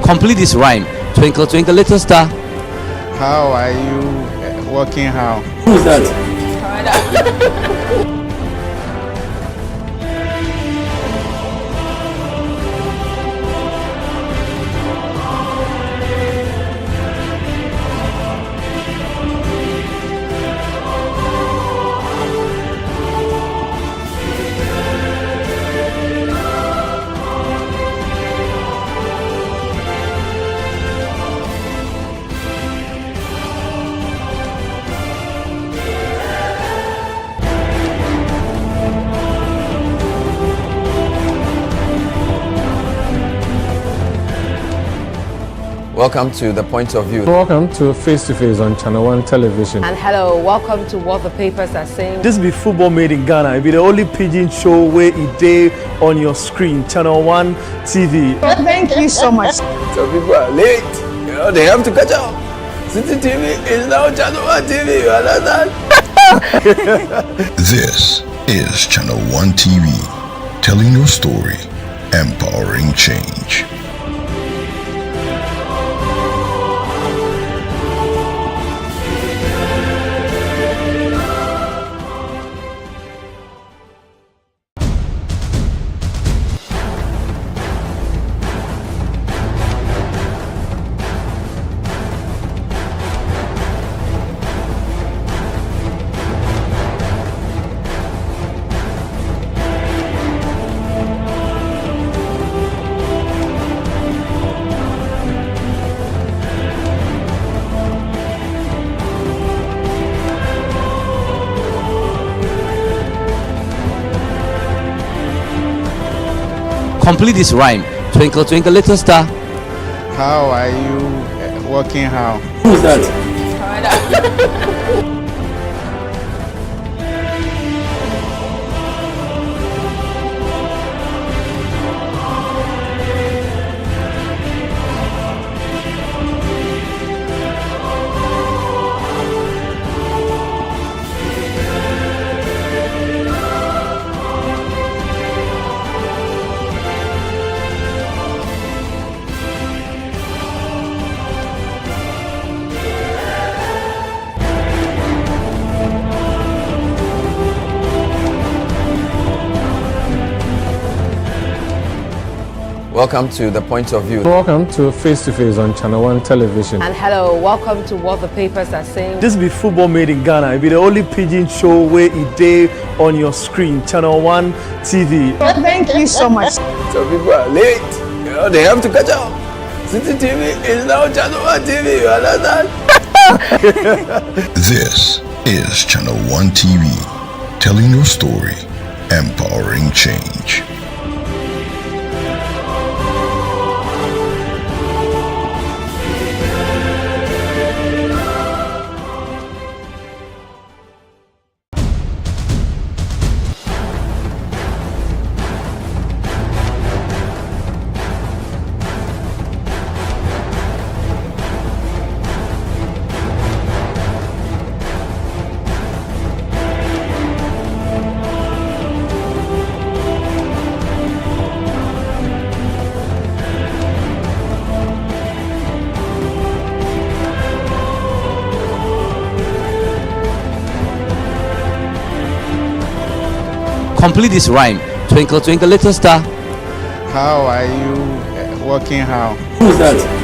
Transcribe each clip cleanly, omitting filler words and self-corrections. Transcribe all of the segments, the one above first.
Complete this rhyme. Twinkle, twinkle, little star. How are you working? How? Who's that? Welcome to The Point of View. Welcome to Face to Face on Channel 1 Television. And hello, welcome to What the Papers Are Saying. This be football made in Ghana. It be the only pidgin show where it day on your screen. Channel 1 TV. Thank you so much. Some people are late. You know, they have to catch up. City TV is now Channel 1 TV. You understand? This is Channel 1 TV, telling your story, empowering change. Complete this rhyme. Twinkle, twinkle, little star. How are you working? How? Who's that? Welcome to The Point of View. Welcome to Face to Face on Channel 1 Television. And hello, welcome to What the Papers Are Saying. This be football made in Ghana. It be the only pidgin show where it day on your screen. Channel 1 TV. Thank you so much. Some people are late. You know, they have to catch up. City TV is now Channel 1 TV. You understand? This is Channel 1 TV, telling your story, empowering change. Complete this rhyme. Twinkle, twinkle, little star. How are you working? How? Who's that?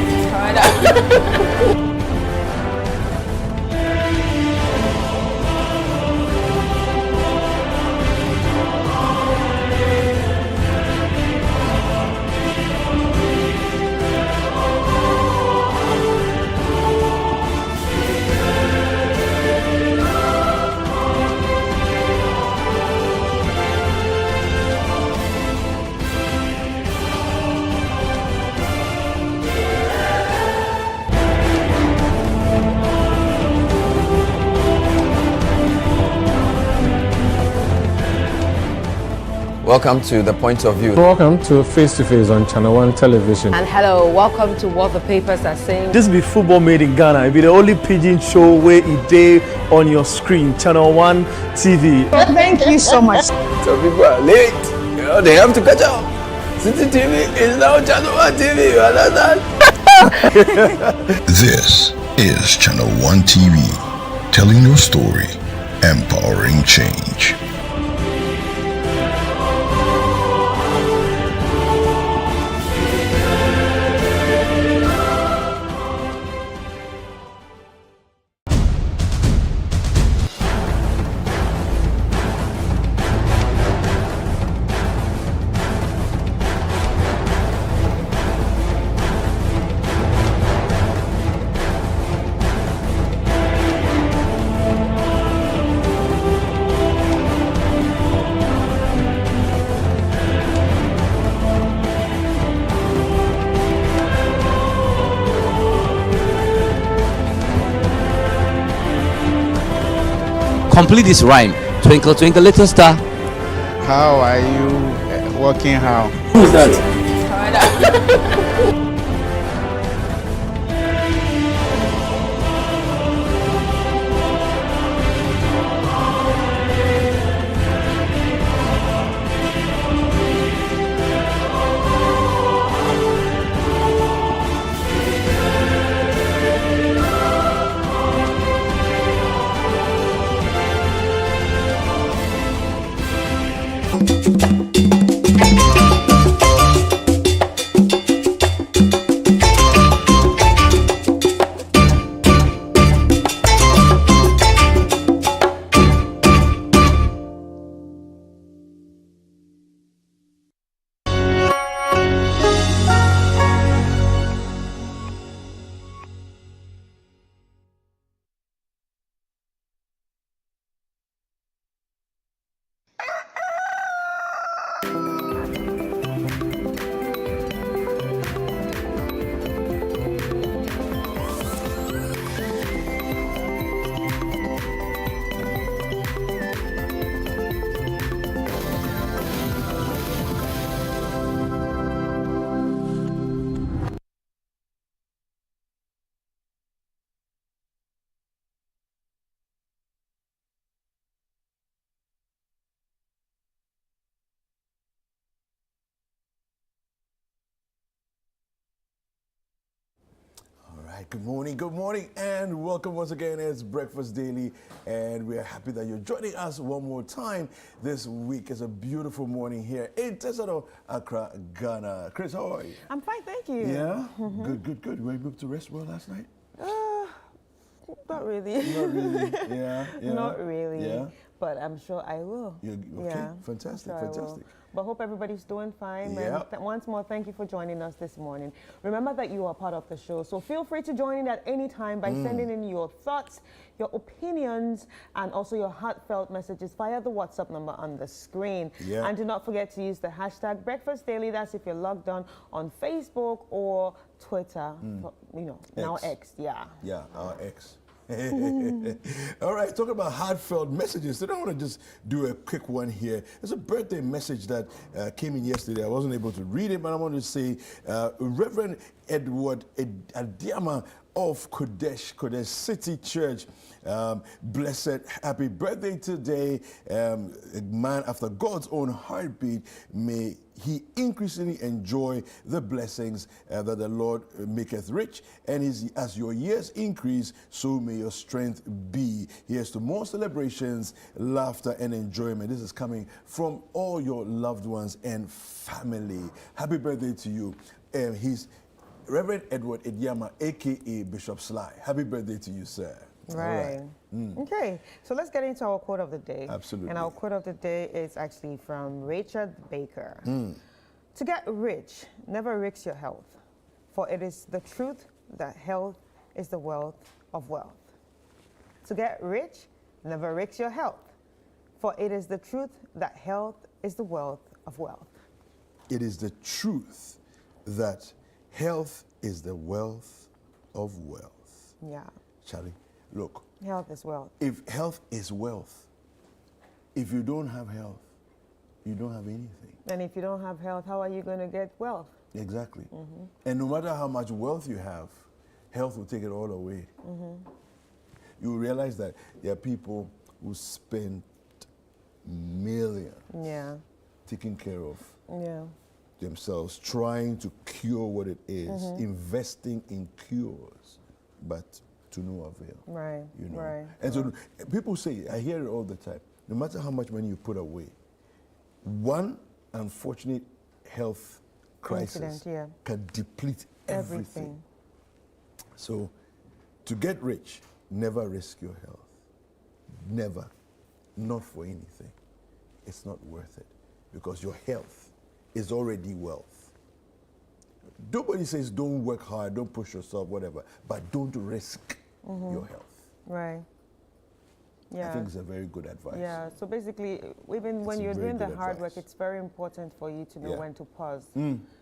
Welcome to The Point of View. Welcome to Face to Face on Channel 1 Television. And hello, welcome to What the Papers Are Saying. This be football made in Ghana. It be the only pidgin show where it day on your screen. Channel 1 TV. Thank you so much. Some people are late. You know, they have to catch up. City TV is now Channel 1 TV. You understand? This is Channel 1 TV, telling your story, empowering change. Complete this rhyme. Twinkle, twinkle, little star. How are you working how? Who's that? Good morning, and welcome once again. It's Breakfast Daily, and we are happy that you're joining us one more time this week. It's a beautiful morning here in Tesoro, Accra, Ghana. Chris, how are you? I'm fine, thank you. Yeah? Good. Were you able to rest well last night? Not really. Not really. Yeah. Not really. Yeah. But I'm sure I will. Okay. Yeah, Fantastic. I'm sure I will. But hope everybody's doing fine. Yep. And once more, thank you for joining us this morning. Remember that you are part of the show, so feel free to join in at any time by sending in your thoughts, your opinions, and also your heartfelt messages via the WhatsApp number on the screen. Yeah. And do not forget to use the hashtag Breakfast Daily. That's if you're logged on Facebook or Twitter. Now X. Yeah. Yeah, our X. All right, talking about heartfelt messages. Today I want to just do a quick one here. There's a birthday message that came in yesterday. I wasn't able to read it, but I want to say Reverend Edward Adiama of Kodesh City Church. Blessed, happy birthday today. A man after God's own heartbeat. May he increasingly enjoy the blessings that the Lord maketh rich, and as your years increase, so may your strength be. Here's to more celebrations, laughter, and enjoyment. This is coming from all your loved ones and family. Happy birthday to you. He's Reverend Edward Ediama, a.k.a. Bishop Sly. Happy birthday to you, sir. Right. Okay, so let's get into our quote of the day. Absolutely. And our quote of the day is actually from Richard Baker. To get rich, never risk your health, for it is the truth that health is the wealth of wealth. To get rich, never risk your health, for it is the truth that health is the wealth of wealth. It is the truth that health is the wealth of wealth. Yeah. Charlie, look. Health is wealth. If health is wealth, if you don't have health, you don't have anything. And if you don't have health, how are you going to get wealth? Exactly. And no matter how much wealth you have, health will take it all away. You will realize that there are people who spend millions taking care of themselves trying to cure what it is, investing in cures, but to no avail. Right, You know? right. And so people say, I hear it all the time, no matter how much money you put away, one unfortunate health crisis Incident, can deplete everything. So to get rich, never risk your health. Never. Not for anything. It's not worth it because your health is already wealth. Nobody says don't work hard, don't push yourself, whatever, but don't risk your health. Right. Yeah. I think it's a very good advice. Yeah, so basically, even when a you're very doing the good hard work, advice. it's very important for you to know when to pause.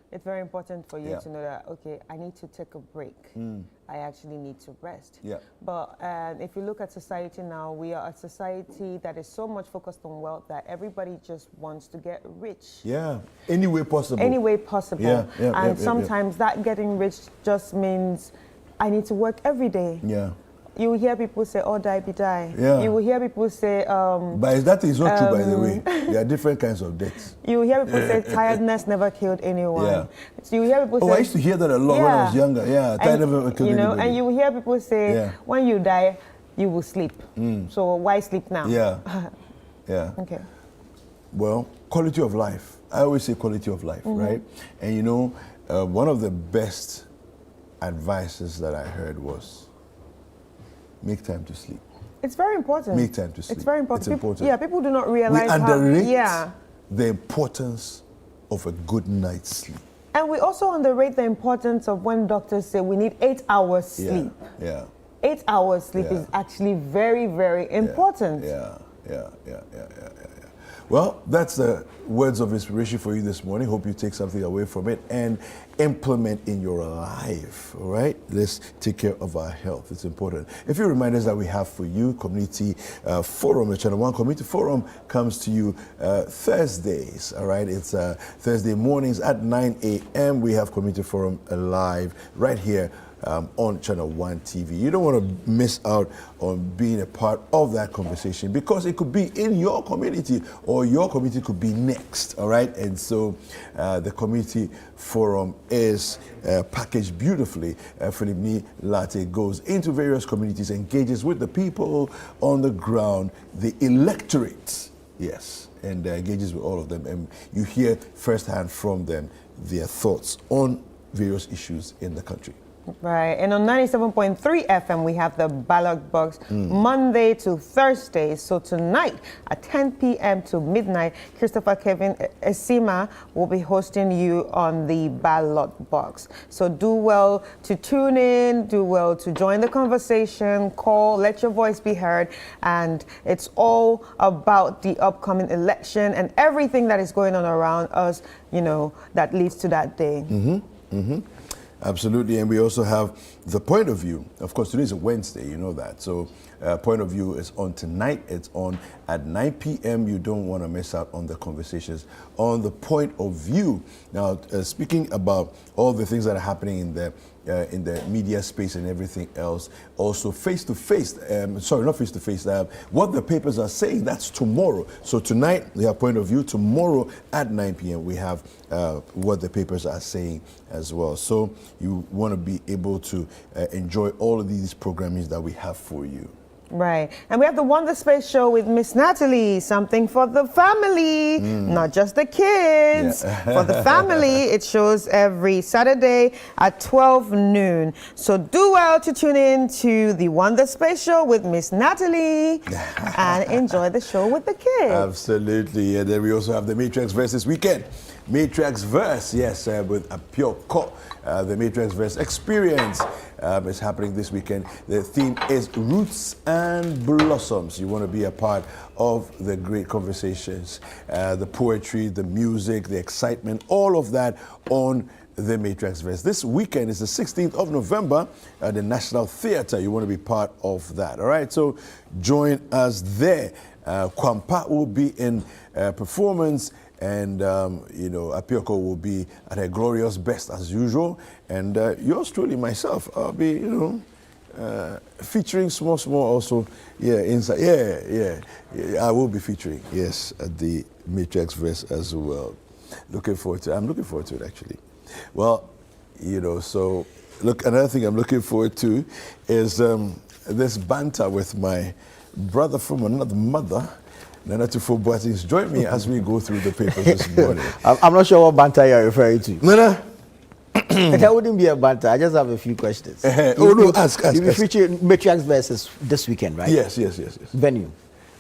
It's very important for you Yeah. to know that, okay, I need to take a break. I actually need to rest. Yeah. But if you look at society now, we are a society that is so much focused on wealth that everybody just wants to get rich. Yeah, any way possible. Any way possible. And sometimes that getting rich just means I need to work every day. Yeah. You will hear people say, oh, die be die. Yeah. You will hear people say... but that is not true, by the way. There are different kinds of deaths. You will hear people say tiredness never killed anyone. Yeah. So you hear people say... I used to hear that a lot when I was younger. Yeah, tiredness never killed anybody. And you will hear people say, when you die, you will sleep. So why sleep now? Yeah. Yeah. Okay. Well, quality of life. I always say quality of life, right? And you know, one of the best advices that I heard was make time to sleep. It's very important. Make time to sleep. It's very important. It's important. Yeah, people do not realize we underrate how... the importance of a good night's sleep. And we also underrate the importance of when doctors say we need 8 hours sleep. Yeah. 8 hours sleep is actually very, very important. Yeah. Well, that's the words of inspiration for you this morning. Hope you take something away from it and implement in your life, all right? Let's take care of our health. It's important. A few reminders that we have for you. Community Forum, the Channel 1 Community Forum comes to you Thursdays, all right? It's Thursday mornings at 9 a.m. We have Community Forum live right here on Channel 1 TV. You don't want to miss out on being a part of that conversation because it could be in your community or your community could be next, all right? And so the Community Forum is packaged beautifully. Philip Ni Latte goes into various communities, engages with the people on the ground, the electorate, yes, and engages with all of them. And you hear firsthand from them their thoughts on various issues in the country. Right, and on 97.3 FM, we have the ballot box Monday to Thursday. So tonight at 10 p.m. to midnight, Christopher Kevin Esima will be hosting you on the ballot box. So do well to tune in, do well to join the conversation, call, let your voice be heard. And it's all about the upcoming election and everything that is going on around us, you know, that leads to that day. Absolutely, and we also have the point of view. Of course, today is a Wednesday, you know that. So point of view is on tonight. It's on at 9 p.m. You don't want to miss out on the conversations on the point of view. Now, speaking about all the things that are happening in the media space and everything else, also face-to-face, what the papers are saying, that's tomorrow. So tonight, we have point of view. Tomorrow at 9 p.m., we have what the papers are saying as well. So you want to be able to enjoy all of these programming that we have for you. Right. And we have the Wonder Space show with Miss Natalie, something for the family, not just the kids, for the family. It shows every Saturday at 12 noon. So do well to tune in to the Wonder Space show with Miss Natalie and enjoy the show with the kids. Absolutely. And then we also have the Matrix Verse this weekend. Matrix Verse, yes, with a pure cut. The Matrix Verse experience is happening this weekend. The theme is Roots and Blossoms. You want to be a part of the great conversations, the poetry, the music, the excitement, all of that on the Matrix Verse. This weekend is the 16th of November at the National Theatre. You want to be part of that, all right? So join us there. Kwampa will be in performance, and Apioko will be at her glorious best as usual, and yours truly, myself, I'll be featuring small also inside. I will be featuring, yes, at the Matrix Verse as well. Looking forward to it. I'm looking forward to it, actually. Well, you know, so look, another thing I'm looking forward to is this banter with my brother from another mother, Nana Tufo Boatings. Join me as we go through the papers this morning. I'm not sure what banter you're referring to. Nana? That wouldn't be a banter. I just have a few questions. Ask. You'll be featuring Matriarchs versus this weekend, right? Yes. Venue.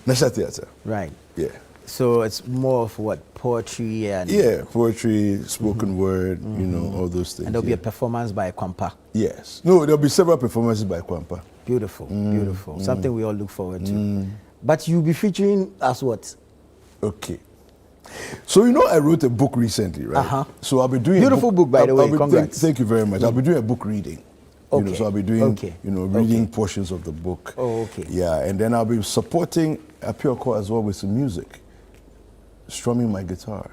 National Theatre. Right. Yeah. So it's more of what, poetry and... Yeah, poetry, spoken word, you know, all those things. And there'll be a performance by Kwampa. Yes. No, there'll be several performances by Kwampa. Beautiful. Something we all look forward to. But you'll be featuring as what? Okay. So, you know, I wrote a book recently, right? So I'll be doing beautiful book, by the way. Congrats. Thank you very much. I'll be doing a book reading. Okay. You know, so I'll be doing, you know, reading portions of the book. Oh, okay. Yeah, and then I'll be supporting Apioko as well with some music, strumming my guitar.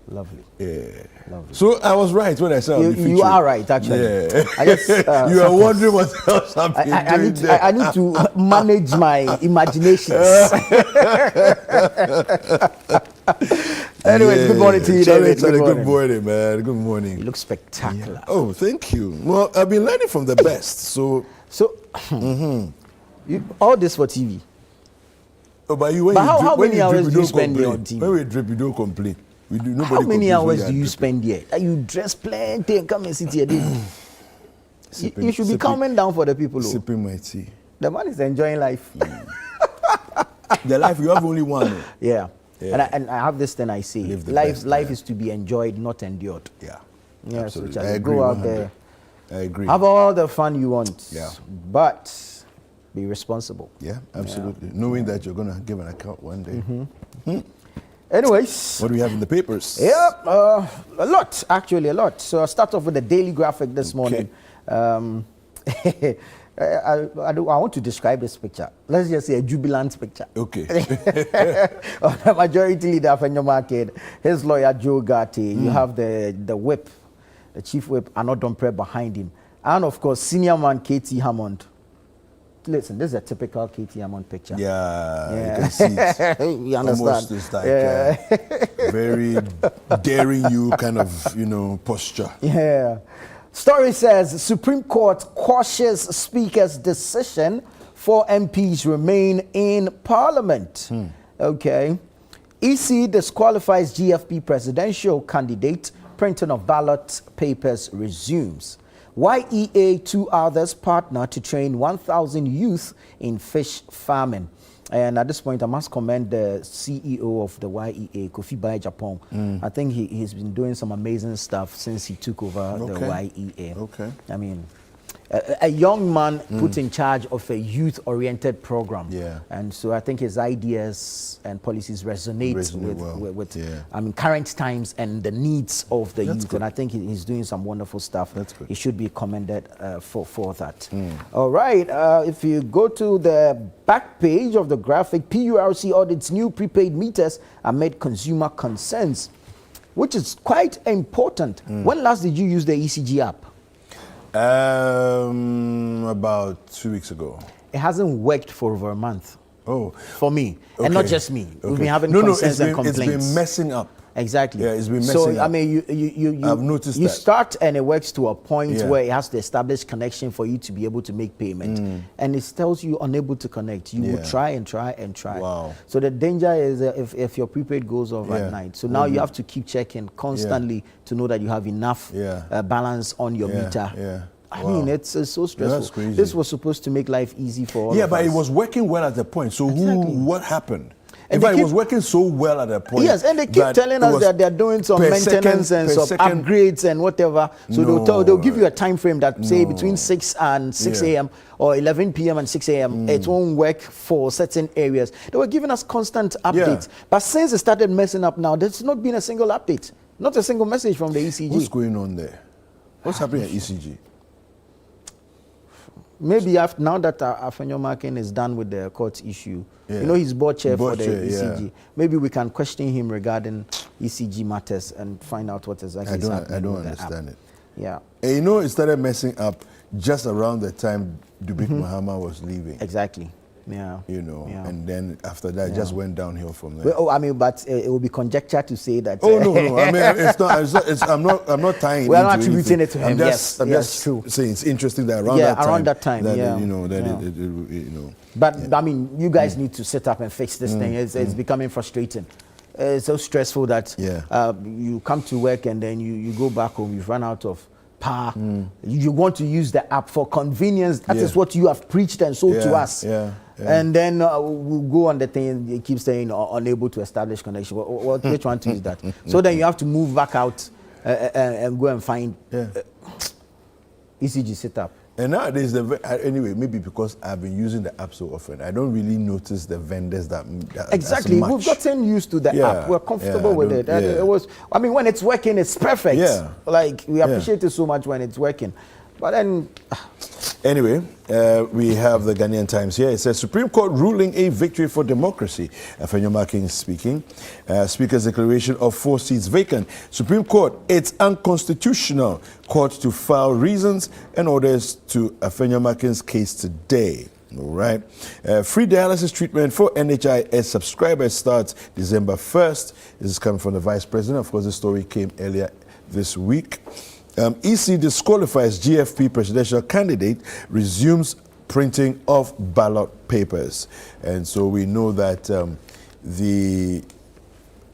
Lovely. Yeah. Lovely. So I was right when I said I'll be featuring. You are right, actually. Yeah. I just, you are wondering what else I'm doing. I need to manage my imaginations. Anyways, good morning to you, David. Good morning, man. Good morning. You look spectacular. Yeah. Oh, thank you. Well, I've been learning from the best. So all this for TV. Oh, but you, how many hours do you spend here on TV? When we drip, you don't complain. We do. Nobody. How many hours do you spend here? You dress plenty and come and sit here. You should be calming down for the people. Sipping my tea. The man is enjoying life. The life you have only one. Yeah. And I have this thing I say. Life is to be enjoyed, not endured. Yeah. Yeah. Absolutely. So I agree. go out there. I agree. Have all the fun you want. Yeah. But be responsible. Yeah, absolutely. Yeah. Knowing that you're going to give an account one day. Anyways. What do we have in the papers? Yep, a lot, actually, a lot. So I'll start off with the Daily Graphic this morning. I want to describe this picture. Let's just say a jubilant picture. Okay. The majority leader of your market, his lawyer Joe Gatti. You have the whip, the chief whip, Anodon Pre behind him. And of course, senior man Katie Hammond. Listen, this is a typical Katie Hammond picture. Yeah, you can see it. You understand? Almost it's like very daring you kind of, you know, posture. Yeah. Story says Supreme Court quashes Speaker's decision, 4 MPs remain in Parliament. Okay. EC disqualifies GFP presidential candidate, printing of ballot papers resumes. YEA, 2 others partner to train 1,000 youth in fish farming. And at this point, I must commend the CEO of the YEA, Kofi Bai Japan. I think he's been doing some amazing stuff since he took over the YEA. Okay. I mean, a young man put in charge of a youth-oriented program. Yeah. And so I think his ideas and policies resonate with I mean, current times and the needs of the youth. Good. And I think he's doing some wonderful stuff. That's good. He should be commended for that. All right. If you go to the back page of the graphic, PURC audits new prepaid meters amid consumer concerns, which is quite important. When last did you use the ECG app? About 2 weeks ago. It hasn't worked for over a month. Oh. For me. Okay. And not just me. We've been having concerns and complaints. It's been messing up. Exactly. Yeah, it's been messing up. So, I mean, I've noticed you that. start and it works to a point where it has to establish connection for you to be able to make payment. And it tells you unable to connect. You will try and try and try. Wow. So the danger is if your prepaid goes off at night. So now you have to keep checking constantly to know that you have enough balance on your meter. Yeah. I mean, it's so stressful. That's crazy. This was supposed to make life easy for all of us. Yeah, but it was working well at the point. So what happened? In fact, it was working so well at that point. Yes, and they keep telling us that they're doing some maintenance and some upgrades and whatever. So they'll give you a time frame that say between 6 and 6 a.m. or 11 p.m. and 6 a.m. It won't work for certain areas. They were giving us constant updates. But since it started messing up now, there's not been a single update. Not a single message from the ECG. What's going on there? What's happening at ECG? Maybe now that Afenyo Markin is done with the court issue, you know, he's board chair for the ECG. Maybe we can question him regarding ECG matters and find out what exactly is happening. I don't understand it. Yeah. And you know, it started messing up just around the time Dubik Mahama was leaving. Exactly. Yeah. You know, Yeah. and then after that, it just went downhill from there. Well, oh, I mean, but it will be conjecture to say that. Oh no! I mean, I'm not tying. We are into not attributing anything. it to him. I'm just true. saying it's interesting that around that time. You know that you know. But I mean, you guys need to sit up and fix this thing. It's becoming frustrating. It's so stressful that you come to work and then you go back home. You've run out of power. You want to use the app for convenience. That is what you have preached and sold to us. And then we'll go on the thing. It keeps saying unable to establish connection. Which one to use that? So then you have to move back out and go and find ECG setup. And nowadays, anyway, maybe because I've been using the app so often, I don't really notice the vendors that exactly. as much. We've gotten used to the app. We're comfortable with it. And it was. I mean, when it's working, it's perfect. Yeah. Like we appreciate it so much when it's working, but then. Anyway, we have the Ghanaian Times here. It says Supreme Court ruling a victory for democracy. Afenyo King speaking. Speaker's declaration of 4 seats vacant. Supreme Court, it's unconstitutional. Court to file reasons and orders to Afenyo King's case today. All right. Free dialysis treatment for NHIS subscribers starts December 1st. This is coming from the Vice President. Of course, the story came earlier this week. EC disqualifies GFP presidential candidate, resumes printing of ballot papers. And so we know that the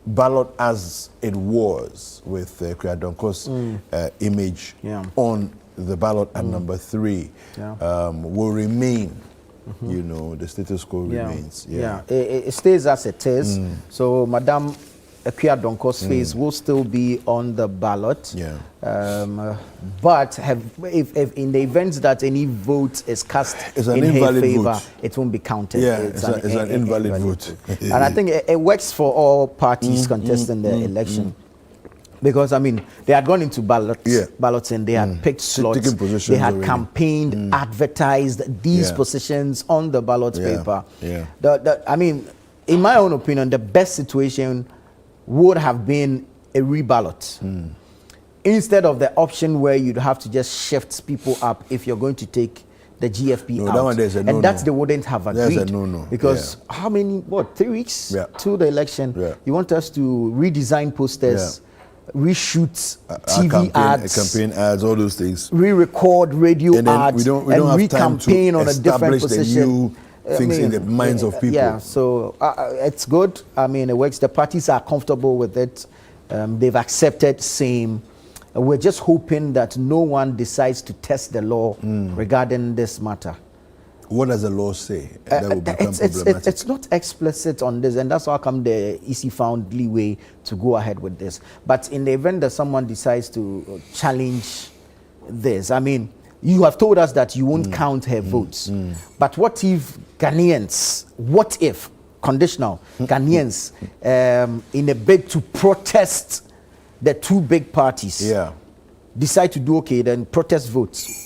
ballot as it was with Kuyadonko's image on the ballot at number 3 will remain. You know, the status quo remains. It stays as it is. So Madam Kuyadonko's face will still be on the ballot. But if in the event that any vote is cast in her favor, it won't be counted. It's an invalid vote. And I think it works for all parties contesting the election. Because, I mean, they had gone into ballots and they had picked slots. They had campaigned, advertised these positions on the ballot paper. I mean, in my own opinion, the best situation would have been a reballot instead of the option where you'd have to just shift people up if you're going to take the GFP out. That one, and that they wouldn't have agreed. There's a no-no. Because how many, 3 weeks to the election, you want us to redesign posters, reshoot TV ads, campaign ads, all those things, re-record radio ads, we don't and have re-campaign on a different position. Things in the minds of people. Yeah, so it's good. I mean, it works. The parties are comfortable with it. They've accepted same. We're just hoping that no one decides to test the law regarding this matter. What does the law say? That will become problematic. It's not explicit on this, and that's how come the EC found leeway to go ahead with this. But in the event that someone decides to challenge this, I mean, you have told us that you won't count her votes. But what if Ghanaians, conditional, Ghanaians, in a bid to protest the 2 big parties, decide to do then protest votes.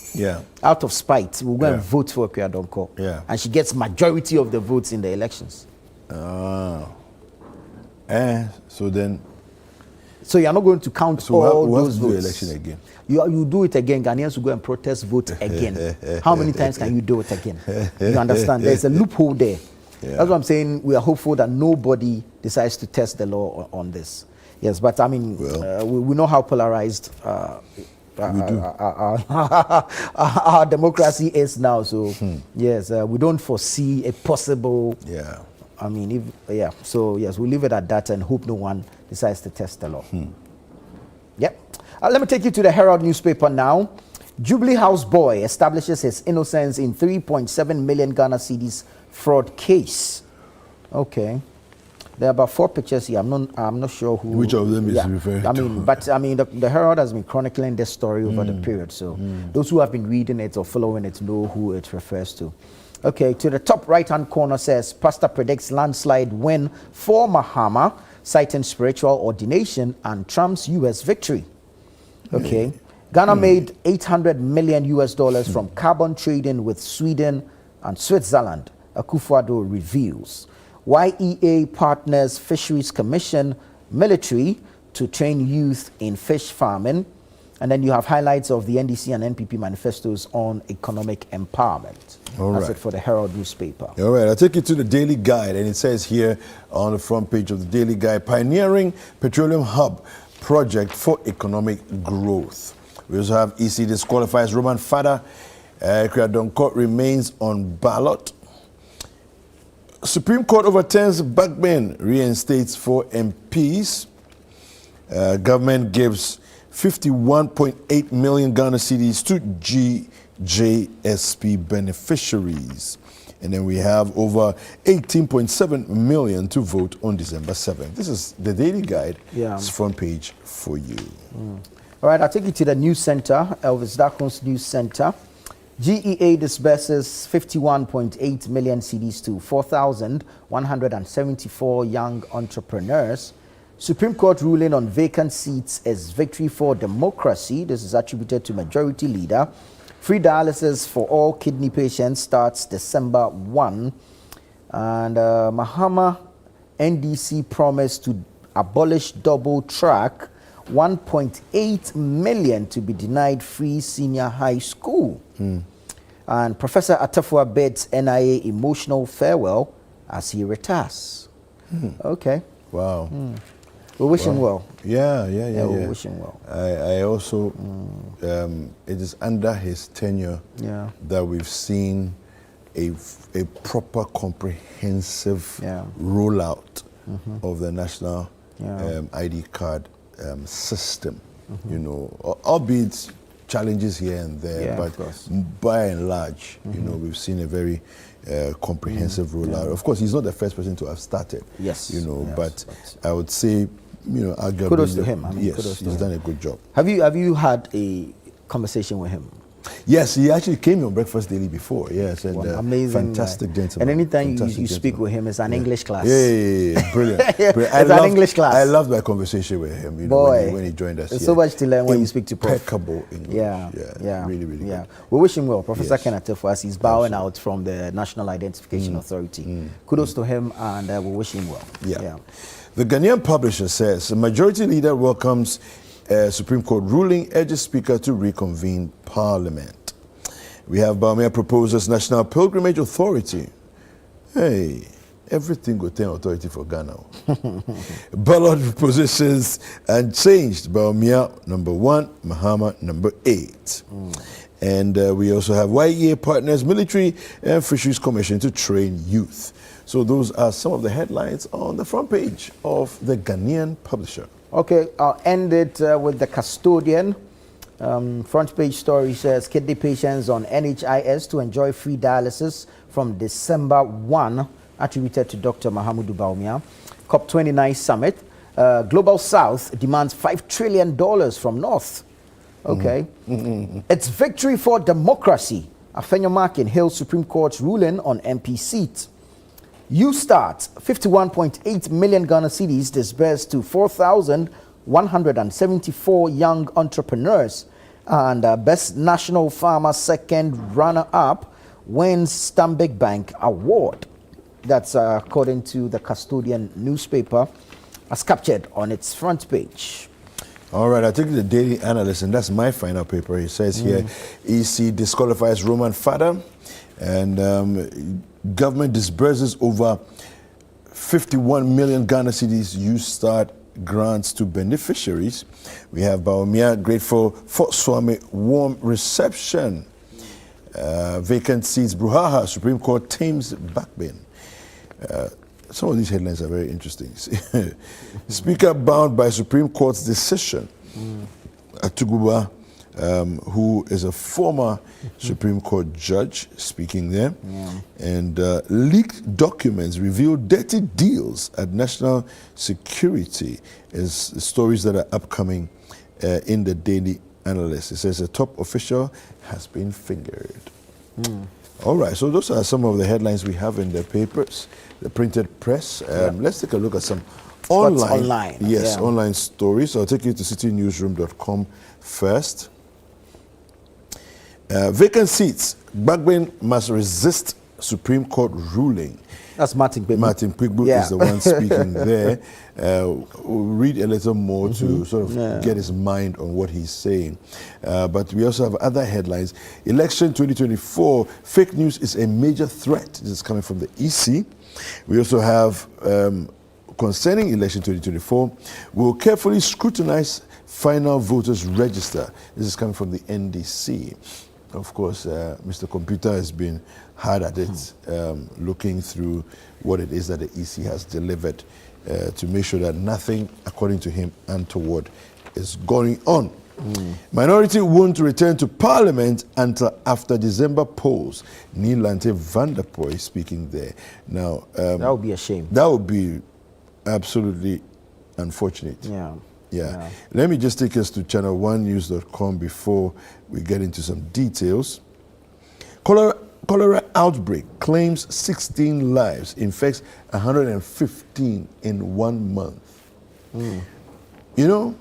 Out of spite, we'll go and vote for Kuyadonko. And she gets majority of the votes in the elections. So you're not going to count all those votes. Do the election again. You do it again. Ghanaians will go and protest vote again. How many times can you do it again? You understand? There's a loophole there. That's what I'm saying. We are hopeful that nobody decides to test the law on this. Yes, but I mean, we know how polarized our democracy is now. So yes, we don't foresee a possible. I mean, so yes, we'll leave it at that and hope no one decides to test the law. Let me take you to the Herald newspaper now. Jubilee House boy establishes his innocence in 3.7 million Ghana cedis fraud case. Okay. There are about 4 pictures here. I'm not sure which of them is referring to. The Herald has been chronicling this story over the period. So those who have been reading it or following it know who it refers to. Okay, to the top right-hand corner says, Pastor predicts landslide win for Mahama, citing spiritual ordination and Trump's U.S. victory. Okay, Ghana made $800 million from carbon trading with Sweden and Switzerland, Akufo-Addo reveals. YEA partners Fisheries Commission military to train youth in fish farming. And then you have highlights of the NDC and NPP manifestos on economic empowerment. All That's right. it for the Herald newspaper. All right, I'll take you to the Daily Guide, and it says here on the front page of the Daily Guide, pioneering petroleum hub project for economic growth. We also have EC disqualifies Roman father. Kradon Court remains on ballot. Supreme Court overturns backban, reinstates 4 MPs. Government gives 51.8 million Ghana cedis to GJSP beneficiaries. And then we have over 18.7 million to vote on December 7th. This is the Daily Guide. Yeah. It's front page for you. All right, I'll take you to the news center, Elvis Dakon's news center. GEA disburses 51.8 million cedis to 4,174 young entrepreneurs. Supreme Court ruling on vacant seats is victory for democracy. This is attributed to Majority Leader. Free dialysis for all kidney patients starts December 1. And Mahama NDC promised to abolish double track. 1.8 million to be denied free senior high school. And Professor Atafua bids NIA emotional farewell as he retires. Okay. Wow. We wish him well. Yeah. We wish him well. I also, it is under his tenure that we've seen a proper comprehensive rollout of the national ID card system. You know, albeit challenges here and there, but by and large, you know, we've seen a very comprehensive rollout. Of course, he's not the first person to have started. Yes. You know, but I would say, you know, arguably, kudos to him. I mean, yes, kudos to he's him. done a good job. Have you had a conversation with him? Yes, he actually came on Breakfast Daily before. Yes, and amazing, fantastic gentleman. And anytime Fantastic you speak with him, it's an English class. Yeah, brilliant. It's an English class. I loved my conversation with him. You know, Boy, when he joined us. There's so much to learn when you speak to Prof. Impeccable English. Yeah, really good. We wish him well. Professor Yes. Kenneth Tefuas, he's bowing out from the National Identification Authority. Kudos to him, and we wish him well. Yeah. The Ghanaian Publisher says the Majority Leader welcomes Supreme Court ruling, urges Speaker to reconvene Parliament. We have Bawumia proposes National Pilgrimage Authority. Hey, everything go to authority for Ghana. Ballot positions unchanged. Bawumia number 1, Mahama number 8. And we also have YEA Partners, Military and Fisheries Commission to train youth. So those are some of the headlines on the front page of the Ghanaian Publisher. Okay, I'll end it with the Custodian. Front page story says kidney patients on NHIS to enjoy free dialysis from December 1, attributed to Dr. Mahamudu Bawumia. COP29 summit. Global South demands $5 trillion from North. Okay. It's victory for democracy. Afenyo Markin hails Supreme Court's ruling on MP seats. You start 51.8 million Ghana cedis disbursed to 4,174 young entrepreneurs. And Best National Farmer second runner-up wins Stanbic Bank Award. That's according to the Custodian newspaper, as captured on its front page. All right, I take the Daily Analyst, and that's my final paper. It says here, EC disqualifies Roman father, and government disburses over 51 million Ghana cedis. You start grants to beneficiaries. We have Bawumia grateful for Swami warm reception. Vacant seats brouhaha. Supreme Court tames backbane. Some of these headlines are very interesting. Speaker bound by Supreme Court's decision. Atuguba, who is a former Supreme Court judge, speaking there. And leaked documents reveal dirty deals at national security is stories that are upcoming in the Daily Analyst. It says a top official has been fingered. All right, so those are some of the headlines we have in the papers, the printed press. Let's take a look at some online. Yes, online stories. So I'll take you to citynewsroom.com first. Vacant seats. Backbane must resist Supreme Court ruling. That's Martin Pigbu. Martin Pigbu Yeah. is the one speaking there. We'll read a little more to sort of get his mind on what he's saying. But we also have other headlines. Election 2024, fake news is a major threat. This is coming from the EC. We also have, concerning election 2024, we'll carefully scrutinize final voters register. This is coming from the NDC. Of course, Mr. Computer has been hard at it, looking through what it is that the EC has delivered to make sure that nothing, according to him, untoward is going on. Minority won't return to Parliament until after December polls. Nielante Vanderpoy speaking there. Now, that would be a shame. That would be absolutely unfortunate. Yeah. Let me just take us to channel1news.com before we get into some details. Cholera outbreak claims 16 lives, infects 115 in 1 month. You know,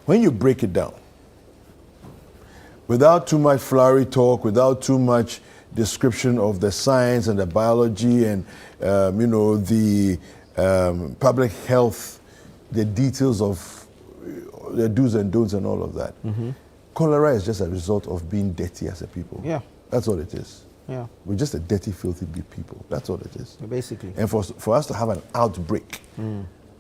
when you break it down, without too much flowery talk, without too much description of the science and the biology and, the public health, the details of the do's and don'ts and all of that. Cholera is just a result of being dirty as a people. Yeah. That's all it is. Yeah. We're just a dirty, filthy people. That's all it is. Basically. And for us to have an outbreak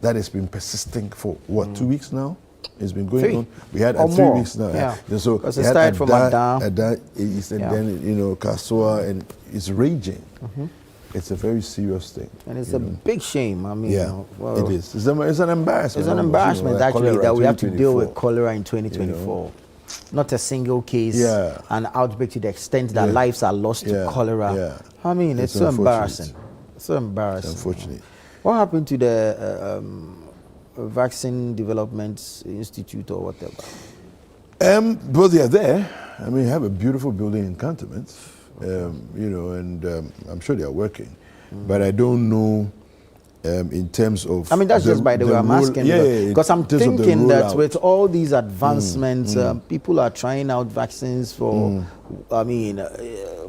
that has been persisting for, 2 weeks now? It's been going on. We had 3 weeks now. Yeah. So because it started from Ada East, and then, Kasua, and it's raging. It's a very serious thing. And it's a big shame. I mean, it is. It's an embarrassment. It's an embarrassment, actually, that we have to deal with cholera in 2024. Not a single case, an outbreak to the extent that lives are lost to cholera. I mean, it's so embarrassing. So embarrassing. It's unfortunate. What happened to the Vaccine Development Institute or whatever? Well, they are there. I mean, you have a beautiful building in Cantonments. And I'm sure they are working. But I don't know in terms of... I mean, that's just by the way I'm asking. Because I'm thinking that with all these advancements, people are trying out vaccines for,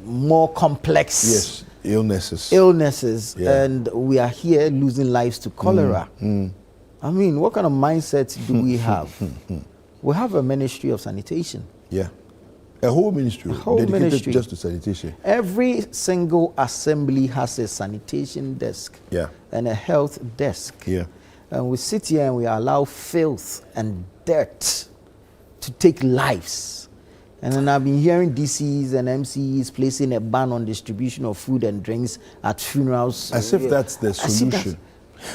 more complex illnesses. And we are here losing lives to cholera. I mean, what kind of mindset do we have? We have a Ministry of Sanitation. Yeah. A whole ministry dedicated just to sanitation. Every single assembly has a sanitation desk and a health desk. And we sit here and we allow filth and dirt to take lives. And then I've been hearing DCs and MCs placing a ban on distribution of food and drinks at funerals. As if that's the solution.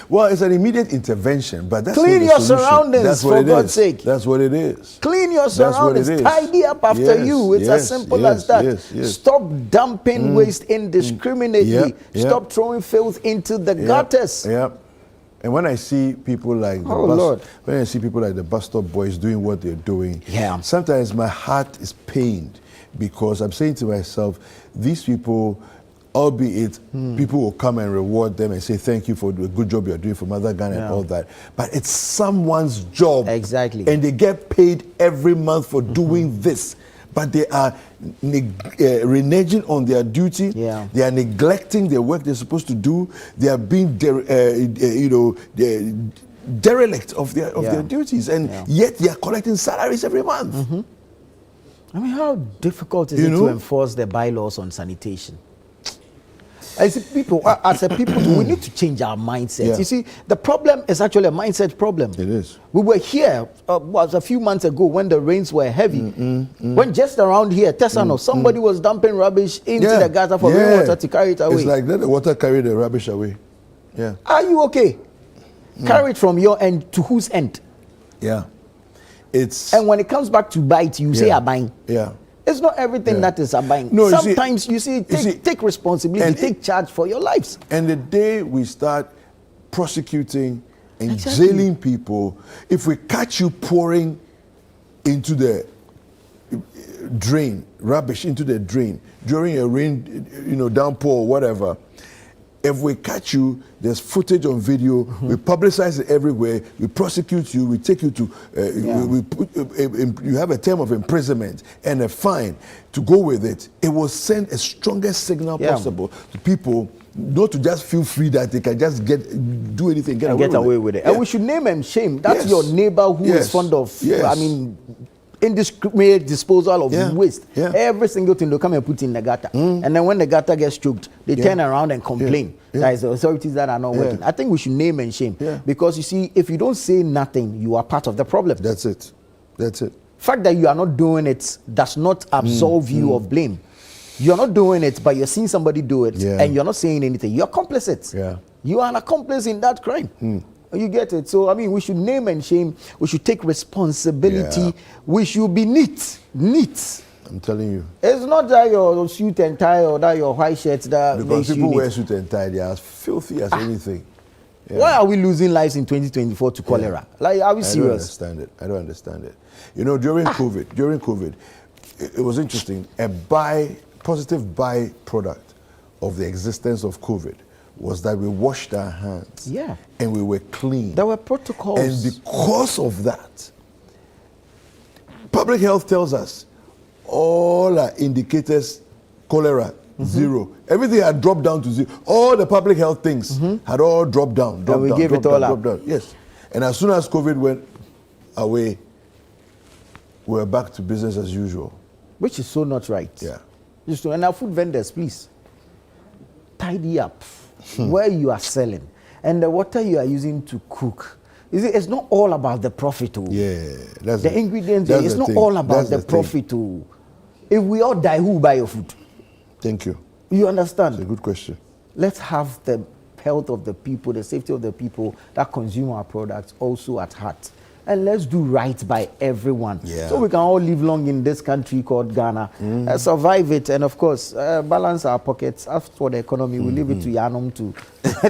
Well, it's an immediate intervention, but that's clean not the your surroundings, for God's sake. That's what it is. Clean your surroundings. Tidy up after you. It's as simple as that. Stop dumping waste indiscriminately. Stop throwing filth into the gutters. And when I see people like the bus stop boys doing what they're doing, sometimes my heart is pained because I'm saying to myself, these people, albeit people will come and reward them and say thank you for the good job you're doing for Mother Ghana and all that, but it's someone's job, and they get paid every month for doing this, but they are reneging on their duty. They are neglecting the work they're supposed to do. They are being derelict of their duties, and yet they are collecting salaries every month. I mean, how difficult is it to enforce the bylaws on sanitation? As a people, we need to change our mindset. You see, the problem is actually a mindset problem. It is. We were here a few months ago when the rains were heavy. When just around here, Tessano, somebody was dumping rubbish into the gutter for rainwater to carry it away. It's like let the water carry the rubbish away. Are you okay? Carry it from your end to whose end? And when it comes back to bite, you say abang. It's not everything that is abang. No, sometimes take responsibility, take charge for your lives. And the day we start prosecuting and jailing people, if we catch you pouring into the drain, rubbish into the drain during a rain, downpour or whatever, if we catch you, there's footage on video, we publicize it everywhere, we prosecute you, we take you to, you have a term of imprisonment and a fine to go with it. It will send a strongest signal possible to people, not to just feel free that they can just do anything, get away with it. And we should name and shame. That's your neighbor who is fond of, I mean, indiscriminate disposal of waste. Every single thing they'll come and put in the gutter. And then when the gutter gets choked, they turn around and complain. That is the authorities that are not working. I think we should name and shame. Because you see, if you don't say nothing, you are part of the problem. That's it. That's it. Fact that you are not doing it does not absolve you of blame. You're not doing it, but you're seeing somebody do it, and you're not saying anything. You're complicit. You are an accomplice in that crime. You get it? So, I mean, we should name and shame. We should take responsibility. We should be neat. Neat. I'm telling you. It's not that your suit and tie or that your white shirt that because makes people you wear neat. suit and tie, they are as filthy as anything. Why are we losing lives in 2024 to cholera? Like, are we serious? I don't understand it. I don't understand it. You know, during COVID, it was interesting. A positive byproduct of the existence of COVID was that we washed our hands. And we were clean. There were protocols. And because of that, public health tells us all our indicators, cholera, zero. Everything had dropped down to zero. All the public health things had all dropped down. And we gave it all up. Yes. And as soon as COVID went away, we were back to business as usual. Which is so not right. And our food vendors, please, tidy up where you are selling. And the water you are using to cook. It's not all about the profit. That's the ingredients, it's not all about the profit. If we all die, who will buy your food? Thank you. You understand? It's a good question. Let's have the health of the people, the safety of the people that consume our products also at heart. And let's do right by everyone. So we can all live long in this country called Ghana, survive it, and of course, balance our pockets. As for the economy, we leave it to Yanum to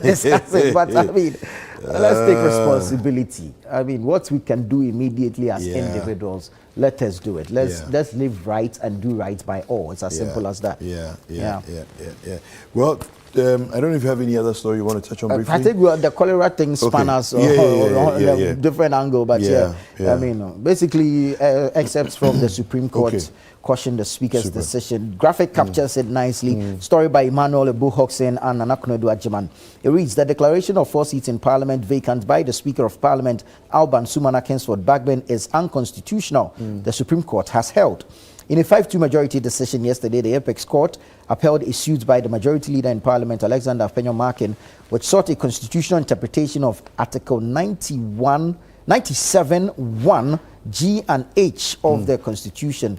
discuss it. But I mean, let's take responsibility. I mean, what we can do immediately as individuals, let us do it. Let's live right and do right by all. It's as simple as that. Well, I don't know if you have any other story you want to touch on briefly. I think the cholera thing span us on a different angle, but I mean, basically, excerpts from the Supreme Court cautioned the Speaker's decision. Graphic captures it nicely. Story by Emmanuel Ebu-Hoxen and Anakunedu Ajiman. It reads, the declaration of 4 seats in Parliament vacant by the Speaker of Parliament, Alban Sumana Kensford Bagbin, is unconstitutional, the Supreme Court has held. In a 5-2 majority decision yesterday, the Apex Court upheld a suit by the Majority Leader in Parliament, Alexander Afenyo-Markin, which sought a constitutional interpretation of Article 97(1) G and H of the Constitution.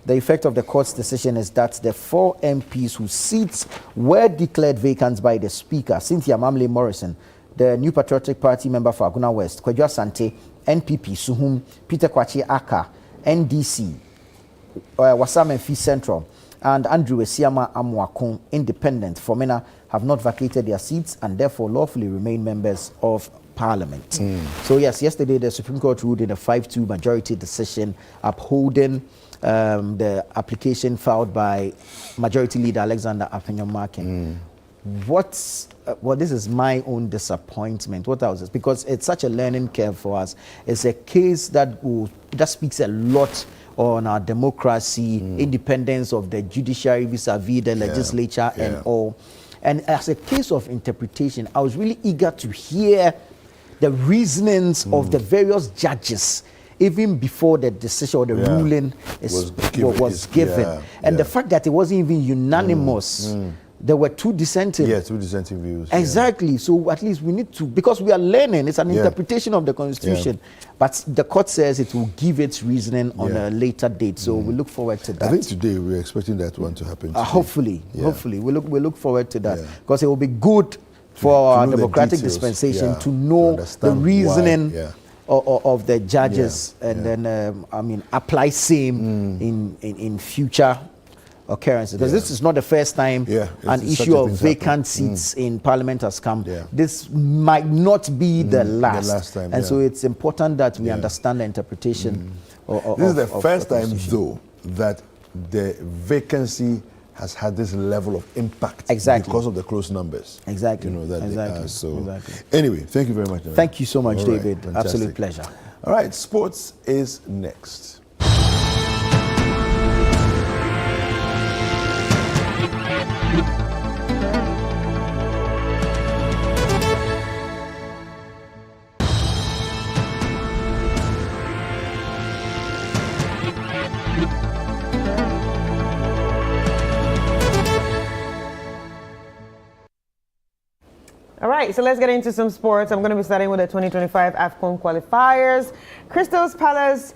The effect of the court's decision is that the 4 MPs whose seats were declared vacant by the Speaker, Cynthia Mamle Morrison, the New Patriotic Party member for Aguna West, Kwadwo Asante, NPP, Suhum, Peter Kwachi Aka, NDC, Wasam Mfi Central, and Andrew Esiama Amuakon, Independent, Fomena, have not vacated their seats and therefore lawfully remain members of Parliament. So yes, yesterday the Supreme Court ruled in a 5-2 majority decision upholding the application filed by Majority Leader Alexander Afenyo-Markin. Well, this is my own disappointment. What else is because it's such a learning curve for us. It's a case that speaks a lot on our democracy, independence of the judiciary vis-a-vis the legislature and all. And as a case of interpretation, I was really eager to hear the reasonings of the various judges even before the decision or the ruling was given. And the fact that it wasn't even unanimous. There were 2 dissenting. 2 dissenting views. Exactly. So at least we need to, because we are learning, it's an interpretation of the Constitution. But the court says it will give its reasoning on a later date. So we look forward to that. I think today we're expecting that one to happen. Hopefully. We look forward to that. Because it will be good for our democratic dispensation to know the reasoning of the judges and then, apply same in future occurrences, because this is not the first time an issue of vacant seats in Parliament has come. This might not be the last time, and so it's important that we understand the interpretation this is the first time though that the vacancy has had this level of impact because of the close numbers. Exactly. You know that exactly. so exactly. Anyway, thank you very much. Thank you so much, All David. right, Absolute pleasure. All right, sports is next. All right, so let's get into some sports. I'm going to be starting with the 2025 AFCON qualifiers. Crystal Palace,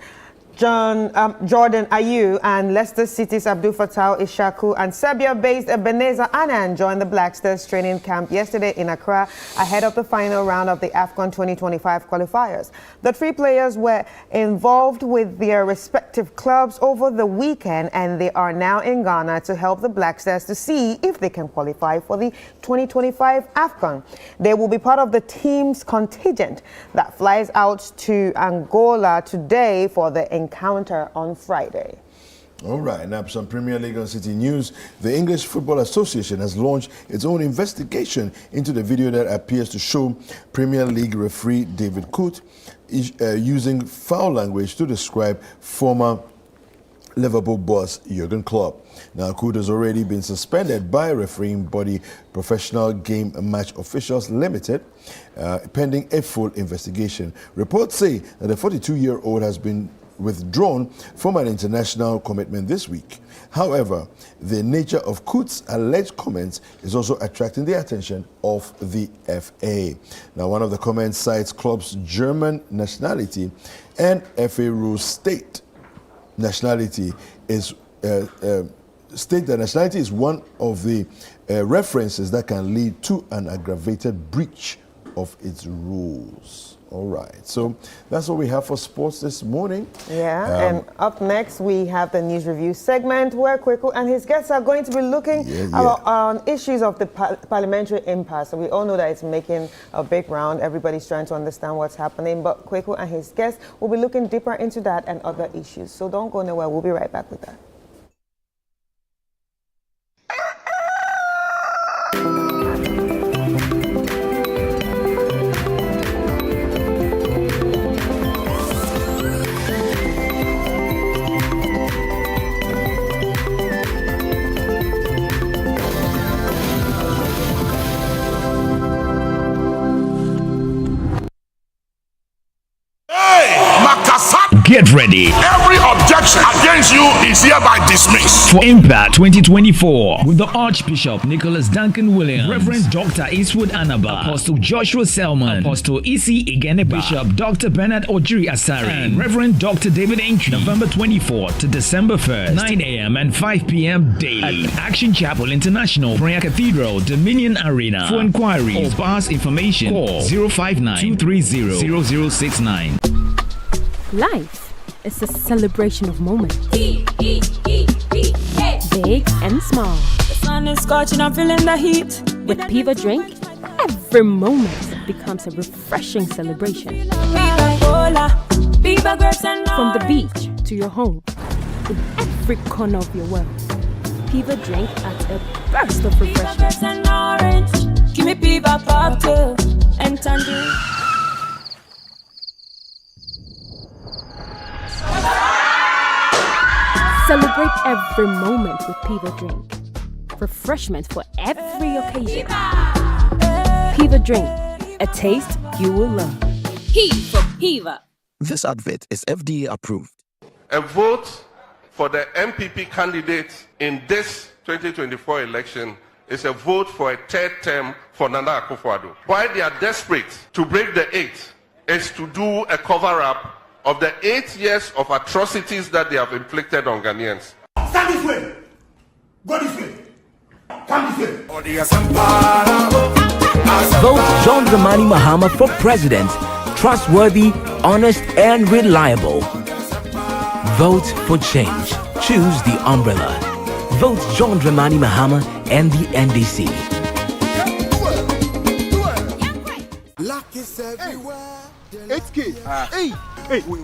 Jordan Ayew and Leicester City's Abdul Fattah Ishaku and Serbia-based Ebenezer Annan joined the Black Stars training camp yesterday in Accra ahead of the final round of the AFCON 2025 qualifiers. The three players were involved with their respective clubs over the weekend, and they are now in Ghana to help the Black Stars to see if they can qualify for the 2025 AFCON. They will be part of the team's contingent that flies out to Angola today for the encounter on Friday. All right, now some Premier League and City news. The English Football Association has launched its own investigation into the video that appears to show Premier League referee David Coote using foul language to describe former Liverpool boss Jurgen Klopp. Now, Coote has already been suspended by refereeing body Professional Game Match Officials Limited, pending a full investigation. Reports say that the 42-year-old has been withdrawn from an international commitment this week. However, the nature of Coote's alleged comments is also attracting the attention of the FA. Now, one of the comments cites Klopp's German nationality, and FA rules state nationality is state that nationality is one of the references that can lead to an aggravated breach of its rules. All right, so that's what we have for sports this morning. Yeah, and up next we have the news review segment where Kweku and his guests are going to be looking on issues of the parliamentary impasse. So we all know that it's making a big round. Everybody's trying to understand what's happening, but Kweku and his guests will be looking deeper into that and other issues. So don't go nowhere. We'll be right back with that. Get ready. Every objection against you is hereby dismissed. For Impact 2024 with the Archbishop Nicholas Duncan Williams, Reverend Dr. Eastwood Anaba, Apostle Joshua Selman, Apostle Isi Igeneba, Bishop Dr. Bernard Ojiri Asari, and Reverend Dr. David Entry. November 24th to December 1st, 9 a.m. and 5 p.m. daily at Action Chapel International, Prayer Cathedral, Dominion Arena. For inquiries or pass information, call 059-230-0069. Life is a celebration of moments. Big and small. The sun is scorching, I'm feeling the heat. With Piva Drink, every moment becomes a refreshing celebration. From the beach to your home, in every corner of your world, Piva Drink adds a burst of refreshment. Give me Piva cocktail and tangerine. Celebrate every moment with Piva Drink. Refreshment for every occasion. Piva Drink, a taste you will love. P for Piva. This advert is FDA approved. A vote for the MPP candidate in this 2024 election is a vote for a third term for Nana Akufo-Addo. Why they are desperate to break the 8 is to do a cover-up of the 8 years of atrocities that they have inflicted on Ghanaians. Stand this way. Go this way. Come this way. Vote John Dramani Mahama for president. Trustworthy, honest, and reliable. Vote for change. Choose the umbrella. Vote John Dramani Mahama and the NDC. Luck is everywhere. 8K. Hey,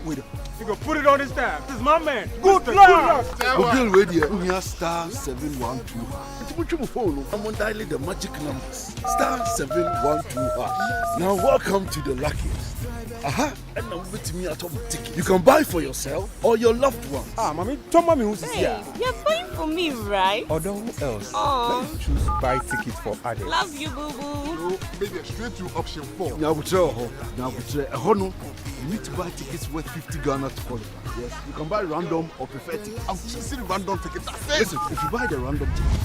wait. You go put it on his tab. This is my man. Good luck. Google Radio. We are star 712. I'm on dialing the magic numbers. Star 712. Now welcome to the luckiest. And now with me at ticket. You can buy for yourself or your loved one. Mommy, tell mommy who's here. You're buying for me, right? Or who else? Let's choose buy tickets for others. Love you, boo boo. So maybe straight to option 4. Now, you need to buy tickets worth 50 Ghana to qualify. Yes, you can buy random or preferred tickets. I'm choosing random tickets. Listen, if you buy the random ticket,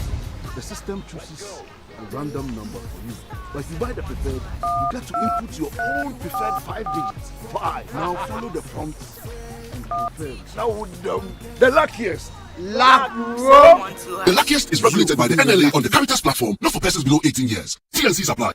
the system chooses a random number for you. But if you buy the preferred, you get to input your own preferred 5 digits. 5. Now follow the prompts and confirm. Now the luckiest. The luckiest is regulated by the NLA on the Caritas platform, not for persons below 18 years. T&Cs apply.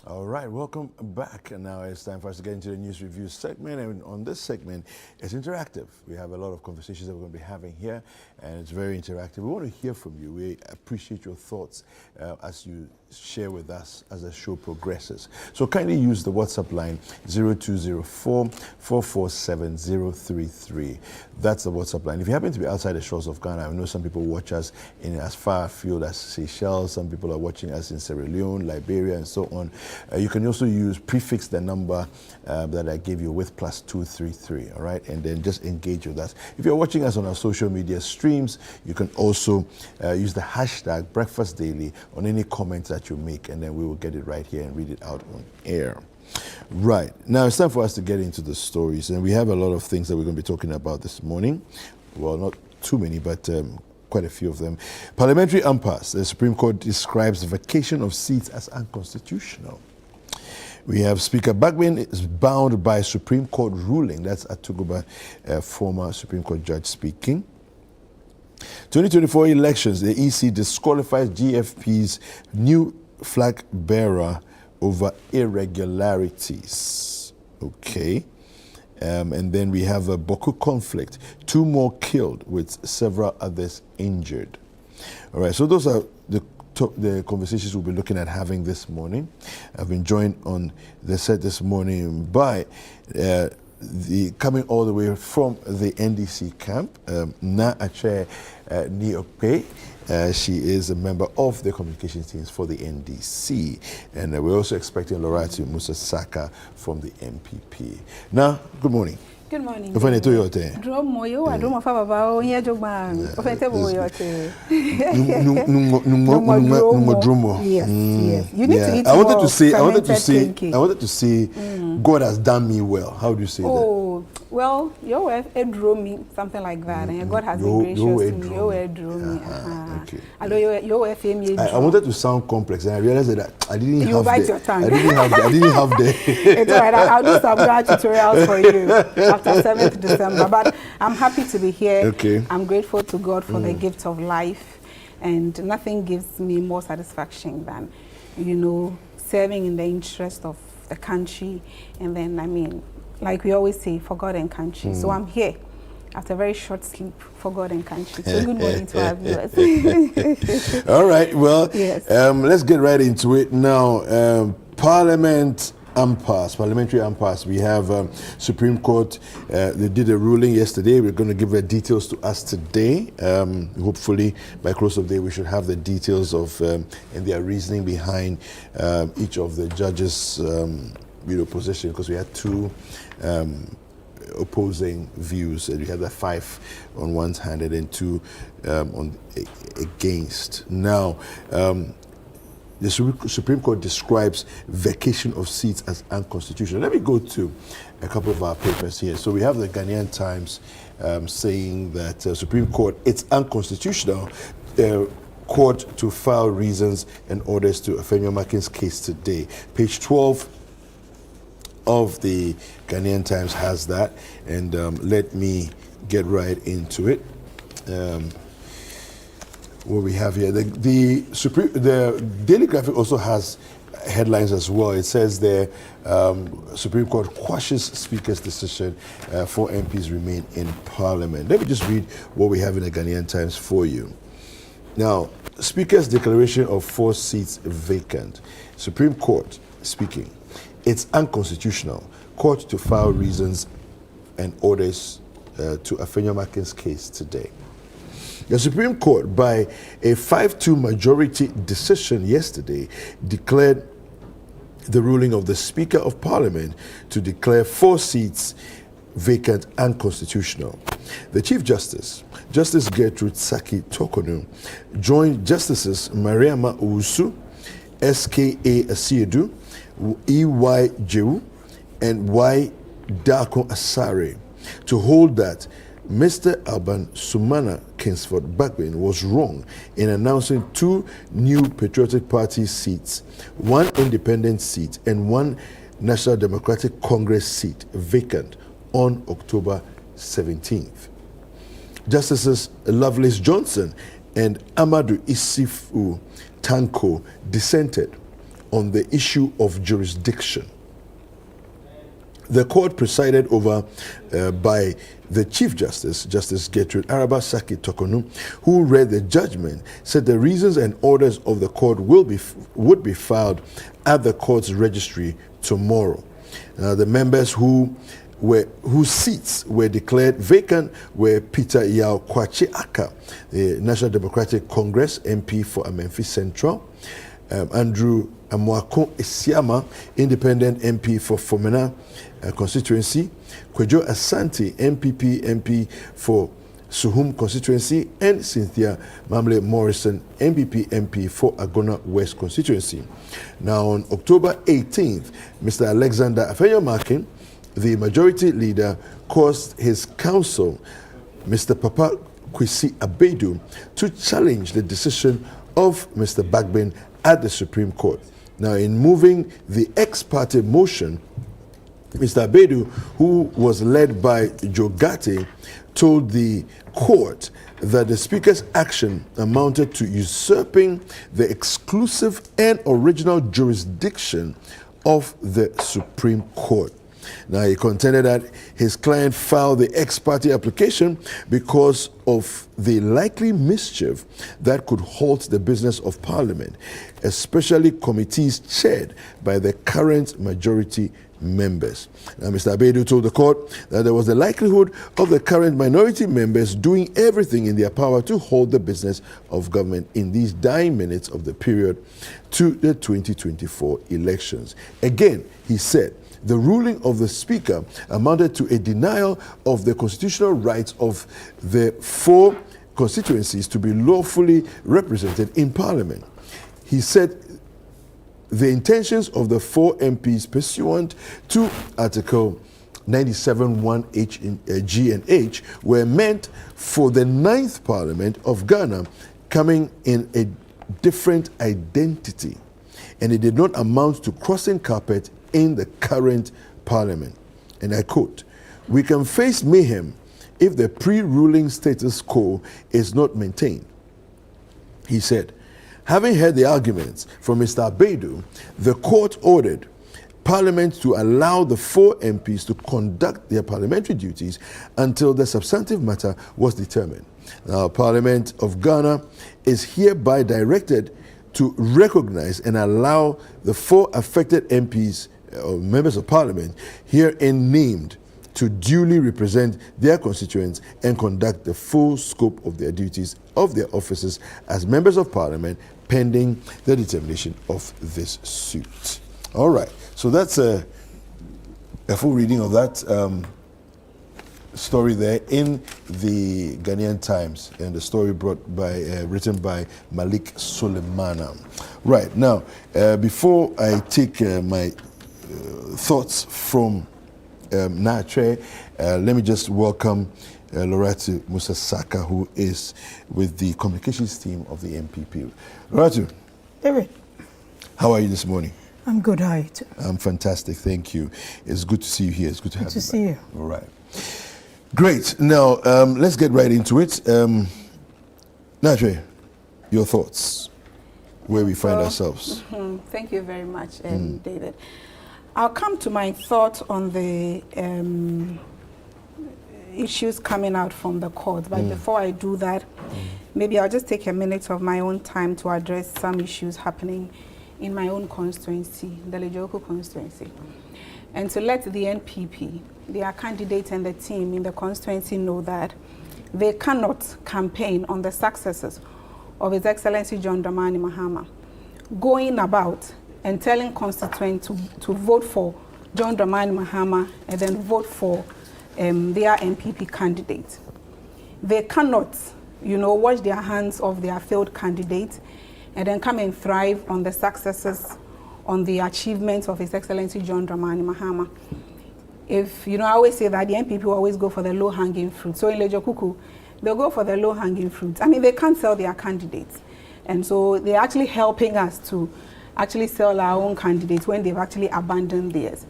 All right, welcome back. And now it's time for us to get into the news review segment. And on this segment, it's interactive. We have a lot of conversations that we're going to be having here, and it's very interactive. We want to hear from you. We appreciate your thoughts as you share with us as the show progresses. So kindly use the WhatsApp line 0204-447-033. That's the WhatsApp line. If you happen to be outside the shores of Ghana, I know some people watch us in as far afield as Seychelles. Some people are watching us in Sierra Leone, Liberia, and so on. You can also prefix the number that I gave you with +233, all right? And then just engage with us. If you're watching us on our social media streams, you can also use the hashtag Breakfast Daily on any comments that you make, and then we will get it right here and read it out on air. Right, now it's time for us to get into the stories, and we have a lot of things that we're going to be talking about this morning. Well, not too many, but quite a few of them. Parliamentary impasse. The Supreme Court describes vacation of seats as unconstitutional. We have Speaker Bagbin is bound by Supreme Court ruling. That's Atuguba, former Supreme Court judge speaking. 2024 elections, the EC disqualifies GFP's new flag bearer over irregularities. Okay. And then we have a Bawku conflict. 2 more killed with several others injured. All right, so those are the conversations we'll be looking at having this morning. I've been joined on the set this morning by coming all the way from the NDC camp, Na Ache Niokpe. She is a member of the communications teams for the NDC. And we're also expecting Lorati Musa Saka from the MPP. Now, good morning. Good morning. Ofene to yote. Drum moyo, adrum afa baba o nya jogban. Ofete bo yote. Numo. Yes, yes. You need to eat I wanted to say Mm. God has done me well. How do you say that? Oh, well, your wife drew me, something like that, and God has been gracious to me. Your wife drew me. Okay. Although your wife I wanted to sound complex, and I realized that I didn't have. You bite your tongue. I didn't have the. It's all right. I'll do some tutorials for you after 7th December. But I'm happy to be here. Okay. I'm grateful to God for the gift of life, and nothing gives me more satisfaction than, serving in the interest of the country, and then like we always say, for God and country. So I'm here after a very short sleep for God and country. So good morning to our viewers. All right, well, yes. Let's get right into it now. Parliamentary impasse. We have Supreme Court. They did a ruling yesterday. We're going to give the details to us today. Hopefully, by close of day, we should have the details of and their reasoning behind each of the judges' position, because we had 2 opposing views. We had the 5 on one hand and then 2 against. Now, the Supreme Court describes vacation of seats as unconstitutional. Let me go to a couple of our papers here. So we have the Ghanaian Times saying that Supreme Court, it's unconstitutional. Court to file reasons and orders to Afenyo Makin's case today. Page 12 of the Ghanaian Times has that, and let me get right into it. what we have here. The Daily Graphic also has headlines as well. It says the Supreme Court quashes Speaker's decision, 4 MPs remain in Parliament. Let me just read what we have in the Ghanaian Times for you. Now, Speaker's declaration of 4 seats vacant. Supreme Court speaking. It's unconstitutional. Court to file reasons and orders to Afenyo Makin's case today. The Supreme Court, by a 5-2 majority decision yesterday, declared the ruling of the Speaker of Parliament to declare 4 seats vacant unconstitutional. The Chief Justice, Justice Gertrude Saki Tokonu, joined Justices Mariama Owusu, S.K.A. Asiedu, E.Y. Jewu, and Y. Dako Asare to hold that Mr. Alban Sumana Kingsford Bagbin was wrong in announcing 2 new Patriotic Party seats, 1 independent seat and 1 National Democratic Congress seat vacant on October 17th. Justices Lovelace Johnson and Amadou Isifu Tanko dissented on the issue of jurisdiction. The court, presided over by the Chief Justice, Justice Gertrude Araba Saki Tokonu, who read the judgment, said the reasons and orders of the court would be filed at the court's registry tomorrow. The members whose seats were declared vacant were Peter Yao Kwache Aka, the National Democratic Congress MP for Amenfi Central, Andrew Amwako Isiama, Independent MP for Fomena constituency, Kwejo Asante, MPP MP for Suhum constituency, and Cynthia Mamle Morrison, MPP MP for Agona West constituency. Now on October 18th, Mr. Alexander Afenyo Makin, the majority leader, caused his counsel, Mr. Papa Kwesi Abedu, to challenge the decision of Mr. Bagbin at the Supreme Court. Now, in moving the ex parte motion, Mr. Abedu, who was led by Jogate, told the court that the Speaker's action amounted to usurping the exclusive and original jurisdiction of the Supreme Court. Now, he contended that his client filed the ex parte application because of the likely mischief that could halt the business of Parliament, especially committees chaired by the current majority members. Now, Mr. Abedu told the court that there was the likelihood of the current minority members doing everything in their power to hold the business of government in these dying minutes of the period to the 2024 elections. Again, he said, the ruling of the Speaker amounted to a denial of the constitutional rights of the 4 constituencies to be lawfully represented in Parliament. He said the intentions of the 4 MPs pursuant to Article 97(1) G and H were meant for the 9th Parliament of Ghana, coming in a different identity, and it did not amount to crossing carpet in the current Parliament. And I quote, "We can face mayhem if the pre-ruling status quo is not maintained," he said. Having heard the arguments from Mr. Abedu, the court ordered Parliament to allow the 4 MPs to conduct their parliamentary duties until the substantive matter was determined. Now, Parliament of Ghana is hereby directed to recognize and allow the 4 affected MPs or members of Parliament herein named to duly represent their constituents and conduct the full scope of their duties of their offices as members of Parliament pending the determination of this suit. All right, so that's a full reading of that story there in the Ghanaian Times, and the story written by Malik Soleimana. Right, now, before I take my thoughts from Natre, let me just welcome Loratu Musa Saka, who is with the communications team of the MPP. Loratu, David, how are you this morning? I'm good. How are you too? I'm fantastic, thank you. It's good to see you here. It's good to have you. Good to see you. All right. Great. Now, let's get right into it. Natre, your thoughts, where we find ourselves. Thank you very much, David. I'll come to my thoughts on the issues coming out from the court, but before I do that, maybe I'll just take a minute of my own time to address some issues happening in my own constituency, the Bawku constituency, and to let the NPP, their candidate and the team in the constituency know that they cannot campaign on the successes of His Excellency John Dramani Mahama, going about and telling constituents to vote for John Dramani Mahama and then vote for their NPP candidate. They cannot, wash their hands of their failed candidate and then come and thrive on the successes, on the achievements of His Excellency John Dramani Mahama. If, I always say that the NPP always go for the low-hanging fruit. So in Lejokuku, they'll go for the low-hanging fruit. I mean, they can't sell their candidates. And so they're actually helping us to actually sell our own candidates when they've actually abandoned theirs.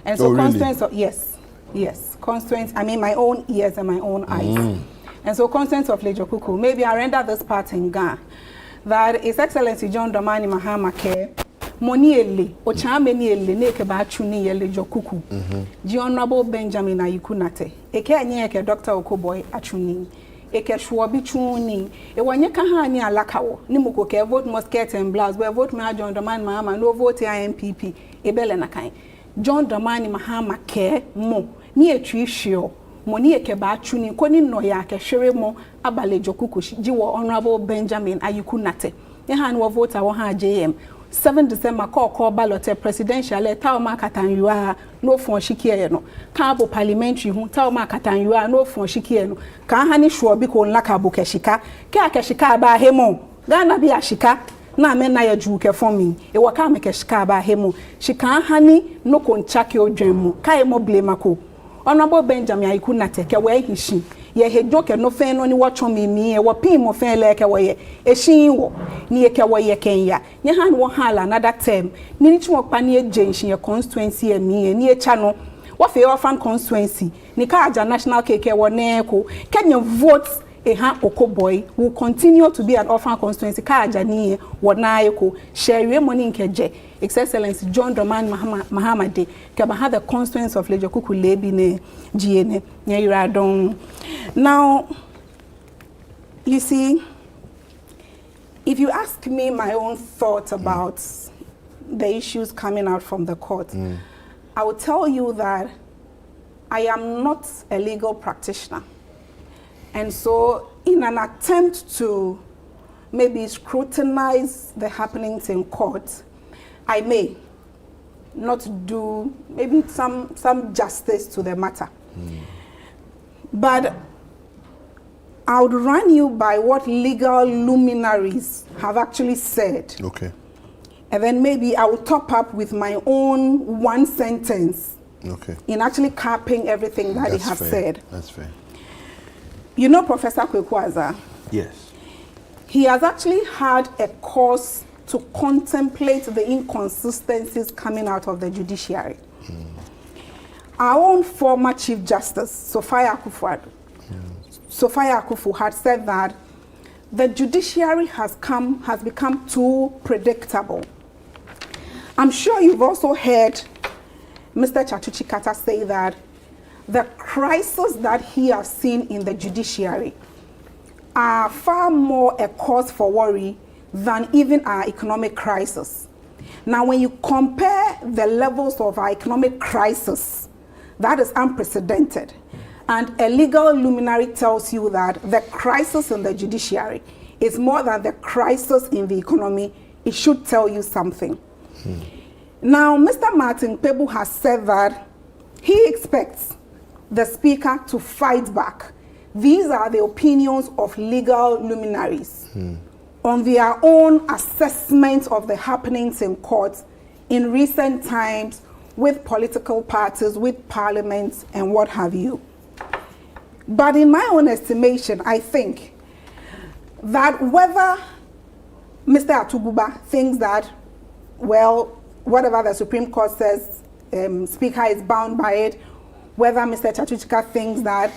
And so constituents, yes, constituents, I mean my own ears and my own eyes. And so constituents of Lejokuku, maybe I render this part in Ghana, that His Excellency John Dramani Mahama care moniele ochameniele neke ba chuni yele Lejokuku. The Honorable Benjamin Ayikunate, eke anyeke Dr. Okoboy achuni. Eke shwabi chuni e wanye kahani alakawo ni mukoke vote musket and blouse we vote me John Dramani Mahama no vote IMPP ebele na kan John Dramani Mahama ke mo ni etwi hweo mo ni eke ba chuni ko ni no ya ke hwere mo abale Lejokuku jiwo Honorable Benjamin Ayikunate ye han wo vote wo ha JM 7 December call ballot presidential tawo makatanwa no fon shikie no kabo parliamentary hu tawo makatanwa no fon shikie no ka hani sure bi ko nlaka bo keshika ka keshika ba hemo Ghana bi ashika na me na yaju ke for me e waka me keshika ba hemo shika hani no ko nchake odwemu kai mo blame ko Honorable Benjamin Ayikunate ke we hishi ye hejo ke no fen no ni watcho mimi e wo pin mo fen le ke wo ye ehyin wo ni ye ke wo ye kenya ye han wo hala another term ni ni chimo pa ni ejenshi ye constituency e mi ni e cha no wo fe your fan constituency ni ka aja national keke wo ne ko Kenya votes Eha Okoboy will continue to be an orphan constituency ka aja ni wo na ko share money nkeje His Excellency John Dramani Mahama de ke ba have the constituency of Lejokuku lebi ne GN Nyiradon. Now you see, if you ask me my own thoughts about the issues coming out from the court, I will tell you that I am not a legal practitioner. And so in an attempt to maybe scrutinize the happenings in court, I may not do maybe some justice to the matter. But I would run you by what legal luminaries have actually said. Okay. And then maybe I will top up with my own one sentence. Okay. In actually capping everything that they have said. That's fair. You know Professor Kwekwaza? Yes. He has actually had a course to contemplate the inconsistencies coming out of the judiciary. Our own former Chief Justice, Sophia Akufu, had said that the judiciary has become too predictable. I'm sure you've also heard Mr. Chatuchi Kata say that the crisis that he has seen in the judiciary are far more a cause for worry than even our economic crisis. Now, when you compare the levels of our economic crisis, that is unprecedented. And a legal luminary tells you that the crisis in the judiciary is more than the crisis in the economy. It should tell you something. Now, Mr. Martin Pebu has said that he expects the Speaker to fight back. These are the opinions of legal luminaries on their own assessment of the happenings in court in recent times with political parties, with parliaments, and what have you. But in my own estimation, I think that whether Mr. Atuguba thinks that, well, whatever the Supreme Court says, Speaker is bound by it, whether Mr. Chatuchika thinks that,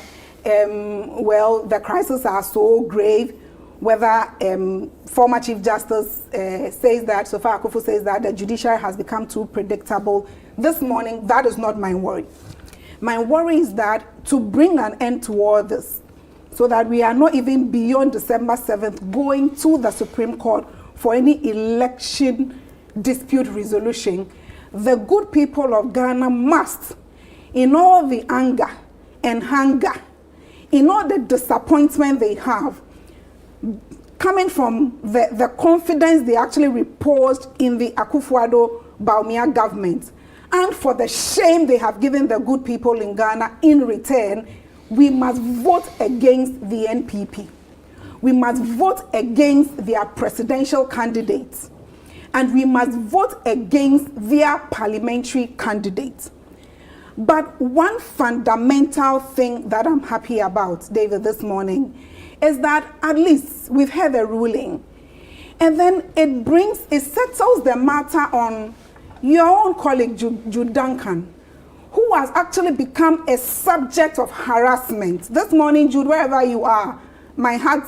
well, the crises are so grave, whether former Chief Justice says that, Sofa Akufo says that the judiciary has become too predictable. This morning, that is not my worry. My worry is that to bring an end to all this, so that we are not even beyond December 7th going to the Supreme Court for any election dispute resolution, the good people of Ghana must, in all the anger and hunger, in all the disappointment they have, coming from the confidence they actually reposed in the Akufo-Addo-Bawumia government, and for the shame they have given the good people in Ghana in return, we must vote against the NPP. We must vote against their presidential candidates. And we must vote against their parliamentary candidates. But one fundamental thing that I'm happy about, David, this morning, is that at least we've had a ruling. And then it settles the matter on your own colleague, Jude Duncan, who has actually become a subject of harassment. This morning, Jude, wherever you are, my heart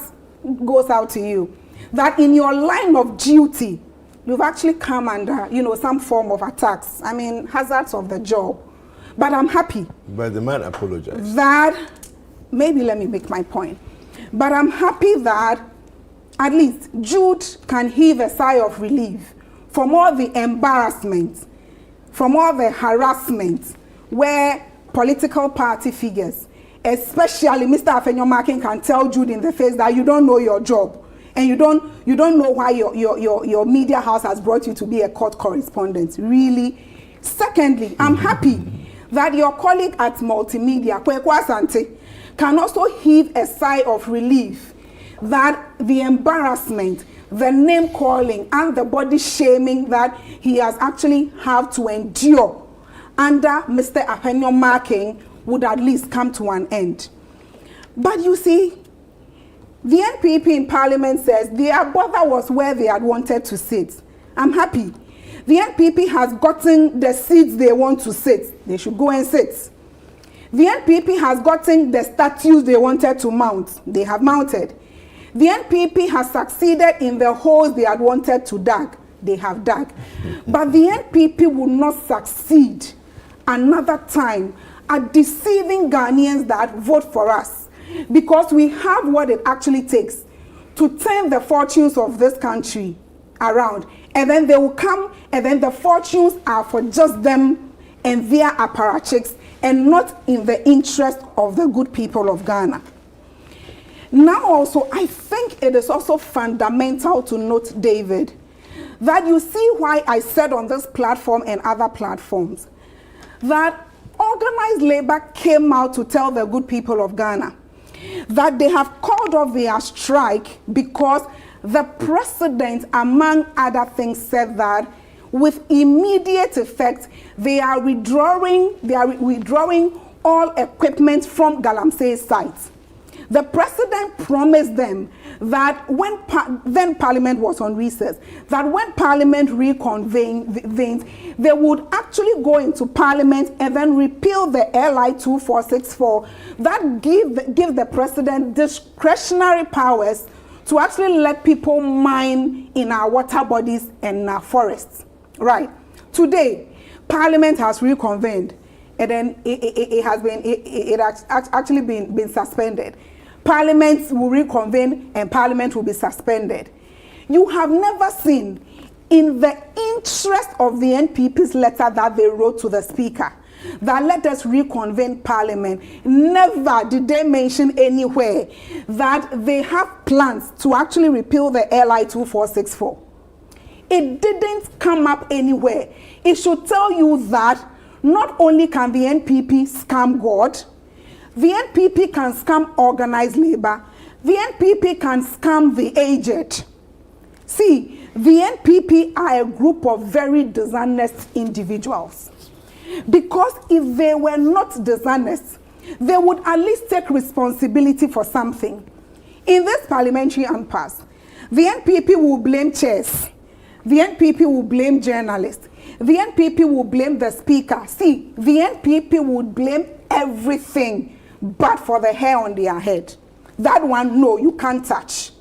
goes out to you. That in your line of duty, you've actually come under, some form of attacks. I mean, hazards of the job. But I'm happy. But the man apologized. Maybe let me make my point. But I'm happy that at least Jude can heave a sigh of relief from all the embarrassment, from all the harassment, where political party figures, especially Mr. Afenyomakin, can tell Jude in the face that you don't know your job and you don't know why your media house has brought you to be a court correspondent. Really. Secondly, I'm happy that your colleague at Multimedia, Kweku Asante, can also heave a sigh of relief that the embarrassment, the name calling, and the body shaming that he has actually have to endure under Mr. Afenyomakin would at least come to an end. But you see, the NPP in Parliament says their bother was where they had wanted to sit. I'm happy. The NPP has gotten the seats they want to sit. They should go and sit. The NPP has gotten the statues they wanted to mount. They have mounted. The NPP has succeeded in the holes they had wanted to dig. They have dug. But the NPP will not succeed another time at deceiving Ghanaians that vote for us, because we have what it actually takes to turn the fortunes of this country around. And then they will come, and then the fortunes are for just them and their apparatchiks, and not in the interest of the good people of Ghana. Now also, I think it is also fundamental to note, David, that you see why I said on this platform and other platforms that organized labor came out to tell the good people of Ghana that they have called off their strike because the president, among other things, said that with immediate effect, they are withdrawing all equipment from Galamsey sites. The president promised them that when then Parliament was on recess, that when Parliament reconvened, they would actually go into Parliament and then repeal the LI 2464 that give the president discretionary powers to actually let people mine in our water bodies and in our forests. Right. Today, Parliament has reconvened, and then it has actually been suspended. Parliament will reconvene and Parliament will be suspended. You have never seen, in the interest of the NPP's letter that they wrote to the Speaker, that let us reconvene Parliament, never did they mention anywhere that they have plans to actually repeal the LI 2464. It didn't come up anywhere. It should tell you that not only can the NPP scam God, the NPP can scam organized labor, the NPP can scam the aged. See, the NPP are a group of very dishonest individuals. Because if they were not dishonest, they would at least take responsibility for something. In this parliamentary impasse, the NPP will blame chairs, the NPP will blame journalists, the NPP will blame the Speaker. See, the NPP would blame everything but for the hair on their head. That one, no, you can't touch.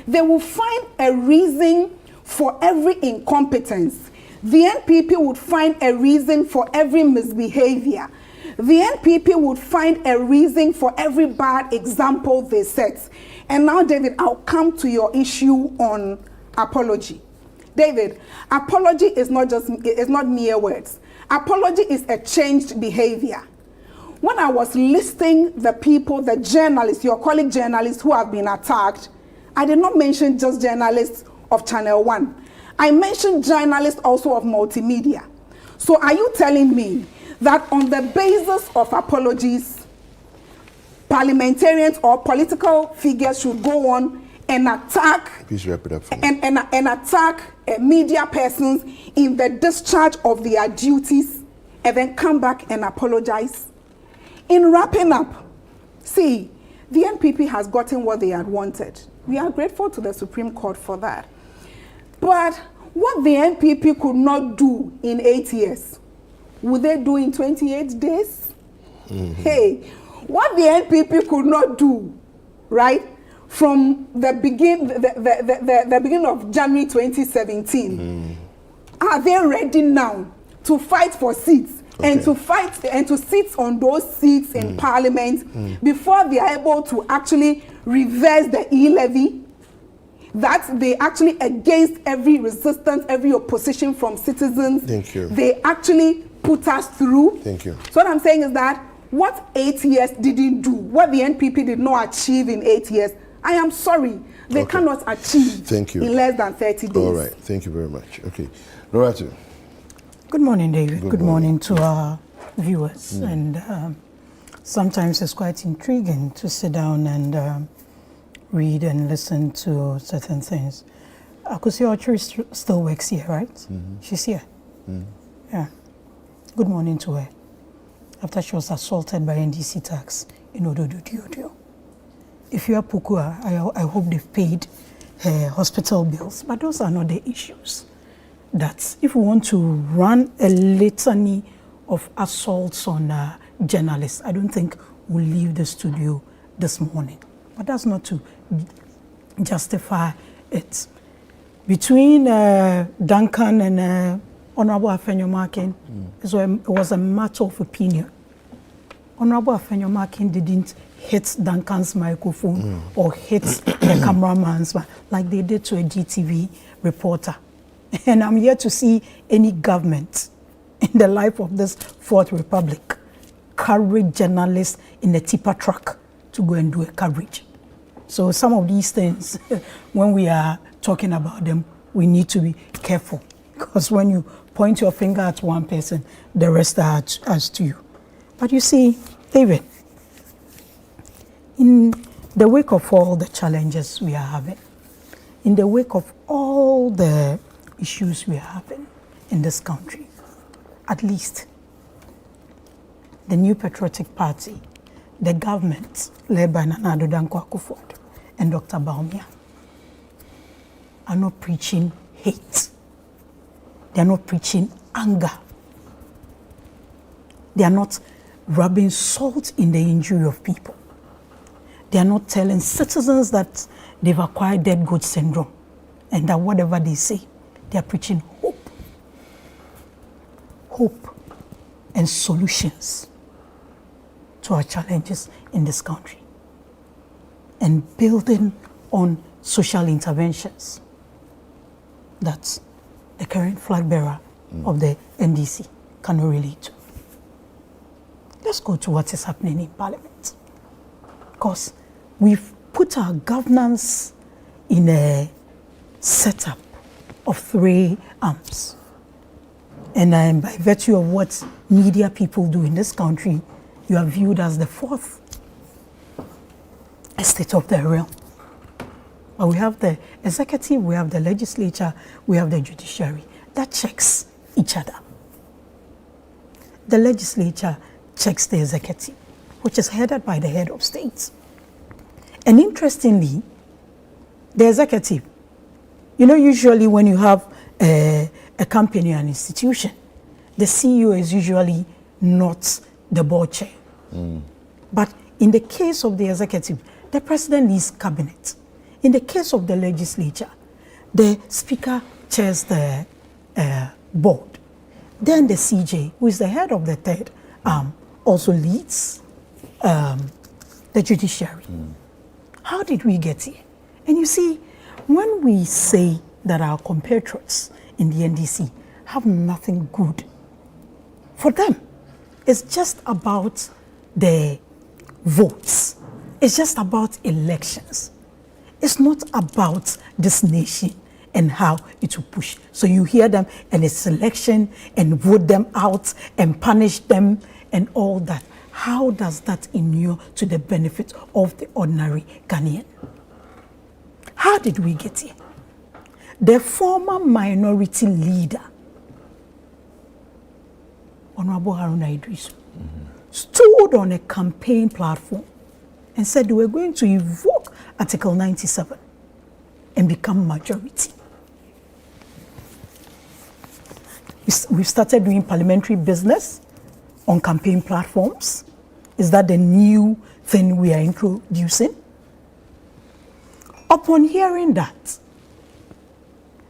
they will find a reason for every incompetence. The NPP would find a reason for every misbehavior. The NPP would find a reason for every bad example they set. And now, David, I'll come to your issue on apology. David, apology is not mere words. Apology is a changed behavior. When I was listing the people, the journalists, your colleague journalists who have been attacked, I did not mention just journalists of Channel 1. I mentioned journalists also of multimedia. So are you telling me that on the basis of apologies, parliamentarians or political figures should go on and attack, please wrap it up for me. and attack media persons in the discharge of their duties and then come back and apologize? In wrapping up, see, the NPP has gotten what they had wanted. We are grateful to the Supreme Court for that. But what the NPP could not do in 8 years, would they do in 28 days? Hey, what the NPP could not do, right, from the beginning of January 2017, are they ready now to fight for seats? Okay. And to fight and to sit on those seats in Parliament before they are able to actually reverse the e-levy? That they actually, against every resistance, every opposition from citizens, thank you, they actually put us through. Thank you. So what I'm saying is that what 8 years didn't do, what the NPP did not achieve in 8 years, I am sorry, they cannot achieve in less than 30 days. All right, thank you very much. Okay, Loretta. Good morning, David. Good morning to our viewers. And sometimes it's quite intriguing to sit down and read and listen to certain things. Akusi Ochiri still works here, right? She's here. Yeah. Good morning to her. After she was assaulted by NDC tax in Ododo. If you are Pukua, I hope they've paid her hospital bills. But those are not the issues. That if we want to run a litany of assaults on journalists, I don't think we'll leave the studio this morning. But that's not to justify it. Between Duncan and Honorable Afenyo-Markin, it was a matter of opinion. Honorable Afenyo-Markin didn't hit Duncan's microphone or hit the cameraman's like they did to a GTV reporter. And I'm here to see any government in the life of this Fourth Republic carry journalists in a tipper truck to go and do a coverage. So some of these things, when we are talking about them, we need to be careful. Because when you point your finger at one person, the rest are as to you. But you see, David, in the wake of all the challenges we are having, in the wake of all the issues we are having in this country, at least the New Patriotic Party, the government led by Nana Addo Dankwa Akufo-Addo and Dr. Bawumia are not preaching hate. They are not preaching anger. They are not rubbing salt in the injury of people. They are not telling citizens that they've acquired dead goat syndrome and that whatever they say, they are preaching hope. Hope and solutions to our challenges in this country. And building on social interventions that the current flag bearer of the NDC cannot relate to. Let's go to what is happening in Parliament. Because we've put our governance in a setup of 3 arms. And by virtue of what media people do in this country, you are viewed as the 4th estate of the realm. But we have the executive, we have the legislature, we have the judiciary. That checks each other. The legislature checks the executive, which is headed by the head of state. And interestingly, the executive, you know, usually when you have a company or an institution, the CEO is usually not the board chair. But in the case of the executive, the president leads cabinet. In the case of the legislature, the speaker chairs the board. Then the CJ, who is the head of the third arm, also leads the judiciary. How did we get here? And you see, when we say that our compatriots in the NDC have nothing good for them, it's just about the votes. It's just about elections. It's not about this nation and how it will push. So you hear them and it's election and vote them out and punish them and all that. How does that inure to the benefit of the ordinary Ghanaian? How did we get here? The former minority leader, Honorable Haruna Idrisu, stood on a campaign platform and said they were going to invoke Article 97 and become majority. We've started doing parliamentary business on campaign platforms. Is that the new thing we are introducing? Upon hearing that,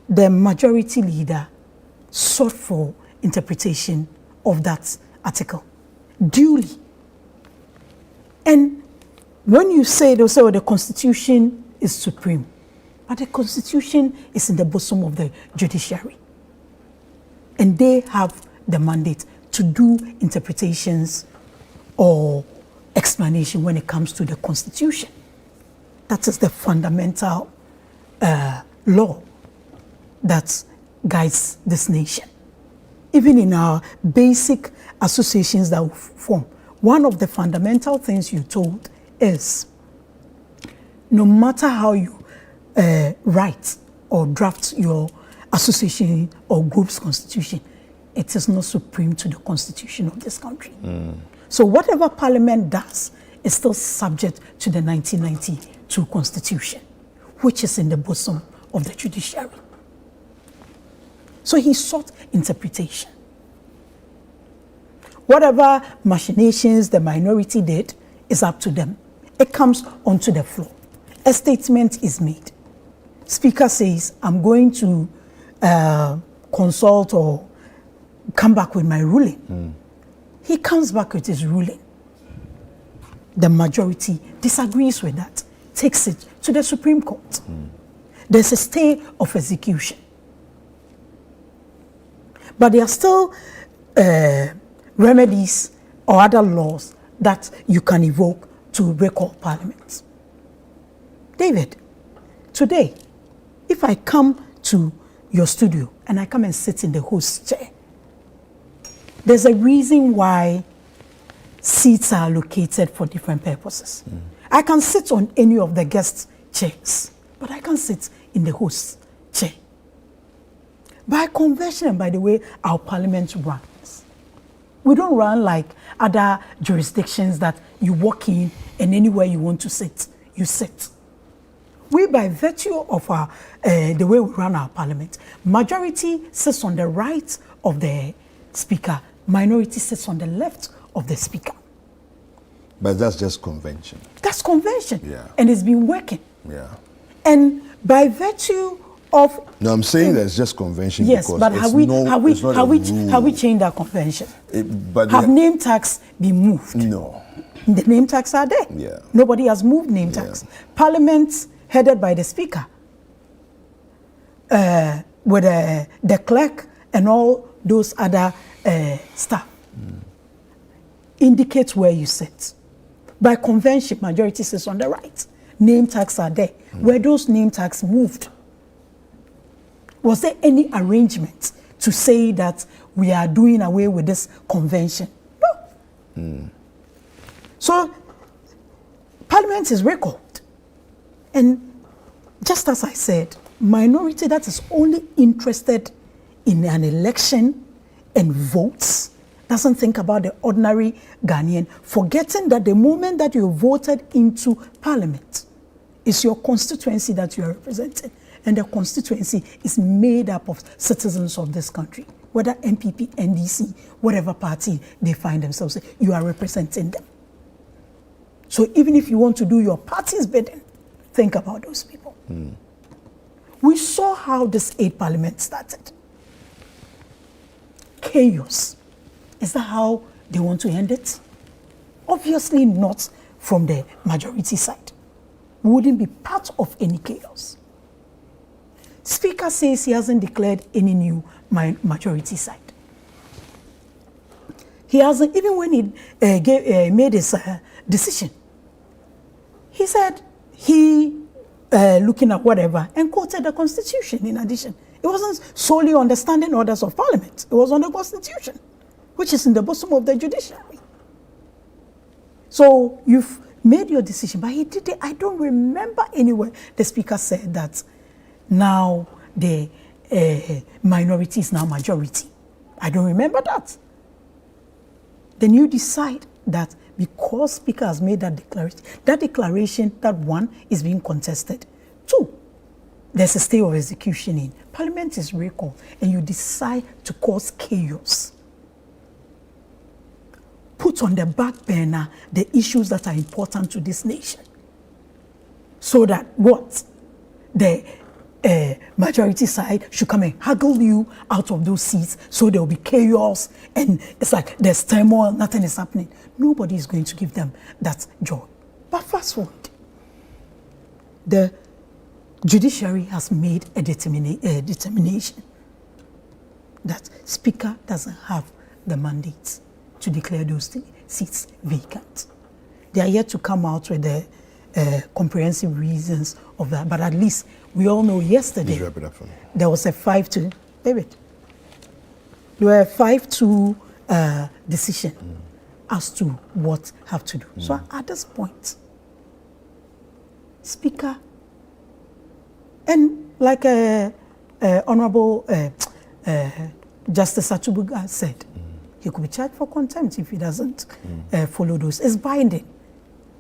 the majority leader sought for interpretation of that article duly. And when you say, they'll say, oh, the Constitution is supreme, but the Constitution is in the bosom of the judiciary. And they have the mandate to do interpretations or explanation when it comes to the Constitution. That is the fundamental law that guides this nation. Even in our basic associations that we form, one of the fundamental things you're told is no matter how you write or draft your association or group's constitution, it is not supreme to the constitution of this country. So whatever Parliament does is still subject to the 1992 Constitution, which is in the bosom of the judiciary. So he sought interpretation. Whatever machinations the minority did is up to them. It comes onto the floor. A statement is made. Speaker says, I'm going to consult or come back with my ruling. He comes back with his ruling. The majority disagrees with that, takes it to the Supreme Court. There's a stay of execution. But there are still remedies or other laws that you can evoke to recall Parliament. David, today, if I come to your studio and I come and sit in the host chair, there's a reason why seats are allocated for different purposes. I can sit on any of the guest chairs, but I can't sit in the host chair. By convention, and by the way, our parliament runs. We don't run like other jurisdictions that you walk in and anywhere you want to sit, you sit. We, by virtue of our, the way we run our parliament, majority sits on the right of the speaker, minority sits on the left of the speaker. But that's just convention. That's convention. Yeah. And it's been working. Yeah. And by virtue of... No, I'm saying that's just convention. Yes, because but have we changed our convention? Have name tags been moved? No. The name tags are there. Yeah. Nobody has moved name tags. Parliament headed by the speaker, with the clerk and all those other staff, indicates where you sit. By convention, majority sits on the right. Name tags are there. Were those name tags moved? Was there any arrangement to say that we are doing away with this convention? No. So, Parliament is recalled. And just as I said, minority that is only interested in an election and votes doesn't think about the ordinary Ghanaian, forgetting that the moment that you voted into Parliament is your constituency that you are representing. And the constituency is made up of citizens of this country, whether MPP, NDC, whatever party they find themselves in, you are representing them. So even if you want to do your party's bidding, think about those people. We saw how this 8th Parliament started. Chaos. Is that how they want to end it? Obviously not from the majority side. We wouldn't be part of any chaos. Speaker says he hasn't declared any new majority side. He hasn't, even when he made his decision, he said he looking at whatever and quoted the Constitution in addition. It wasn't solely on the standing orders of Parliament. It was on the Constitution, which is in the bosom of the judiciary. So you've made your decision, but he did it. I don't remember anywhere the Speaker said that now the minority is now majority. I don't remember that. Then you decide that because Speaker has made that declaration, that one is being contested. 2, there's a stay of execution in. Parliament is recalled, and you decide to cause chaos. Put on the back burner the issues that are important to this nation. So that what? The majority side should come and haggle you out of those seats, so there will be chaos, and it's like there's turmoil, nothing is happening. Nobody is going to give them that joy. But fast forward, the judiciary has made a determination that Speaker doesn't have the mandate to declare those seats vacant. They are yet to come out with the comprehensive reasons of that, but at least we all know yesterday there was a 5-2, David. There were a 5-2 decision as to what have to do. So at this point, Speaker, and like Honorable Justice Atubuga said, he could be charged for contempt if he doesn't follow those. It's binding.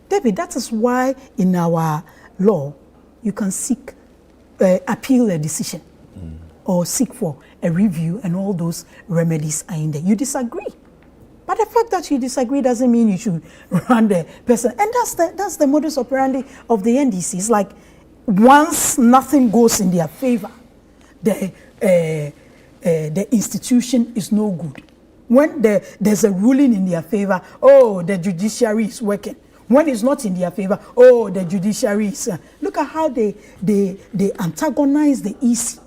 David, that is why in our law, you can seek, appeal a decision or seek for a review, and all those remedies are in there. You disagree. But the fact that you disagree doesn't mean you should run the person. And that's the modus operandi of the NDC. It's like once nothing goes in their favor, the institution is no good. When there's a ruling in their favor, oh, the judiciary is working. When it's not in their favor, oh, the judiciary is... look at how they antagonize the EC.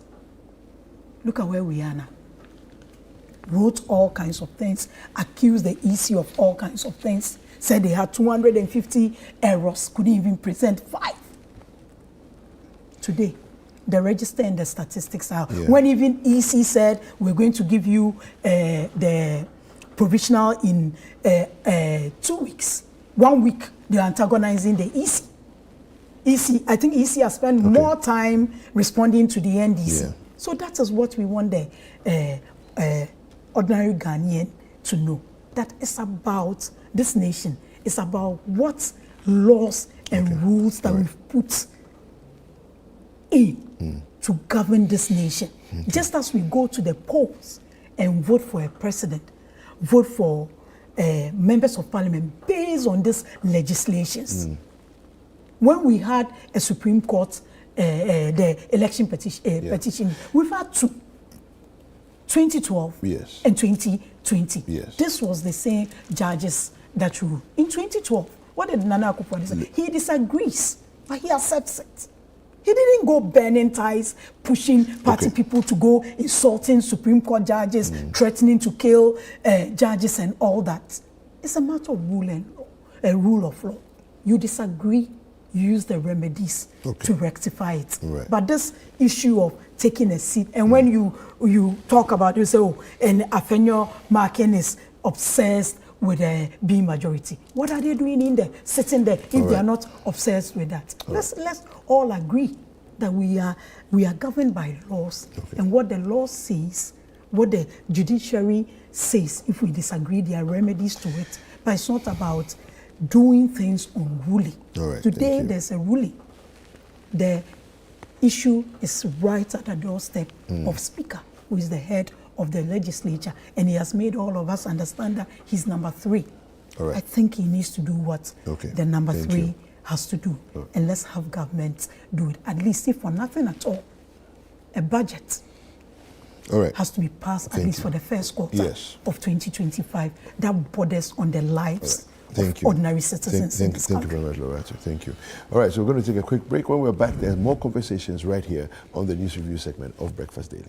Look at where we are now. Wrote all kinds of things, accused the EC of all kinds of things, said they had 250 errors, couldn't even present 5. Today, the register and the statistics are... Yeah. When even EC said, we're going to give you the provisional in 2 weeks, 1 week, they're antagonizing the EC. I think EC has spent more time responding to the NDC. Yeah. So that is what we want the ordinary Ghanaian to know. That it's about this nation. It's about what laws and rules that we've put in to govern this nation. Just as we go to the polls and vote for a president, vote for members of parliament based on these legislations. When we had a Supreme Court, the election petition, we've had 2, 2012 and 2020. This was the same judges that ruled. In 2012, what did Nana Akufo-Addo say? He disagrees, but he accepts it. He didn't go burning ties, pushing party people to go insulting Supreme Court judges, threatening to kill judges and all that. It's a matter of rule and law, a rule of law. You disagree, you use the remedies to rectify it. Right. But this issue of taking a seat, and when you talk about it, you say, oh, and Afenyo Markin is obsessed with being majority. What are they doing in there, sitting there, if they are not obsessed with that? Let's all agree that we are governed by laws, and what the law says, what the judiciary says. If we disagree, there are remedies to it. But it's not about doing things unruly. Today, there's a ruling. The issue is right at the doorstep of Speaker, who is the head of the legislature, and he has made all of us understand that he's number 3. I think he needs to do what the number 3 has to do. And let's have government do it. At least if for nothing at all, a budget has to be passed at least for the first quarter of 2025 that borders on the lives of ordinary citizens in this country. Thank you very much, Loretta. Thank you. All right, so we're going to take a quick break. When we're back, there's more conversations right here on the News Review segment of Breakfast Daily.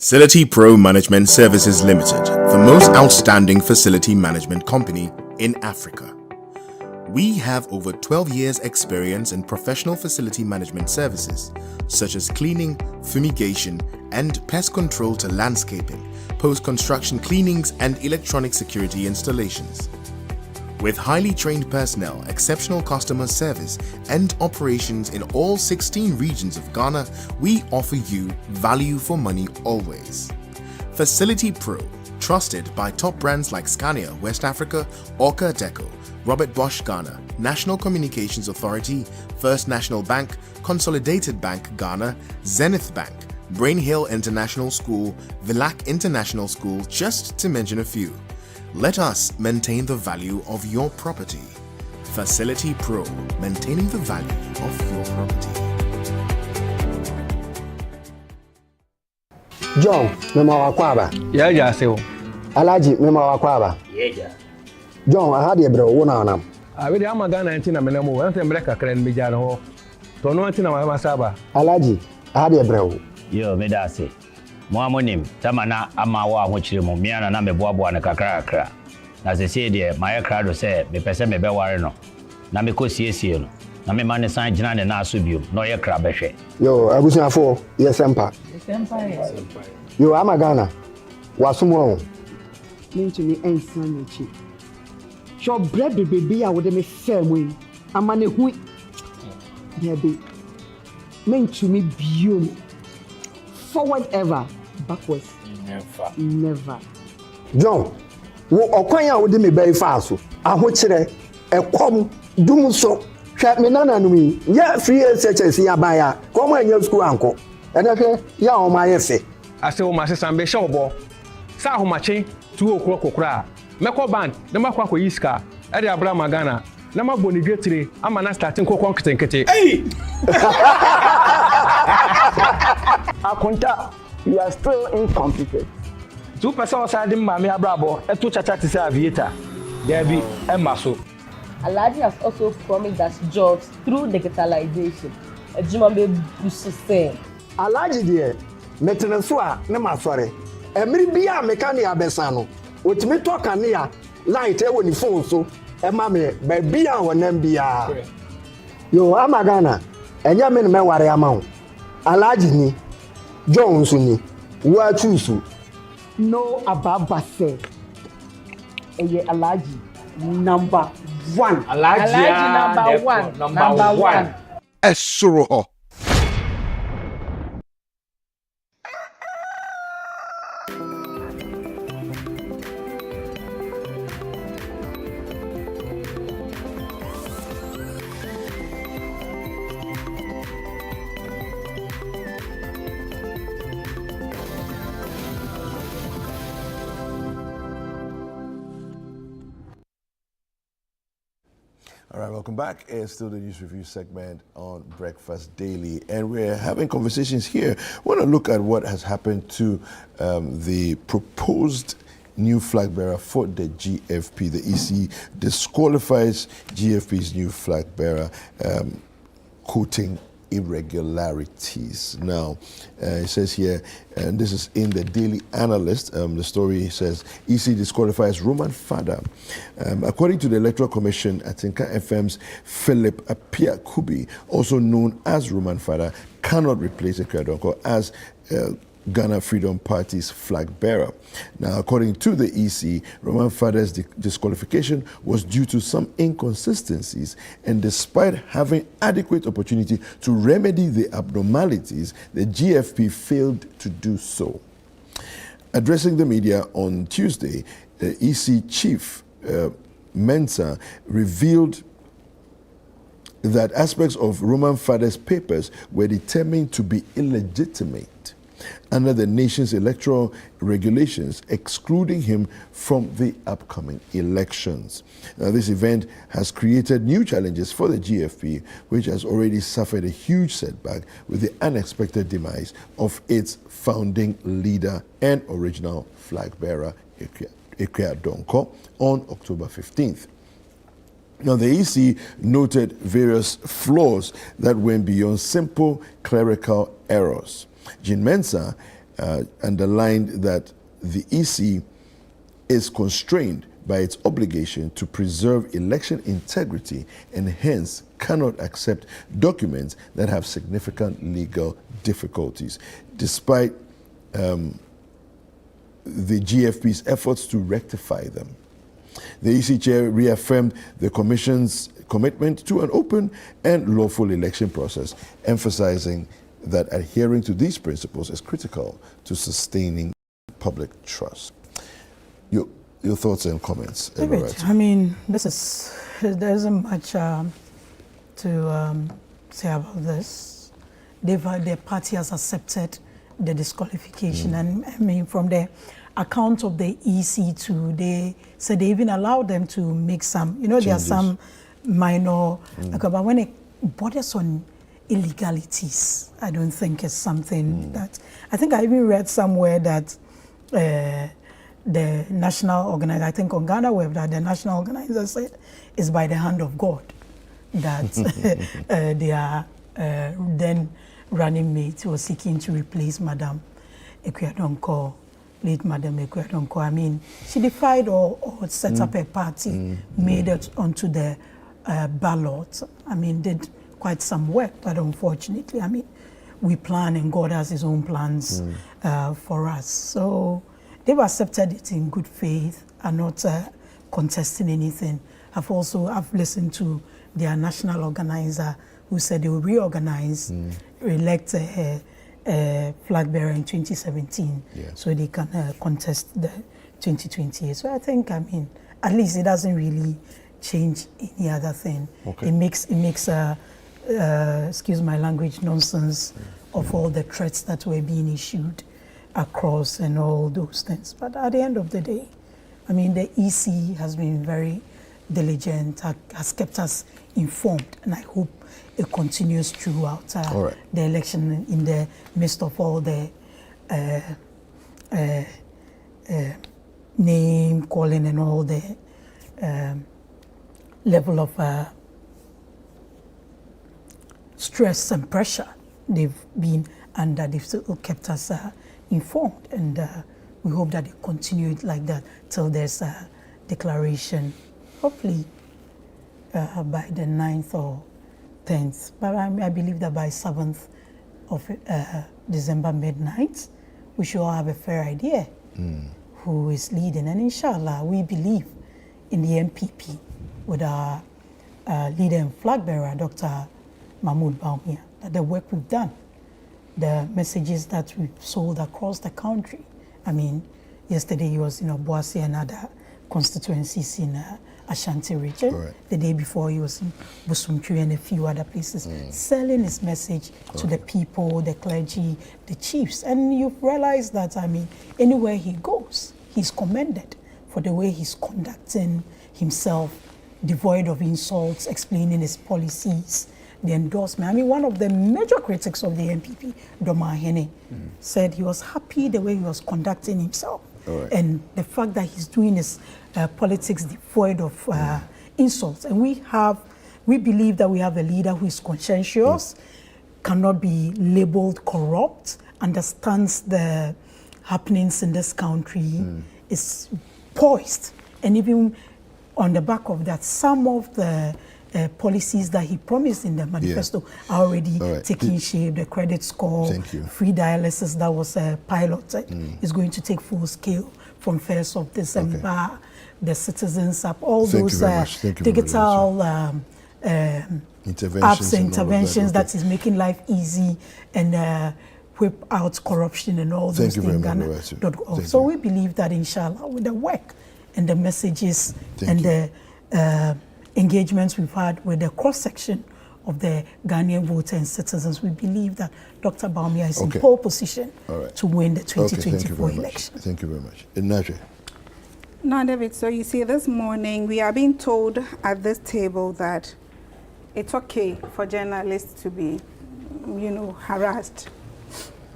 Facility Pro Management Services Limited, the most outstanding facility management company in Africa. We have over 12 years experience in professional facility management services, such as cleaning, fumigation, and pest control to landscaping, post-construction cleanings, and electronic security installations. With highly trained personnel, exceptional customer service, and operations in all 16 regions of Ghana, we offer you value for money always. Facility Pro, trusted by top brands like Scania West Africa, Orca Deco, Robert Bosch Ghana, National Communications Authority, First National Bank, Consolidated Bank Ghana, Zenith Bank, Brain Hill International School, Villac International School, just to mention a few. Let us maintain the value of your property. Facility Pro, maintaining the value of your property. John, mema wakwaba. Yeah, sir. Alaji, mema wakwaba. Yeah. John, I had a bro, one on them. I really am a Ghana and Tina Menamo, and America can be Jano. Tono Tina Masaba. Alaji, I had a bro. Yo, Medasi. Mwamonim, tamana amawa hochiri mu miana na meboaboa na kakrakra. Na sese de my crowd say me pese me be ware no. Na me kosiesie no. Na me man san gina ne na aso biom. No ye kra behwe. Yo, abusuafo, yes empa. Yes. Yo, I'm a Ghana. Wasumo. Mentumi ensan nechi. Sho bread baby a wode me famwe. Amane hu. Baby. Mentumi biom. Forward ever, backwards never. John, wo okwanya wo de me bai faaso ahokyere ekom dum so hwa me nana no mi ya free SHS ya ba ya kom anya school anko ena hwe ya o ma yefe ase wo ma se sambe shobo sa ahomache 2 o'clock kokra meko band na makwa ko yiska e de abra magana na maboni getire ama na starting kokon kete hey Akunta, you are still incompetent. 2% side mami abrabo eto chacha to say aviator. There be emaso. Alhaji has also promised us jobs through digitalization. Ejimambe busise. Alhaji de metenenso a ne masore. Emiri bia mekani abesa no. Otimi to kanea light e woni phone so e ma me ba bia wonam bia. Yo amagana. Enya me me ware amawo. Alhaji ni John Suni, wa chusu. No ababa say. Eye Alhaji number 1. Alhaji number 1. Esuro. All right, welcome back. It's still the News Review segment on Breakfast Daily, and we're having conversations here. We want to look at what has happened to the proposed new flag bearer for the GFP. The EC disqualifies GFP's new flag bearer, quoting irregularities. Now, it says here, and this is in the Daily Analyst, the story says, EC disqualifies Roman father. According to the Electoral Commission, Atinka FM's Philip Apia Kubi, also known as Roman father, cannot replace a Kradonko as Ghana Freedom Party's flag bearer. Now, according to the EC, Roman Fada's disqualification was due to some inconsistencies, and despite having adequate opportunity to remedy the abnormalities, the GFP failed to do so. Addressing the media on Tuesday, the EC chief, Mensah, revealed that aspects of Roman Fada's papers were determined to be illegitimate under the nation's electoral regulations, excluding him from the upcoming elections. Now, this event has created new challenges for the GFP, which has already suffered a huge setback with the unexpected demise of its founding leader and original flag bearer, Ekwe Donko, on October 15th. Now, the EC noted various flaws that went beyond simple clerical errors. Jean Mensah underlined that the EC is constrained by its obligation to preserve election integrity and hence cannot accept documents that have significant legal difficulties, despite the GFP's efforts to rectify them. The EC chair reaffirmed the Commission's commitment to an open and lawful election process, emphasizing that adhering to these principles is critical to sustaining public trust. Your thoughts and comments, David, I mean, there isn't much to say about this. The party has accepted the disqualification, and I mean, from the account of the EC too, they said they even allowed them to make some, changes. There are some minor, but when it borders on illegalities, I don't think it's something that, I think I even read somewhere that the national organizer, I think on Ghana Web, that the national organizer said it's by the hand of God that their then running mate was seeking to replace Madam Ekwe Donko, late Madam Ekwe Donko. I mean, she defied or set up a party, made it onto the ballot. I mean, did quite some work, but unfortunately, I mean, we plan and God has his own plans for us. So they've accepted it in good faith and not contesting anything. I've listened to their national organizer who said they will reorganize, elect a flag bearer in 2017 so they can contest the 2028. So I think, I mean, at least it doesn't really change any other thing. Okay. It makes excuse my language, nonsense of all the threats that were being issued across and all those things. But at the end of the day, I mean, the EC has been very diligent, has kept us informed, and I hope it continues throughout the election in the midst of all the name calling and all the level of stress and pressure they've been under. They've still kept us informed, and we hope that they continue it like that till there's a declaration, hopefully by the 9th or 10th. But I believe that by 7th of December midnight, we should all have a fair idea who is leading. And inshallah, we believe in the MPP with our leader and flag bearer, Dr. Mahmoud Bawku, that the work we've done, the messages that we've sold across the country. I mean, yesterday he was in Obuasi and other constituencies in Ashanti region. The day before he was in Busumtwi and a few other places, selling his message to the people, the clergy, the chiefs. And you've realized that, I mean, anywhere he goes, he's commended for the way he's conducting himself, devoid of insults, explaining his policies, the endorsement. I mean, one of the major critics of the MPP, Doma Hene, said he was happy the way he was conducting himself. And the fact that he's doing his politics devoid of insults. And we believe that we have a leader who is conscientious, cannot be labeled corrupt, understands the happenings in this country, is poised. And even on the back of that, some of the policies that he promised in the manifesto are already taking shape. The credit score, free dialysis that was piloted is going to take full scale from 1st of December. The Citizens App, all those digital apps and interventions that is making life easy and whip out corruption and all those things. Ghana.org. So we believe that inshallah with the work and the messages and the engagements we've had with the cross-section of the Ghanaian voters and citizens, we believe that Dr. Bawumia is in pole position to win the 2024 election. Thank you very much. Naje. Now, David, so you see, this morning we are being told at this table that it's okay for journalists to be, harassed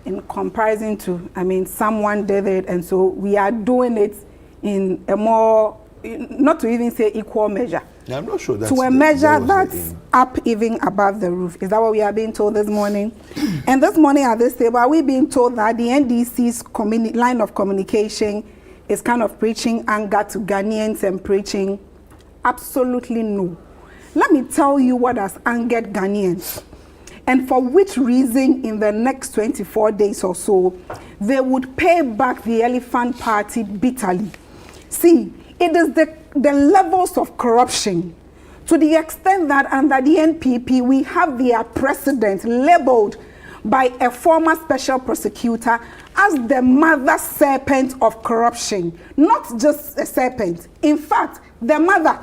in comparison to, someone did it, and so we are doing it in a more, not to even say equal measure. Yeah, I'm not sure that's to a measure that's up even above the roof. Is that what we are being told this morning? And this morning at this table, are we being told that the NDC's line of communication is kind of preaching anger to Ghanaians and preaching? Absolutely no. Let me tell you what has angered Ghanaians and for which reason in the next 24 days or so they would pay back the Elephant Party bitterly. See, it is the levels of corruption to the extent that under the NPP we have their president labeled by a former special prosecutor as the mother serpent of corruption. Not just a serpent, in fact, the mother.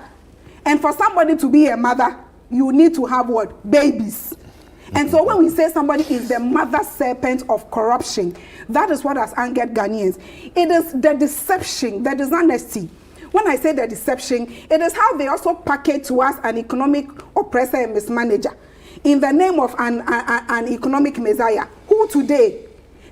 And for somebody to be a mother, you need to have what? Babies. And so when we say somebody is the mother serpent of corruption, that is what has angered Ghanaians. It is the deception, the dishonesty. When I say the deception, it is how they also package to us an economic oppressor and mismanager in the name of an economic messiah, who today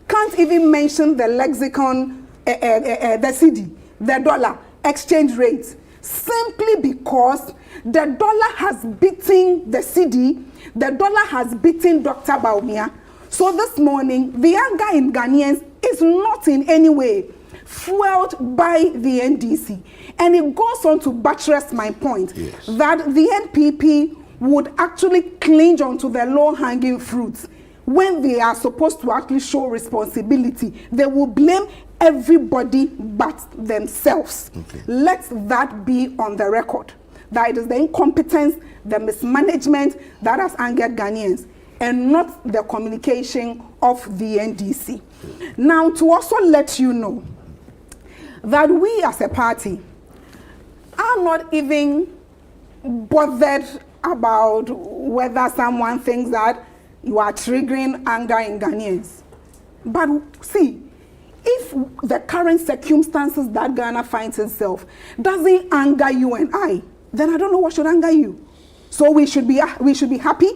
can't even mention the lexicon, the cedi, the dollar, exchange rates, simply because the dollar has beaten the cedi, the dollar has beaten Dr. Bawumia. So this morning, the anger in Ghanaians is not in any way fueled by the NDC. And it goes on to buttress my point that the NPP would actually cling onto the low-hanging fruits when they are supposed to actually show responsibility. They will blame everybody but themselves. Let that be on the record. That it is the incompetence, the mismanagement that has angered Ghanaians and not the communication of the NDC. Now, to also let you know that we as a party are not even bothered about whether someone thinks that you are triggering anger in Ghanaians. But see, if the current circumstances that Ghana finds itself doesn't anger you and I, then I don't know what should anger you. So we should be happy.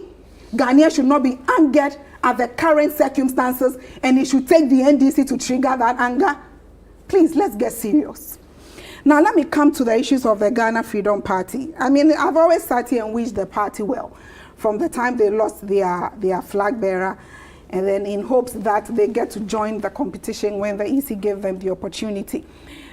Ghanaians should not be angered at the current circumstances, and it should take the NDC to trigger that anger. Please, let's get serious. Now, let me come to the issues of the Ghana Freedom Party. I've always sat here and wished the party well from the time they lost their flag bearer, and then in hopes that they get to join the competition when the EC gave them the opportunity.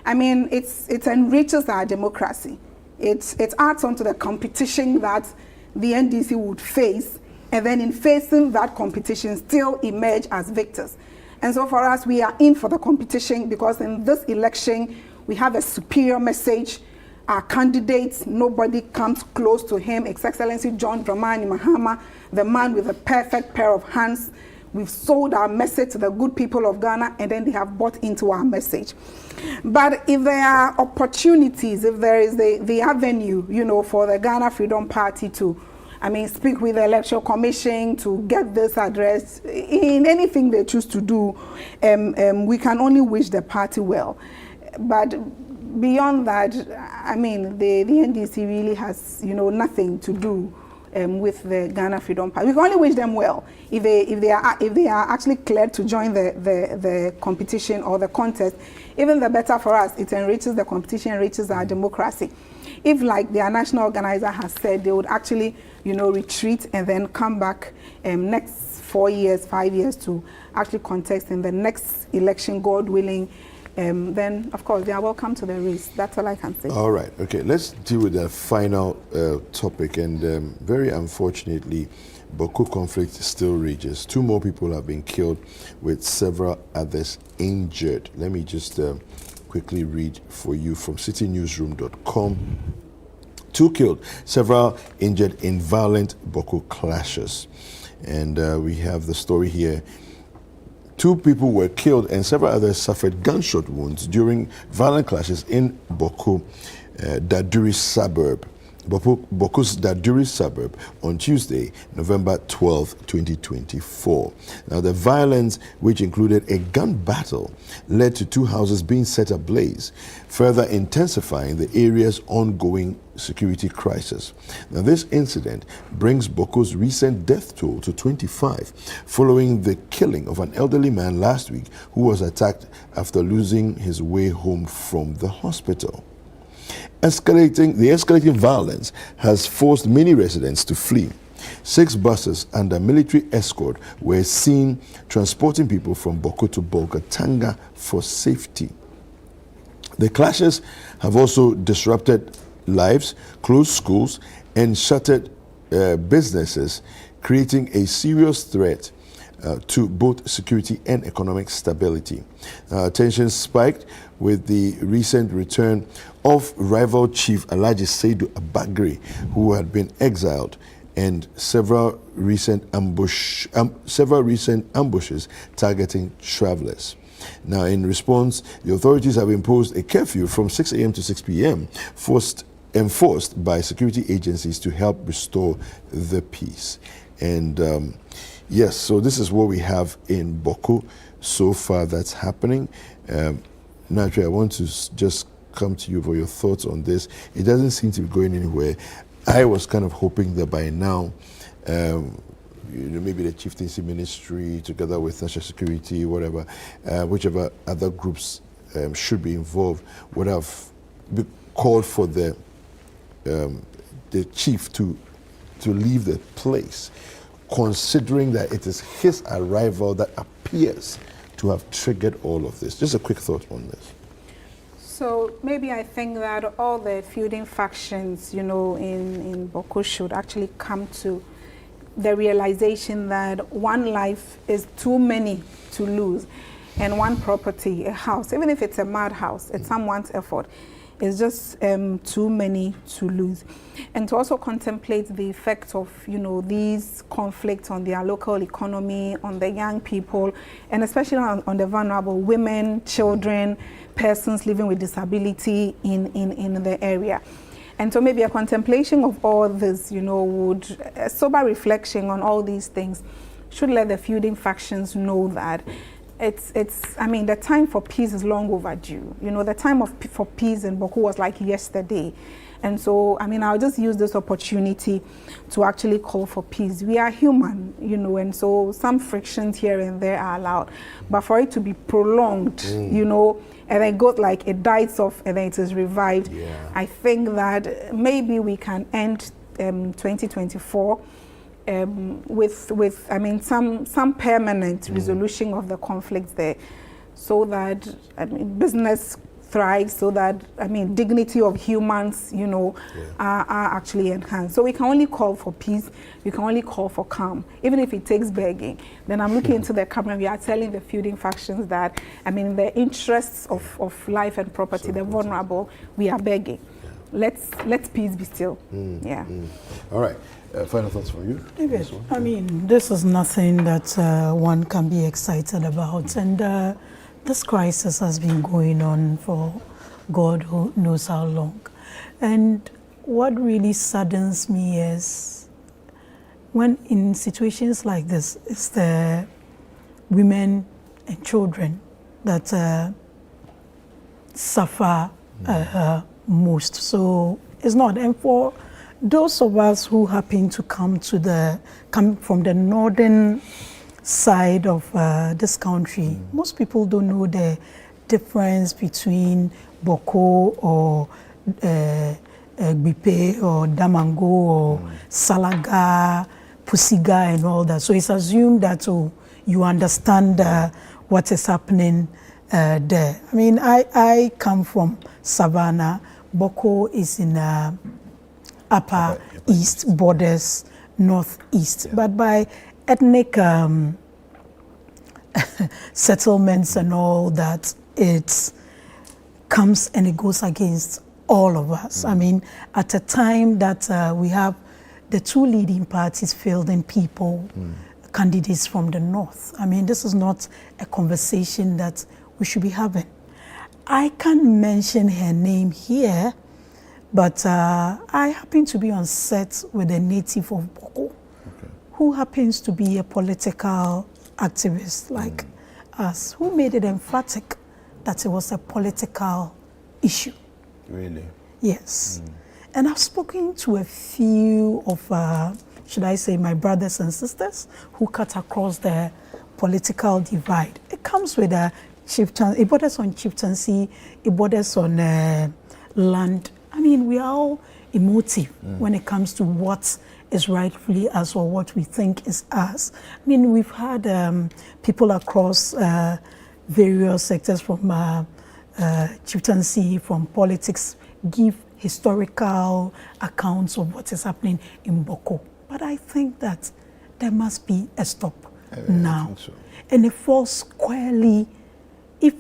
It enriches our democracy. It adds on to the competition that the NDC would face, and then in facing that competition still emerge as victors. And so for us, we are in for the competition because in this election, we have a superior message. Our candidates, nobody comes close to him, His Excellency John Dramani Mahama, the man with a perfect pair of hands. We've sold our message to the good people of Ghana, and then they have bought into our message. But if there are opportunities, if there is the avenue, for the Ghana Freedom Party to, speak with the Electoral Commission to get this addressed, in anything they choose to do, we can only wish the party well. But beyond that, the NDC really has, nothing to do with the Ghana Freedom Party. We can only wish them well if they are actually cleared to join the competition or the contest. Even the better for us. It enriches the competition, enriches our democracy. If, like their national organizer has said, they would actually, retreat and then come back next 4 years, 5 years to actually contest in the next election, God willing, then of course they are welcome to the race. That's all I can say. All right, okay, let's deal with the final topic. And very unfortunately, Bawku conflict still rages. 2 more people have been killed with several others injured. Let me just quickly read for you from citynewsroom.com. 2 killed, several injured in violent Bawku clashes. And we have the story here. 2 people were killed and several others suffered gunshot wounds during violent clashes in Bawku, Daduri suburb. Bawku's Daduri suburb on Tuesday, November 12, 2024. Now, the violence, which included a gun battle, led to 2 houses being set ablaze, further intensifying the area's ongoing security crisis. Now, this incident brings Bawku's recent death toll to 25, following the killing of an elderly man last week who was attacked after losing his way home from the hospital. The escalating violence has forced many residents to flee. 6 buses under military escort were seen transporting people from Bawku to Bolgatanga for safety. The clashes have also disrupted lives, closed schools, and shuttered businesses, creating a serious threat to both security and economic stability. Tensions spiked with the recent return of rival chief Alhaji Saidu Abagri, who had been exiled, and several recent ambushes targeting travelers. Now, in response, the authorities have imposed a curfew from 6 a.m. to 6 p.m., enforced by security agencies to help restore the peace. And yes, so this is what we have in Bawku so far that's happening. Naturally, I want to just come to you for your thoughts on this. It doesn't seem to be going anywhere. I was kind of hoping that by now, maybe the Chieftaincy Ministry, together with National Security, whatever, whichever other groups should be involved, would have called for the chief to leave the place, considering that it is his arrival that appears to have triggered all of this. Just a quick thought on this. So maybe I think that all the feuding factions, in Bawku should actually come to the realization that one life is too many to lose, and one property, a house, even if it's a mad house, it's someone's effort, is just too many to lose. And to also contemplate the effect of, these conflicts on their local economy, on the young people, and especially on the vulnerable women, children, persons living with disability in the area. And so maybe a contemplation of all this, a sober reflection on all these things should let the feuding factions know that the time for peace is long overdue. The time for peace in Bawku was like yesterday. And so, I'll just use this opportunity to actually call for peace. We are human, and so some frictions here and there are allowed. But for it to be prolonged, and then goes like it dies off and then it is revived, I think that maybe we can end 2024 with some permanent resolution of the conflicts there, so that business thrives, so that dignity of humans are actually enhanced. So we can only call for peace, we can only call for calm, even if it takes begging. Then I'm looking into the camera, we are telling the feuding factions that in the interests of life and property, the vulnerable, we are begging. Let's peace be still. All right. Final thoughts from you? David, this is nothing that one can be excited about. And this crisis has been going on for God who knows how long. And what really saddens me is when in situations like this, it's the women and children that suffer most. So it's not. And for those of us who happen to come from the northern side of this country, most people don't know the difference between Bawku or Gbipe or Damango or Salaga, Pusiga and all that. So it's assumed that you understand what is happening there. I mean, I come from Savannah. Bawku is in upper east, borders northeast. Yeah. But by ethnic settlements and all that, it comes and it goes against all of us. I mean, at a time that we have the two leading parties fielding people, candidates from the north. I mean, this is not a conversation that we should be having. I can't mention her name here, but I happen to be on set with a native of Bawku, who happens to be a political activist like us, who made it emphatic that it was a political issue. Really? Yes. And I've spoken to a few of, should I say, my brothers and sisters who cut across the political divide. It comes with a chieftain, it borders on chieftaincy, it borders on land. I mean, we are all emotive when it comes to what is rightfully us or what we think is us. I mean, we've had people across various sectors from chieftaincy, from politics, give historical accounts of what is happening in Bawku. But I think that there must be a stop now. I think so. And it falls squarely, if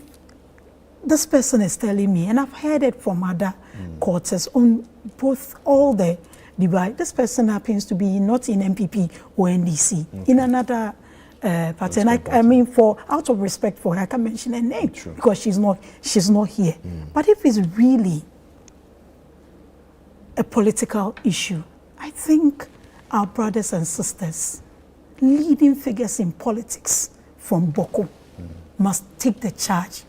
this person is telling me, and I've heard it from other quarters on both, all the divide, this person happens to be not in MPP or NDC, in another party. And I mean, out of respect for her, I can't mention her name because she's not here. But if it's really a political issue, I think our brothers and sisters, leading figures in politics from Bawku, must take the charge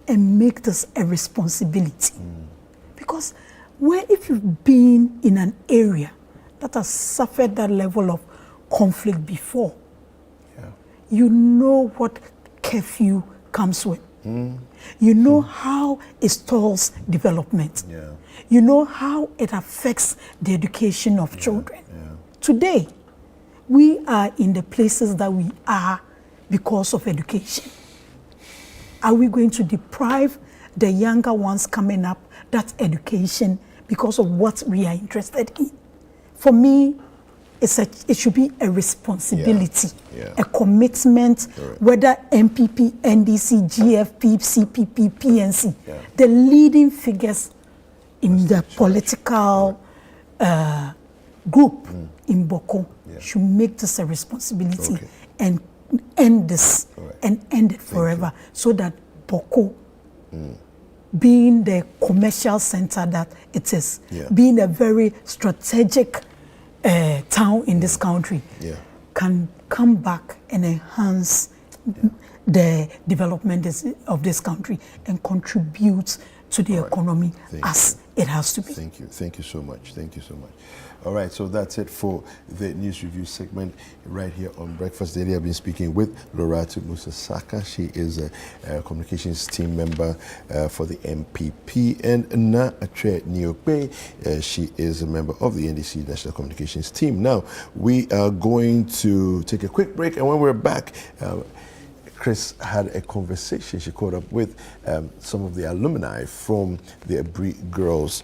and make this a responsibility. Because if you've been in an area that has suffered that level of conflict before, you know what curfew comes with. You know how it stalls development. You know how it affects the education of children. Today, we are in the places that we are because of education. Are we going to deprive the younger ones coming up that education because of what we are interested in? For me, it should be a responsibility, a commitment, whether MPP, NDC, GFP, CPP, PNC, the leading figures in the political group in Bawku should make this a responsibility and end this and end it forever, so that Bawku, being the commercial center that it is, being a very strategic town in this country, can come back and enhance the development of this country and contribute to the economy as it has to be. Thank you so much. Thank you so much. All right, so that's it for the news review segment right here on Breakfast Daily. I've been speaking with Loratu Musasaka. She is a communications team member for the MPP, and Na Atre Niope. She is a member of the NDC National Communications team. Now, we are going to take a quick break, and when we're back, Chris had a conversation. She caught up with some of the alumni from the Abri Girls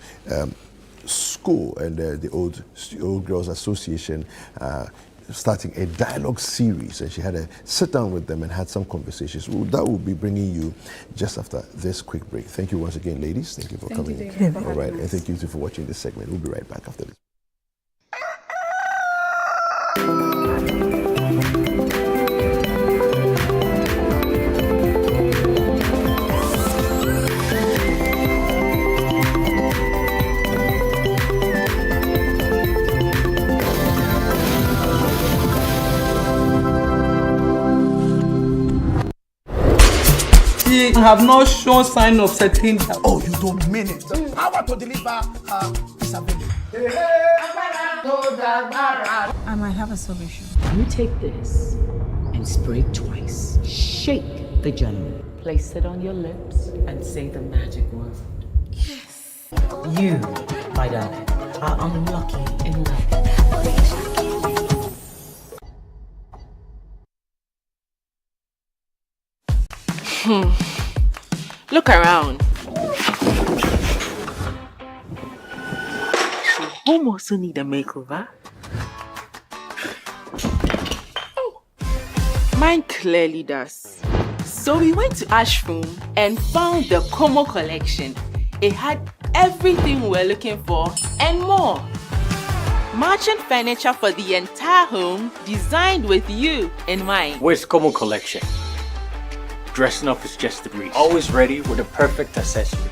School and the Old Girls Association, starting a dialogue series, and she had a sit down with them and had some conversations. That will be bringing you just after this quick break. Thank you once again, ladies. Thank you for coming. All right, and thank you too for watching this segment. We'll be right back after this. Have not shown sign of settling down. Oh, you don't mean it. The power to deliver is available. I might have a solution. You take this and spray it twice. Shake the gem. Place it on your lips and say the magic word. Yes. You, my darling, are unlucky in love. Look around. Should home also need a makeover? Oh, mine clearly does. So we went to Ashroom and found the Como collection. It had everything we're looking for and more. Merchant furniture for the entire home, designed with you in mind. Where's Como collection? Dressing up is just a breeze. Always ready with a perfect accessory.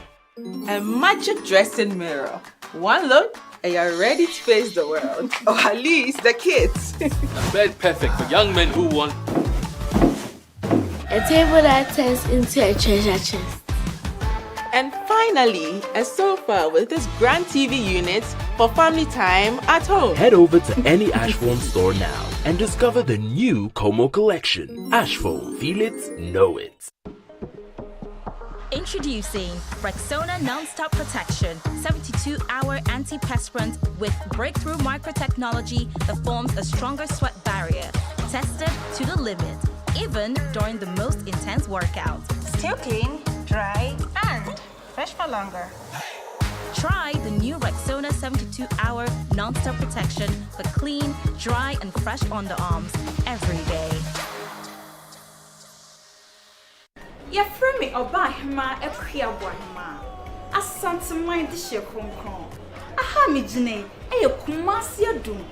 A magic dressing mirror. One look and you're ready to face the world. Or at least the kids. A bed perfect for young men who want a table that turns into a treasure chest. And finally, a sofa with this grand TV unit for family time at home. Head over to any Ashform store now and discover the new Como collection. Ashform, feel it, know it. Introducing Rexona Non-Stop Protection 72-hour antiperspirant with breakthrough microtechnology that forms a stronger sweat barrier. Tested to the limit, even during the most intense workouts. Still clean, dry, and fresh for longer. Try the new Rexona 72-hour non-stop protection for clean, dry, and fresh underarms every day. Yɛfrɛ me Ɔbahema Akuya Boahema. Asante mind de hye kronkron. Aha me gyina ɛyɛ Kumasi Adum.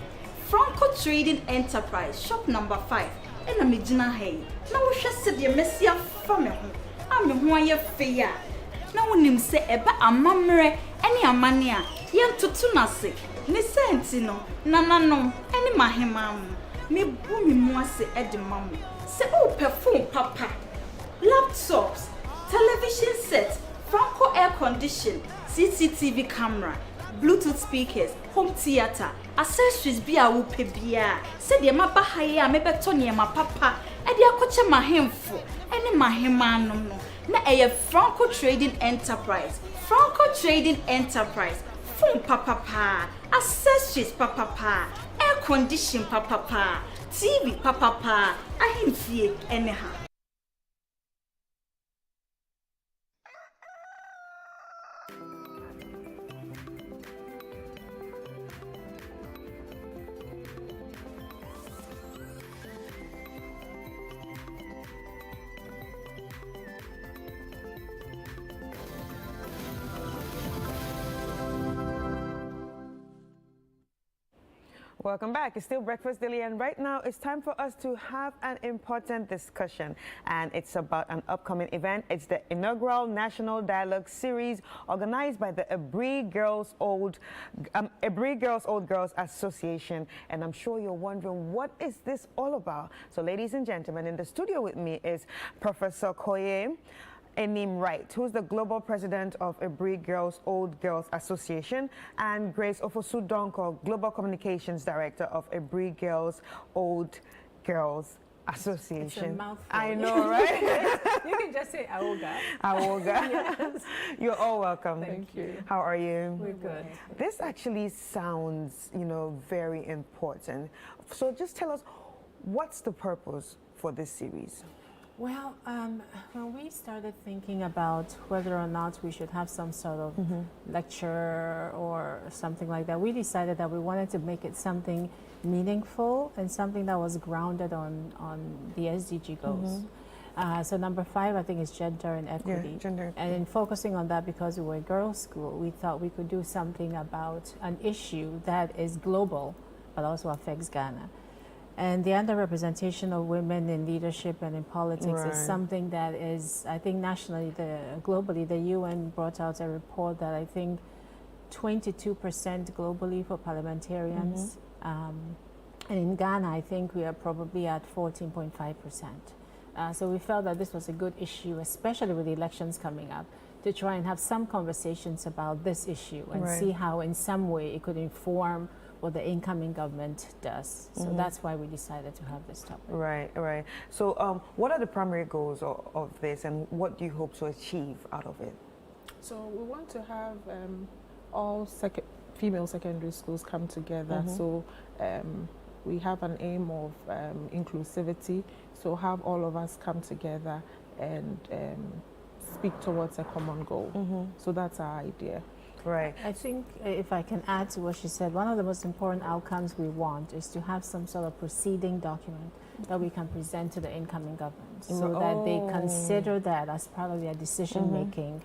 Franco Trading Enterprise, shop number 5. Ɛna me gyina ha yi. Na wohwɛ sɛ de Mesia fa me ho. A me ho ayɛ fe ya. Na wonim sɛ ɛba amammerɛ ɛne amane a yɛntoto nase. Ne senti no, nananom ɛne mahema mo. Me bu me mu ase ɛde ma mo. Sɛ o perfume papa. Laptops, television set, Franco air condition, CCTV camera, Bluetooth speakers, home theater, accessories bi a wo pe bia. Se de ma ba haye a mebeto ne ma papa, e de akoche mahemfo, ene mahema no no. Na eye Franco Trading Enterprise. Franco Trading Enterprise. Phone papa pa, accessories papa pa, air condition papa pa, TV papa pa, ahemfie ene ha. Welcome back. It's still Breakfast Daily, and right now it's time for us to have an important discussion, and it's about an upcoming event. It's the inaugural National Dialogue Series organized by the Abri Girls Old Girls Association, and I'm sure you're wondering, what is this all about? So, ladies and gentlemen, in the studio with me is Professor Koye Enim Wright, who's the global president of Abri Girls Old Girls Association, and Grace Ofosu-Donko, global communications director of Abri Girls Old Girls Association. It's a mouthful. I know, right? You can just say Awoga. Awoga. Yes. You're all welcome. Thank you. How are you? We're good. This actually sounds, very important. So just tell us, what's the purpose for this series? Well, when we started thinking about whether or not we should have some sort of lecture or something like that, we decided that we wanted to make it something meaningful and something that was grounded on the SDG goals. So number 5, I think, is gender and equity. Yeah, gender. And in focusing on that, because we were a girls' school, we thought we could do something about an issue that is global, but also affects Ghana. And the underrepresentation of women in leadership and in politics is something that is, I think, nationally, globally, the UN brought out a report that I think 22% globally for parliamentarians. And in Ghana, I think we are probably at 14.5%. So we felt that this was a good issue, especially with the elections coming up, to try and have some conversations about this issue and see how in some way it could inform what the incoming government does. So that's why we decided to have this topic. Right. So what are the primary goals of this, and what do you hope to achieve out of it? So we want to have all female secondary schools come together. So we have an aim of inclusivity. So have all of us come together and speak towards a common goal. So that's our idea. Right. I think if I can add to what she said, one of the most important outcomes we want is to have some sort of proceeding document that we can present to the incoming government so that they consider that as part of their decision making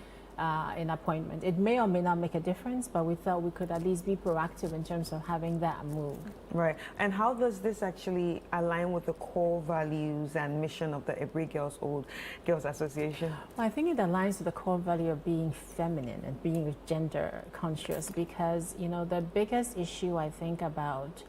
in appointment. It may or may not make a difference, but we thought we could at least be proactive in terms of having that move. Right. And how does this actually align with the core values and mission of the Ebri Old Girls Association? Well, I think it aligns with the core value of being feminine and being gender conscious, because, you know, the biggest issue I think about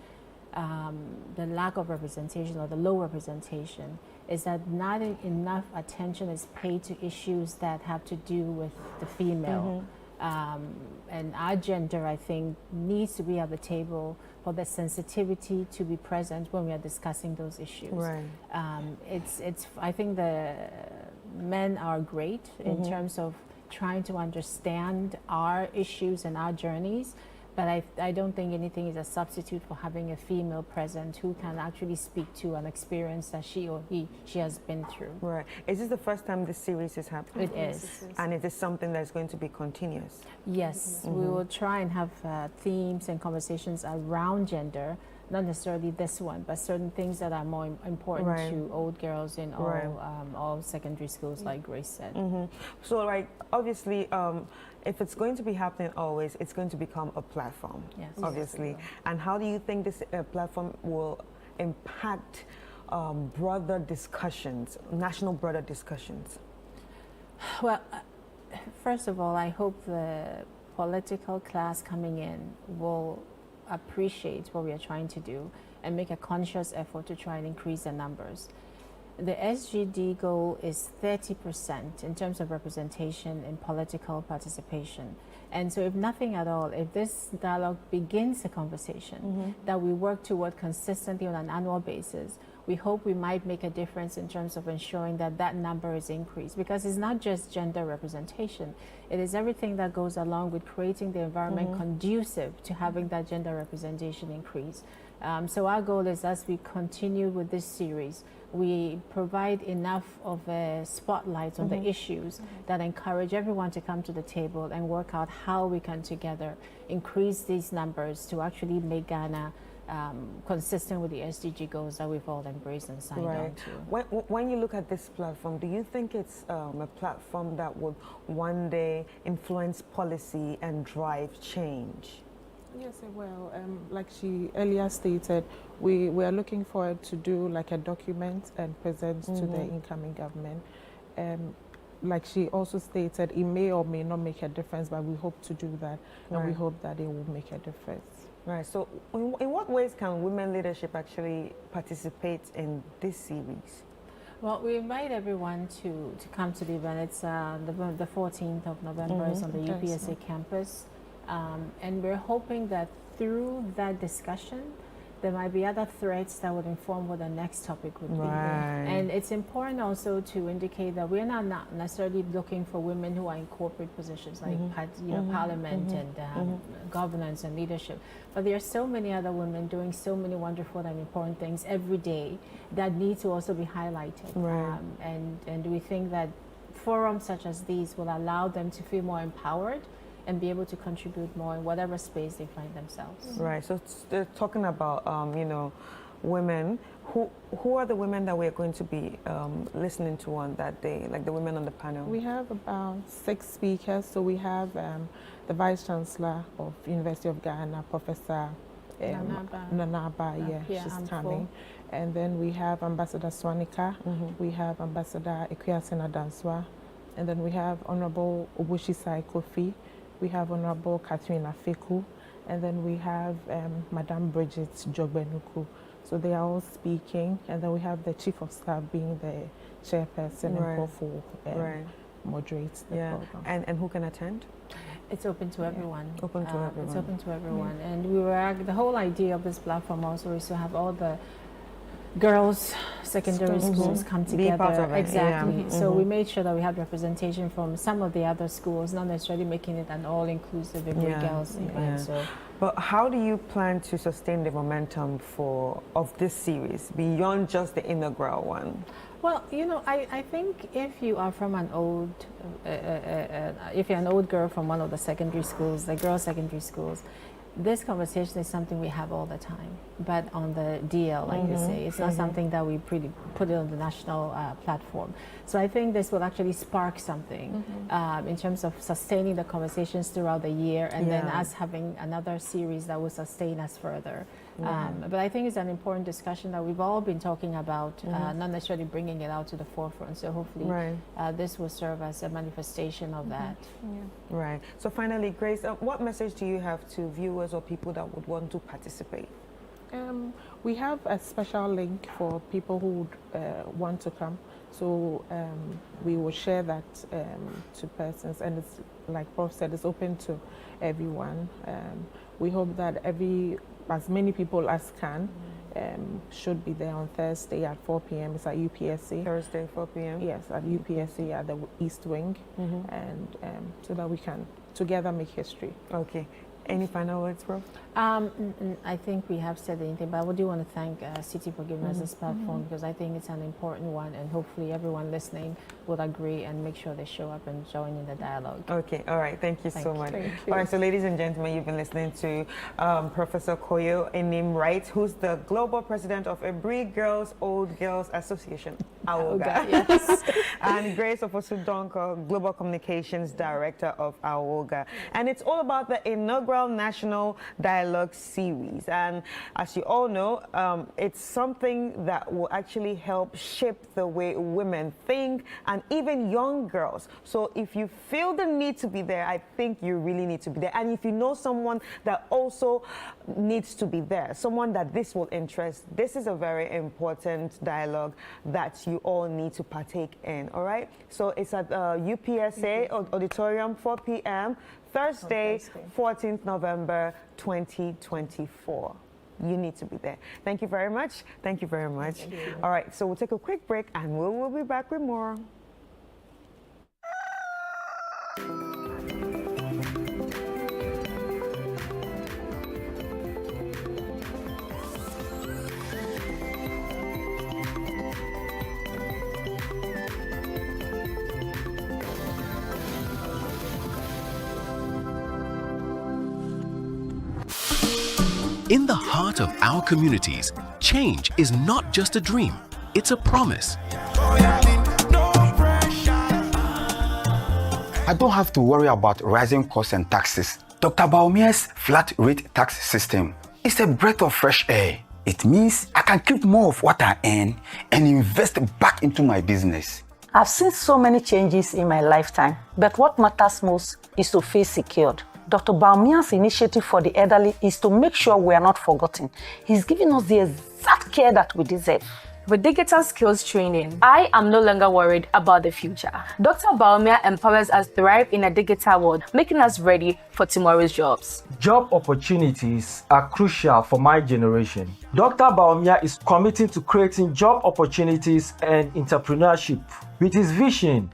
the lack of representation or the low representation is that not enough attention is paid to issues that have to do with the female. And our gender, I think, needs to be at the table for the sensitivity to be present when we are discussing those issues. Right. I think the men are great in terms of trying to understand our issues and our journeys, but I don't think anything is a substitute for having a female present who can actually speak to an experience that she or she has been through. Right. Is this the first time this series is happening? It is. And it is something that's going to be continuous? Yes. We will try and have themes and conversations around gender, not necessarily this one, but certain things that are more important to old girls in all secondary schools, like Grace said. So, like, obviously, if it's going to be happening always, it's going to become a platform, obviously. And how do you think this platform will impact broader discussions, national broader discussions? Well, first of all, I hope the political class coming in will appreciate what we are trying to do and make a conscious effort to try and increase the numbers. The SGD goal is 30% in terms of representation in political participation. And so if nothing at all, if this dialogue begins a conversation that we work toward consistently on an annual basis, we hope we might make a difference in terms of ensuring that that number is increased, because it's not just gender representation. It is everything that goes along with creating the environment conducive to having that gender representation increase. So our goal is, as we continue with this series, we provide enough of a spotlight on the issues that encourage everyone to come to the table and work out how we can together increase these numbers to actually make Ghana consistent with the SDG goals that we've all embraced and signed on to. When you look at this platform, do you think it's a platform that would one day influence policy and drive change? Yes, it will. Like she earlier stated, we are looking forward to do like a document and present to the incoming government. Like she also stated, it may or may not make a difference, but we hope to do that, and we hope that it will make a difference. Right. So, in what ways can women leadership actually participate in this series? Well, we invite everyone to come to the event. It's the 14th of November. It's on the UPSA campus. And we're hoping that through that discussion, there might be other threads that would inform what the next topic would be. And it's important also to indicate that we're not necessarily looking for women who are in corporate positions like Parliament and governance and leadership. But there are so many other women doing so many wonderful and important things every day that need to also be highlighted. And we think that forums such as these will allow them to feel more empowered and be able to contribute more in whatever space they find themselves. Right. So they're talking about women. Who are the women that we're going to be listening to on that day, like the women on the panel? We have about 6 speakers. So we have the Vice Chancellor of University of Ghana, Professor Nanaba, she's coming. And then we have Ambassador Swanika, we have Ambassador Ekuasena Danswa, and then we have Honorable Obushisai Kofi, we have Honorable Catherine Afeku, and then we have Madame Bridget Jogbenuku. So they are all speaking, and then we have the Chief of Staff being the chairperson and who moderates the program. And who can attend? It's open to everyone. It's open to everyone. And we were the whole idea of this platform also is to have all the girls' secondary schools come together. Be part of it. Exactly. So we made sure that we had representation from some of the other schools, not necessarily making it an all-inclusive girls event. So. But how do you plan to sustain the momentum of this series beyond just the inaugural one? Well, you know, I think if you are from an old, if you're an old girl from one of the secondary schools, the girls' secondary schools, this conversation is something we have all the time, but on the DL, like you say, it's not something that we put it on the national platform. So I think this will actually spark something in terms of sustaining the conversations throughout the year, and then us having another series that will sustain us further. But I think it's an important discussion that we've all been talking about, not necessarily bringing it out to the forefront. So hopefully this will serve as a manifestation of that. Right. So finally, Grace, what message do you have to viewers or people that would want to participate? We have a special link for people who would want to come. So we will share that to persons, and it's like Prof said, it's open to everyone. We hope that as many people as can should be there on Thursday at 4 p.m. It's at UPSC. Thursday, 4 p.m. Yes, at UPSC at the East Wing, and so that we can together make history. Okay. Any final words, Prof? I think we have said anything, but I do want to thank City for giving us this platform, because I think it's an important one, and hopefully everyone listening will agree and make sure they show up and join in the dialogue. Okay, all right, thank you so much. All right, so ladies and gentlemen, you've been listening to Professor Koyo Enim Wright, who's the global president of Ebri Girls Old Girls Association, AWOGA, yes. And Grace Ofosudonko, global communications director of AWOGA. And it's all about the inaugural National Dialogue Series, and as you all know, it's something that will actually help shape the way women think, and even young girls. So if you feel the need to be there, I think you really need to be there. And if you know someone that also needs to be there, someone that this will interest, this is a very important dialogue that you all need to partake in. All right, so it's at UPSA Auditorium, 4 p.m. Thursday, 14th November 2024. You need to be there. Thank you very much. Thank you very much. All right, so we'll take a quick break and we'll be back with more. In the heart of our communities, change is not just a dream, it's a promise. I don't have to worry about rising costs and taxes. Dr. Bawumia's flat rate tax system is a breath of fresh air. It means I can keep more of what I earn and invest back into my business. I've seen so many changes in my lifetime, but what matters most is to feel secured. Dr. Bawumia's initiative for the elderly is to make sure we are not forgotten. He's giving us the exact care that we deserve. With digital skills training, I am no longer worried about the future. Dr. Bawumia empowers us to thrive in a digital world, making us ready for tomorrow's jobs. Job opportunities are crucial for my generation. Dr. Bawumia is committing to creating job opportunities and entrepreneurship. With his vision,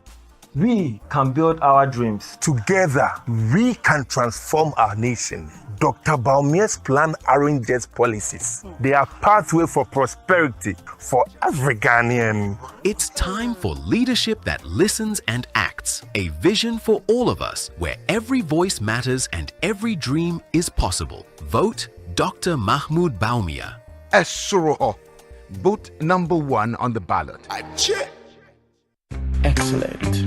we can build our dreams. Together, we can transform our nation. Dr. Bawumia's plan arranges policies. They are pathway for prosperity for every Ghanaian. It's time for leadership that listens and acts. A vision for all of us, where every voice matters and every dream is possible. Vote Dr. Mahmoud Bawumia. Esuro, vote #1 on the ballot. Excellent.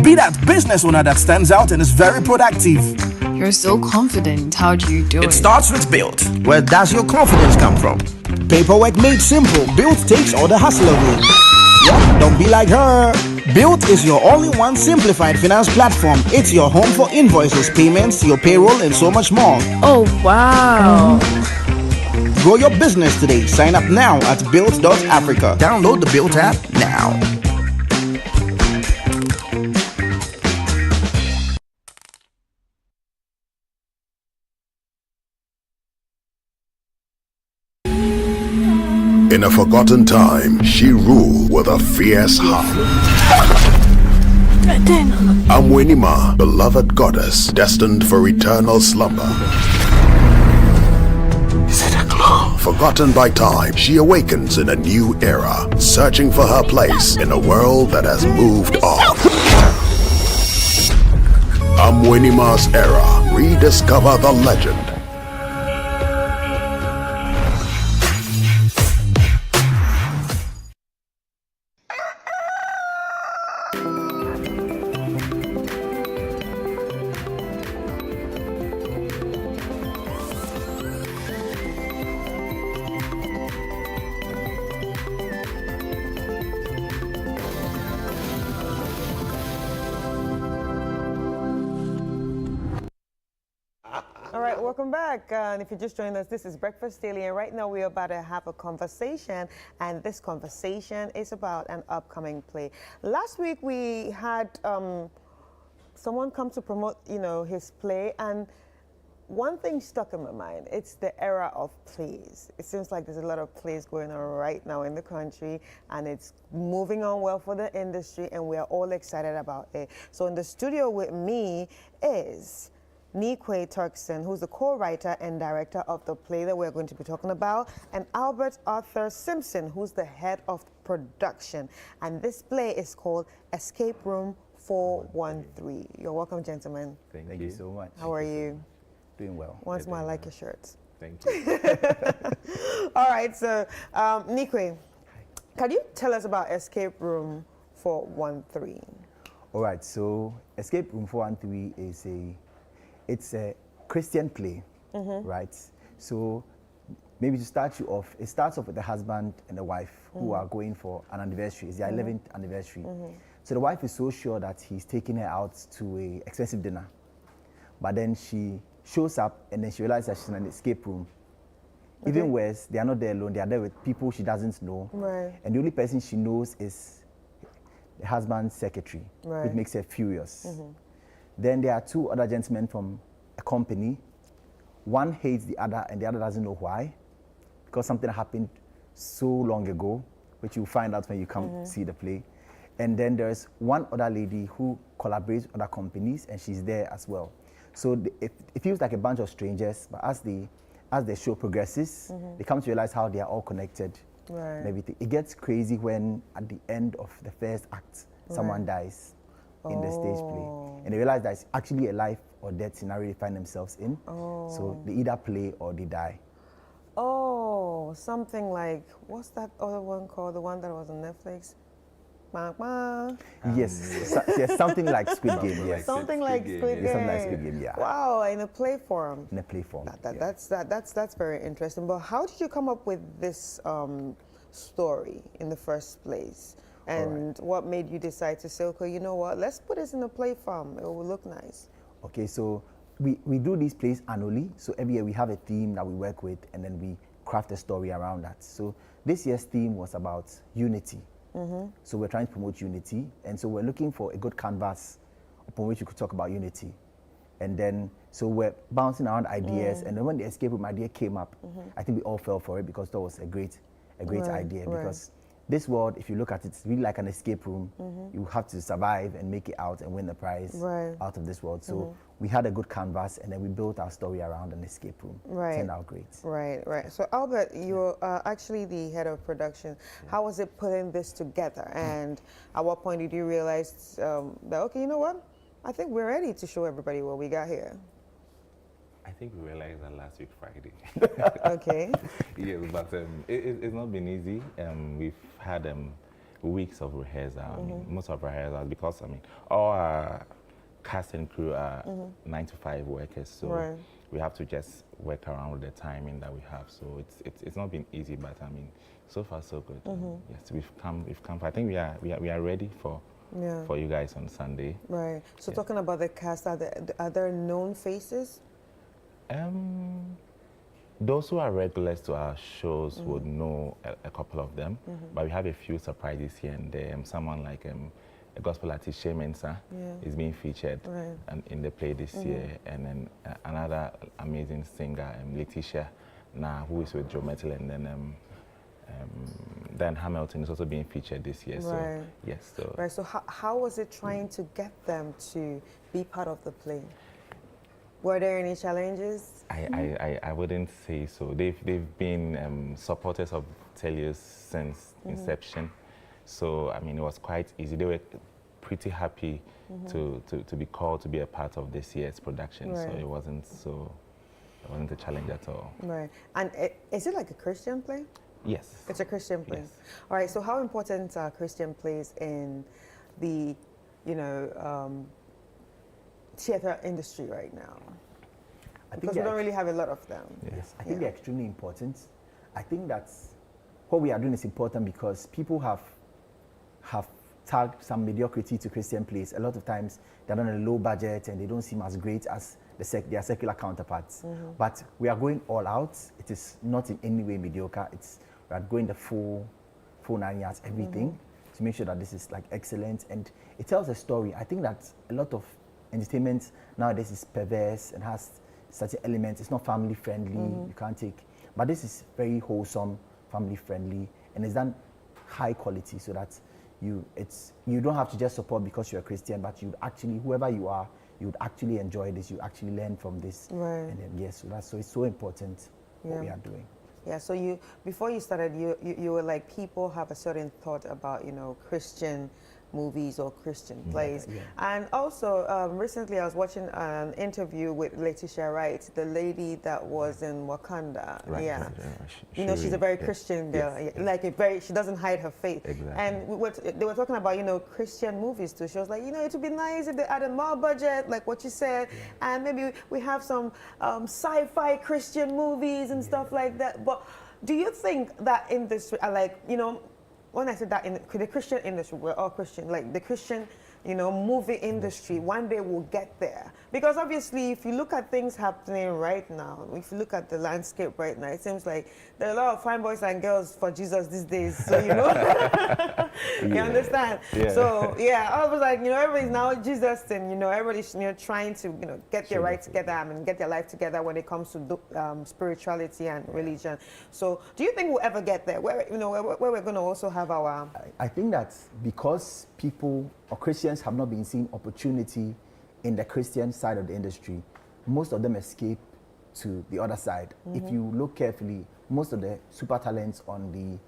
Be that business owner that stands out and is very productive. You're so confident. How do you do it? It starts with Built. Where does your confidence come from? Paperwork made simple. Built takes all the hassle away. Yeah, don't be like her. Built is your all-in-one simplified finance platform. It's your home for invoices, payments, your payroll, and so much more. Oh, wow. Grow your business today. Sign up now at built.africa. Download the Built app now. In a forgotten time, she ruled with a fierce heart. Amwenima, beloved goddess, destined for eternal slumber. Is it a glove? Forgotten by time, she awakens in a new era, searching for her place in a world that has moved on. Amwenima's era. Rediscover the legend. Welcome back. And if you just joined us, this is Breakfast Daily, and right now we're about to have a conversation, and this conversation is about an upcoming play. Last week we had someone come to promote, his play, and one thing stuck in my mind. It's the era of plays. It seems like there's a lot of plays going on right now in the country, and it's moving on well for the industry, and we are all excited about it. So in the studio with me is Nikwe Turkson, who's the co-writer and director of the play that we're going to be talking about, and Albert Arthur Simpson, who's the head of production. And this play is called Escape Room 413. You're welcome, gentlemen. Thank you so much. How are you? Doing well. Once more, I like your shirts. Thank you. All right, so Nikwe, can you tell us about Escape Room 413? All right, so Escape Room 413 is it's a Christian play, right? So maybe to start you off, it starts off with the husband and the wife who are going for an anniversary. It's their 11th anniversary. So the wife is so sure that he's taking her out to an expensive dinner. But then she shows up and then she realizes that she's in an escape room. Even worse, they are not there alone. They are there with people she doesn't know. Right. And the only person she knows is the husband's secretary, which makes her furious. Then there are two other gentlemen from a company. One hates the other and the other doesn't know why, because something happened so long ago, which you'll find out when you come see the play. And then there's one other lady who collaborates with other companies, and she's there as well. So it feels like a bunch of strangers, but as the show progresses, they come to realize how they are all connected and everything. It gets crazy when at the end of the first act, someone dies in the stage play. And they realize that it's actually a life or death scenario they find themselves in. So they either play or they die. Oh, something like, what's that other one called? The one that was on Netflix? Yes, yes, something like Squid Game, yes. Something like Squid Game. Something like Squid Game, yeah. Wow, in a play form. In a play form. That's very interesting. But how did you come up with this story in the first place? And what made you decide to say, okay, you know what, let's put this in a play form. It will look nice. Okay, so we do these plays annually. So every year we have a theme that we work with, and then we craft a story around that. So this year's theme was about unity. So we're trying to promote unity, and so we're looking for a good canvas upon which we could talk about unity. And then, so we're bouncing around ideas, and then when the escape room idea came up, I think we all fell for it because that was a great idea. Because this world, if you look at it, it's really like an escape room. You have to survive and make it out and win the prize out of this world. So we had a good canvas, and then we built our story around an escape room. It turned out great. Right. So Albert, you're actually the head of production. How was it putting this together? And at what point did you realize that, okay, you know what? I think we're ready to show everybody what we got here. I think we realized that last week Friday. Okay. Yes, but it's not been easy. We've had weeks of rehearsal. Most of rehearsals, because all our cast and crew are 9 to 5 workers, so we have to just work around with the timing that we have. So it's not been easy, but so far so good. Yes, we've come. I think we are ready for you guys on Sunday. Right. So talking about the cast, are there known faces? Those who are regulars to our shows would know a couple of them, but we have a few surprises here and there. Someone like a gospel artist, Shay Mensa, is being featured in the play this year, and then another amazing singer, Letitia, who is with Joe Metal, and then Dan Hamilton is also being featured this year. So yes. So how was it trying to get them to be part of the play? Were there any challenges? I wouldn't say so. They've been supporters of Telios since inception. So, I mean, it was quite easy. They were pretty happy to be called to be a part of this year's production. Right. So it wasn't a challenge at all. Right. And is it like a Christian play? Yes. It's a Christian play. Yes. All right. So how important are Christian plays in the, theater industry right now? Because we don't really have a lot of them. Yes, I think they're extremely important. I think that's what we are doing is important because people have tagged some mediocrity to Christian plays. A lot of times they're on a low budget and they don't seem as great as their secular counterparts. But we are going all out. It is not in any way mediocre. We are going the full 9 yards, everything, to make sure that this is like excellent. And it tells a story. I think that a lot of entertainment nowadays is perverse and has certain elements. It's not family friendly. You can't take, but this is very wholesome, family friendly, and it's done high quality so that you don't have to just support because you're a Christian, but you actually, whoever you are, you would actually enjoy this. You actually learn from this, right? And then so it's so important what we are doing. Yeah. So before you started, you were like, people have a certain thought about Christian movies or Christian plays. And also, recently I was watching an interview with Letitia Wright, the lady that was in Wakanda. Right. She's a very Christian girl. She doesn't hide her faith. Exactly. And they were talking about, Christian movies too. She was like, it would be nice if they added more budget, like what you said, and maybe we have some sci-fi Christian movies and stuff like that. But do you think that industry, when I said that in the Christian industry, we're all Christian, like the Christian, movie industry, one day we'll get there. Because obviously, if you look at things happening right now, if you look at the landscape right now, it seems like there are a lot of fine boys and girls for Jesus these days. So, you understand? Yeah. So, I was like, everybody's now Jesus and, everybody's, trying to, get their right together and get their life together when it comes to spirituality and religion. So, do you think we'll ever get there? Where we're going to also have our... I think that because people or Christians have not been seeing opportunity in the Christian side of the industry, most of them escape to the other side. If you look carefully, most of the super talents on the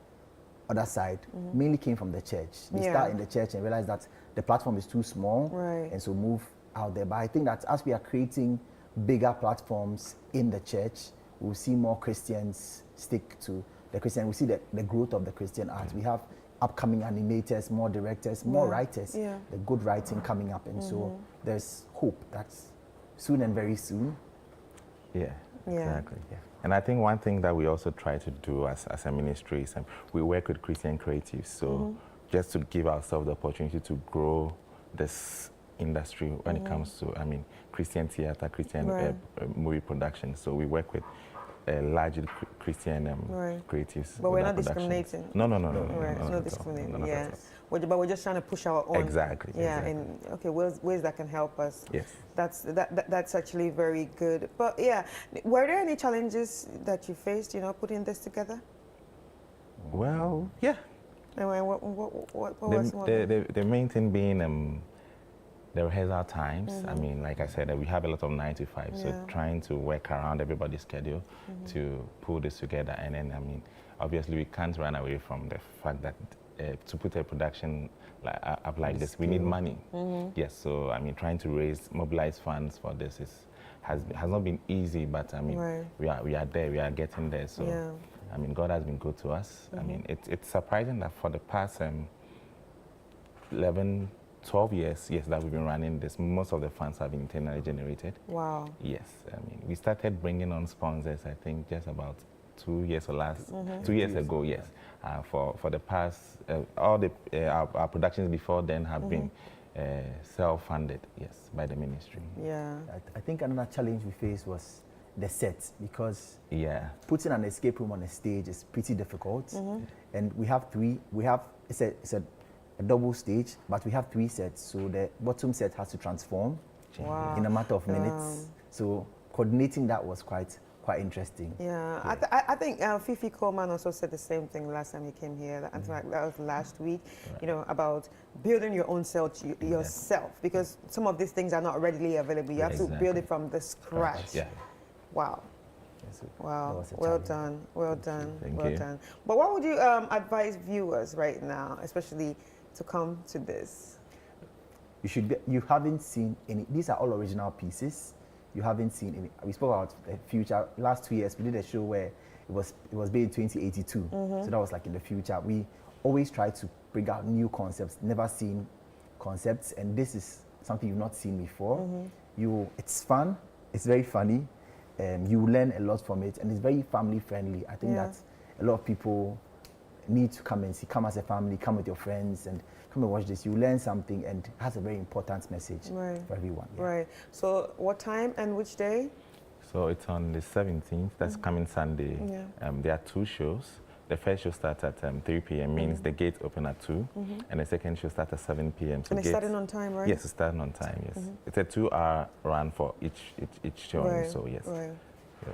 other side mainly came from the church. They start in the church and realize that the platform is too small, and so move out there. But I think that as we are creating bigger platforms in the church, we'll see more Christians stick to the Christian. We see the growth of the Christian art. We have upcoming animators, more directors, more writers, the good writing coming up. And so there's hope that's soon and very soon. Yeah, exactly. Yeah. And I think one thing that we also try to do as a ministry is we work with Christian creatives. So just to give ourselves the opportunity to grow this industry when it comes to, Christian theater, Christian movie production. So we work with largely Christian creatives. But we're not discriminating. No. It's not discriminating. But we're just trying to push our own. Exactly. And ways that can help us. Yes. That's actually very good. But were there any challenges that you faced, putting this together? Well, yeah. Anyway, what was one? The main thing being the rehearsal times. Like I said, we have a lot of 9 to 5, so trying to work around everybody's schedule to pull this together. And then, obviously, we can't run away from the fact that to put a production up like this, we need money. Yes, so trying to mobilize funds for this has not been easy, but we are there, we are getting there. So God has been good to us. It's surprising that for the past 12 years, that we've been running this, most of the funds have been internally generated. Wow. Yes, we started bringing on sponsors, I think, just about 2 years or 2 years ago, yes. For the past, all our productions before then have been self-funded, yes, by the ministry. Yeah. I think another challenge we faced was the set, because putting an escape room on a stage is pretty difficult. And we have it's a double stage, but we have 3 sets, so the bottom set has to transform in a matter of minutes. So coordinating that was quite quite interesting. Yeah, I think Fifi Coleman also said the same thing last time he came here. I think that was last week. You know, about building your own self yourself, because some of these things are not readily available. You have to build it from the scratch. Yeah. Wow. Wow. Well done. Well done. Thank well you. done. But what would you advise viewers right now, especially to come to this? You haven't seen any. These are all original pieces. You haven't seen any. We spoke about the future. Last 2 years, we did a show where it was made in 2082. So that was like in the future. We always try to bring out new concepts, never seen concepts, and this is something you've not seen before. It's fun. It's very funny. You learn a lot from it, and it's very family friendly. I think that a lot of people need to come and see. Come as a family. Come with your friends and come and watch this. You learn something, and it has a very important message for everyone. Right. So what time and which day? So it's on the 17th. That's coming Sunday. There are 2 shows. The first show starts at 3 p.m. means the gates open at 2, and the second show starts at 7 p.m. So and it's starting on time, right? Yes, it's starting on time. Yes, it's a 2-hour run for each show. So yes.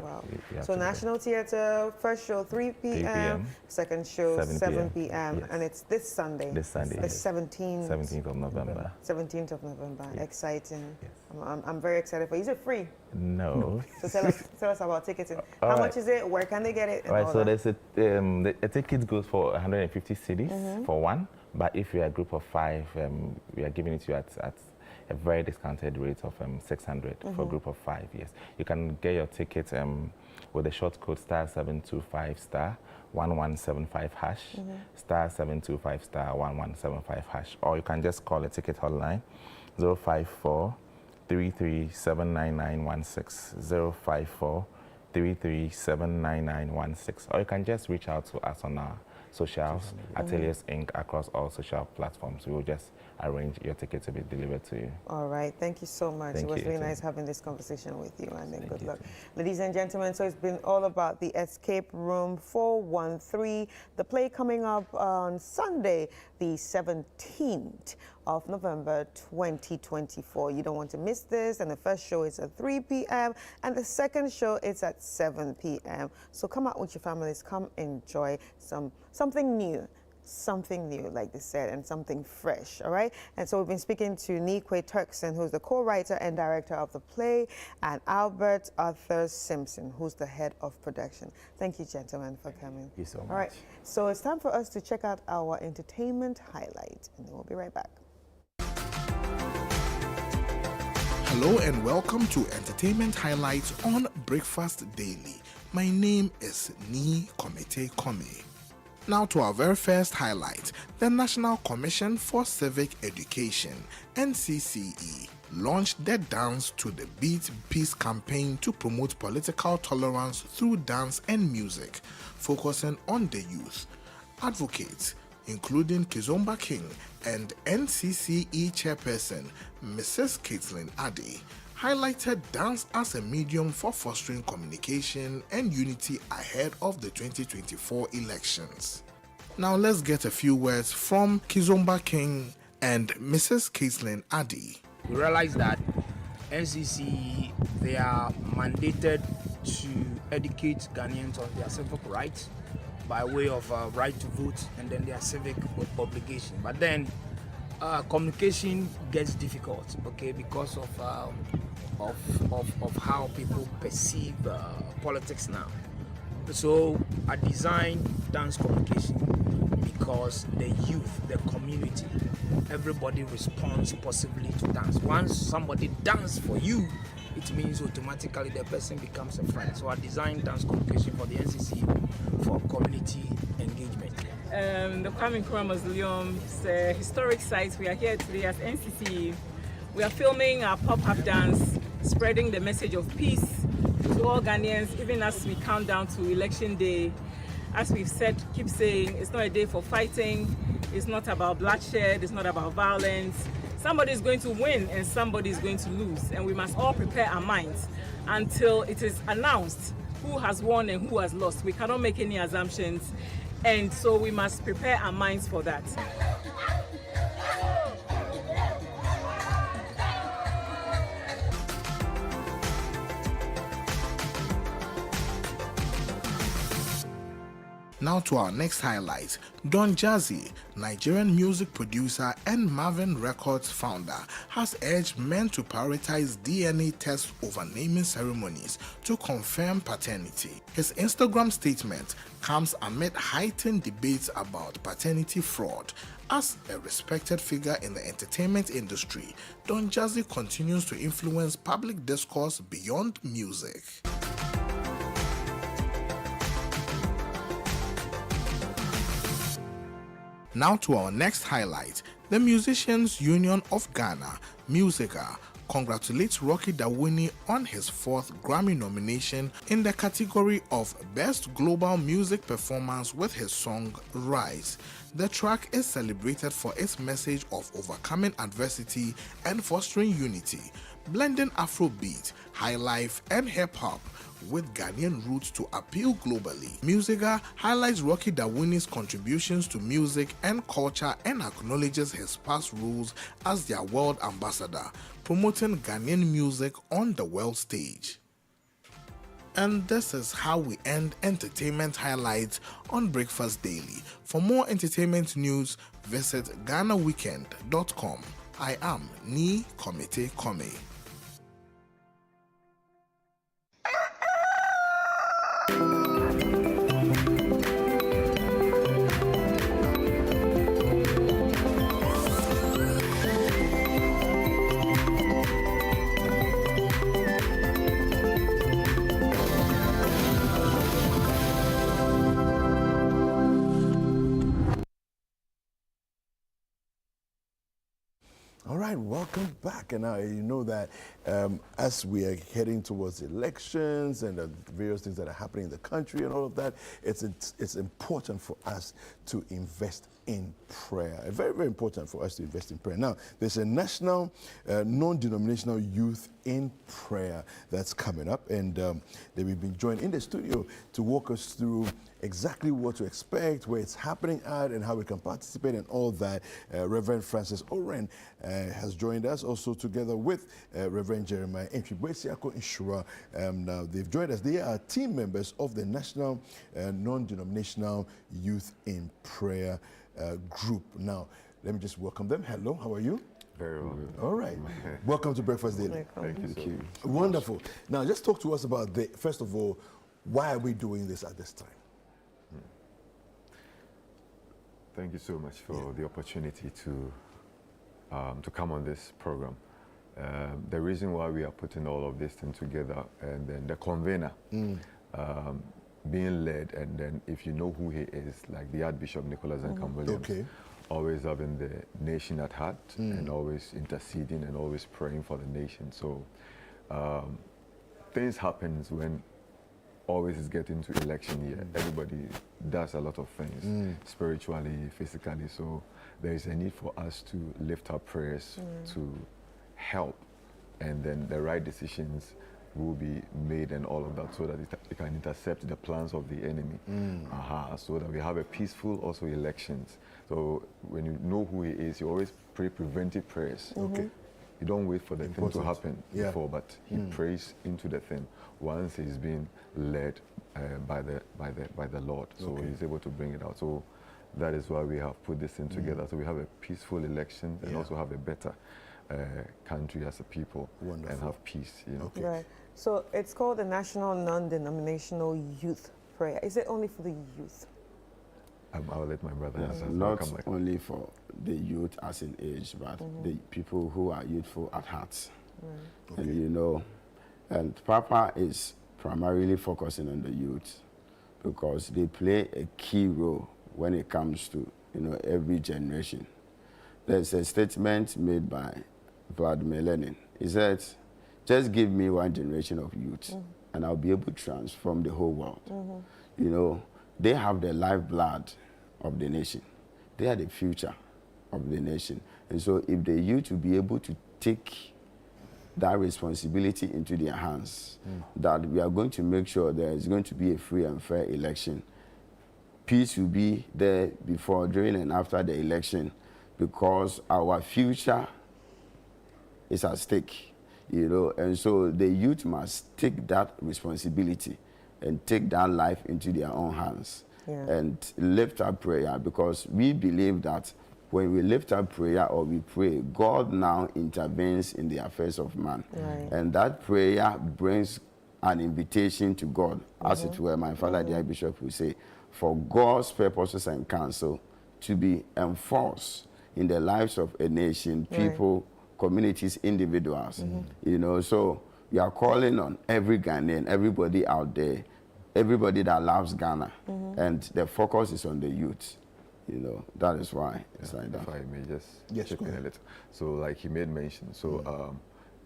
Wow. So National Theatre, first show 3 p.m., second show 7 p.m. And it's this Sunday. This Sunday. The 17th. 17th of November. 17th of November. Exciting. I'm very excited for you. Is it free? No. So tell us about ticketing. How much is it? Where can they get it? Right. So there's a ticket goes for 150 cedis for one. But if you're a group of 5, we are giving it to you at a very discounted rate of 600 for a group of 5. Yes, you can get your ticket with the short code *725* 1175 hash *725* 1175 hash, or you can just call the ticket hotline 054 3379916 054 3379916, or you can just reach out to us on our socials, Ateliers Inc. across all social platforms. We will just arrange your ticket to be delivered to you. All right. Thank you so much. It was really nice having this conversation with you, and then good luck. Ladies and gentlemen, so it's been all about the Escape Room 413, the play coming up on Sunday, the 17th of November 2024. You don't want to miss this. And the first show is at 3 p.m. and the second show is at 7 p.m. So come out with your families, come enjoy something new, like they said, and something fresh, all right? And so we've been speaking to Nikwe Turkson, who's the co-writer and director of the play, and Albert Arthur Simpson, who's the head of production. Thank you, gentlemen, for coming. Thank you so much. All right, so it's time for us to check out our entertainment highlight, and then we'll be right back. Hello and welcome to Entertainment Highlights on Breakfast Daily. My name is Ni Komete Kome. Now to our very first highlight. The National Commission for Civic Education, NCCE, launched the Dance to the Beat Peace campaign to promote political tolerance through dance and music, focusing on the youth. Advocates, including Kizomba King and NCCE chairperson Mrs. Caitlin Addy, highlighted dance as a medium for fostering communication and unity ahead of the 2024 elections. Now let's get a few words from Kizomba King and Mrs. Caitlin Addy. We realize that NCCE, they are mandated to educate Ghanaians on their civic rights by way of right to vote and then their civic obligation. But then communication gets difficult, okay, because of how people perceive politics now. So I designed dance communication because the youth, the community, everybody responds positively to dance. Once somebody dances for you, it means automatically the person becomes a friend. So I designed dance communication for the NCC for community engagement. The Kwame Nkrumah Mausoleum is a historic site. We are here today as NCC. We are filming our pop-up dance, spreading the message of peace to all Ghanaians, even as we count down to election day. As we've said, keep saying, it's not a day for fighting, it's not about bloodshed, it's not about violence. Somebody is going to win and somebody is going to lose, and we must all prepare our minds until it is announced who has won and who has lost. We cannot make any assumptions, and so we must prepare our minds for that. Now to our next highlight. Don Jazzy, Nigerian music producer and Marvin Records founder, has urged men to prioritize DNA tests over naming ceremonies to confirm paternity. His Instagram statement comes amid heightened debates about paternity fraud. As a respected figure in the entertainment industry, Don Jazzy continues to influence public discourse beyond music. Now to our next highlight. The Musicians Union of Ghana, Musica, congratulates Rocky Dawuni on his 4th Grammy nomination in the category of Best Global Music Performance with his song Rise. The track is celebrated for its message of overcoming adversity and fostering unity, blending Afrobeat, highlife, and hip-hop with Ghanaian roots to appeal globally. Musica highlights Rocky Dawuni's contributions to music and culture and acknowledges his past roles as their world ambassador, promoting Ghanaian music on the world stage. And this is how we end entertainment highlights on Breakfast Daily. For more entertainment news, visit GhanaWeekend.com. I am Ni Komete Kome. All right, welcome back. And now you know that as we are heading towards elections and the various things that are happening in the country and all of that, it's important for us to invest in prayer. Very, very important for us to invest in prayer. Now, there's a national non-denominational youth in prayer that's coming up, and they've been joined in the studio to walk us through exactly what to expect, where it's happening at, and how we can participate and all that. Reverend Francis Oren has joined us, also together with Reverend Jeremiah Entry-Bwesiako Inshura. Now they've joined us. They are team members of the National Non-Denominational Youth in Prayer group. Now, let me just welcome them. Hello, how are you? Very well. All right. Welcome to Breakfast Daily. Thank you. Wonderful. Now, just talk to us about, first of all, why are we doing this at this time? Thank you so much for the opportunity to come on this program. The reason why we are putting all of this thing together, and then the convener being led, and then if you know who he is, like the Archbishop Nicholas and Williams, always having the nation at heart and always interceding and always praying for the nation. So things happens when always is getting to election year. Everybody does a lot of things, spiritually, physically. So there is a need for us to lift our prayers to help, and then the right decisions will be made and all of that, so that it can intercept the plans of the enemy, so that we have a peaceful also elections. So when you know who he is, you always pray preventive prayers. You don't wait for the thing to happen before, but he prays into the thing once he's being led by the Lord. So he's able to bring it out. So that is why we have put this thing together. So we have a peaceful election and also have a better country as a people and have peace. You know. Right. So it's called the National Non-Denominational Youth Prayer. Is it only for the youth? I'll let my brother answer. Not only for the youth as in age, but the people who are youthful at heart. And you know, and Papa is primarily focusing on the youth because they play a key role when it comes to, you know, every generation. There's a statement made by Vladimir Lenin. He said, just give me one generation of youth and I'll be able to transform the whole world. You know, they have the lifeblood of the nation. They are the future of the nation. And so if the youth will be able to take that responsibility into their hands, that we are going to make sure there is going to be a free and fair election. Peace will be there before, during, and after the election, because our future is at stake, you know. And so the youth must take that responsibility and take that life into their own hands and lift up prayer, because we believe that when we lift up prayer or we pray, God now intervenes in the affairs of man. And that prayer brings an invitation to God, as it were, my father, the Archbishop, will say, for God's purposes and counsel to be enforced in the lives of a nation, people, communities, individuals. You know, so we are calling on every Ghanaian, everybody out there, everybody that loves Ghana, and the focus is on the youth. You know, that is why it's like that. If I may just chip in a little. So like he made mention, so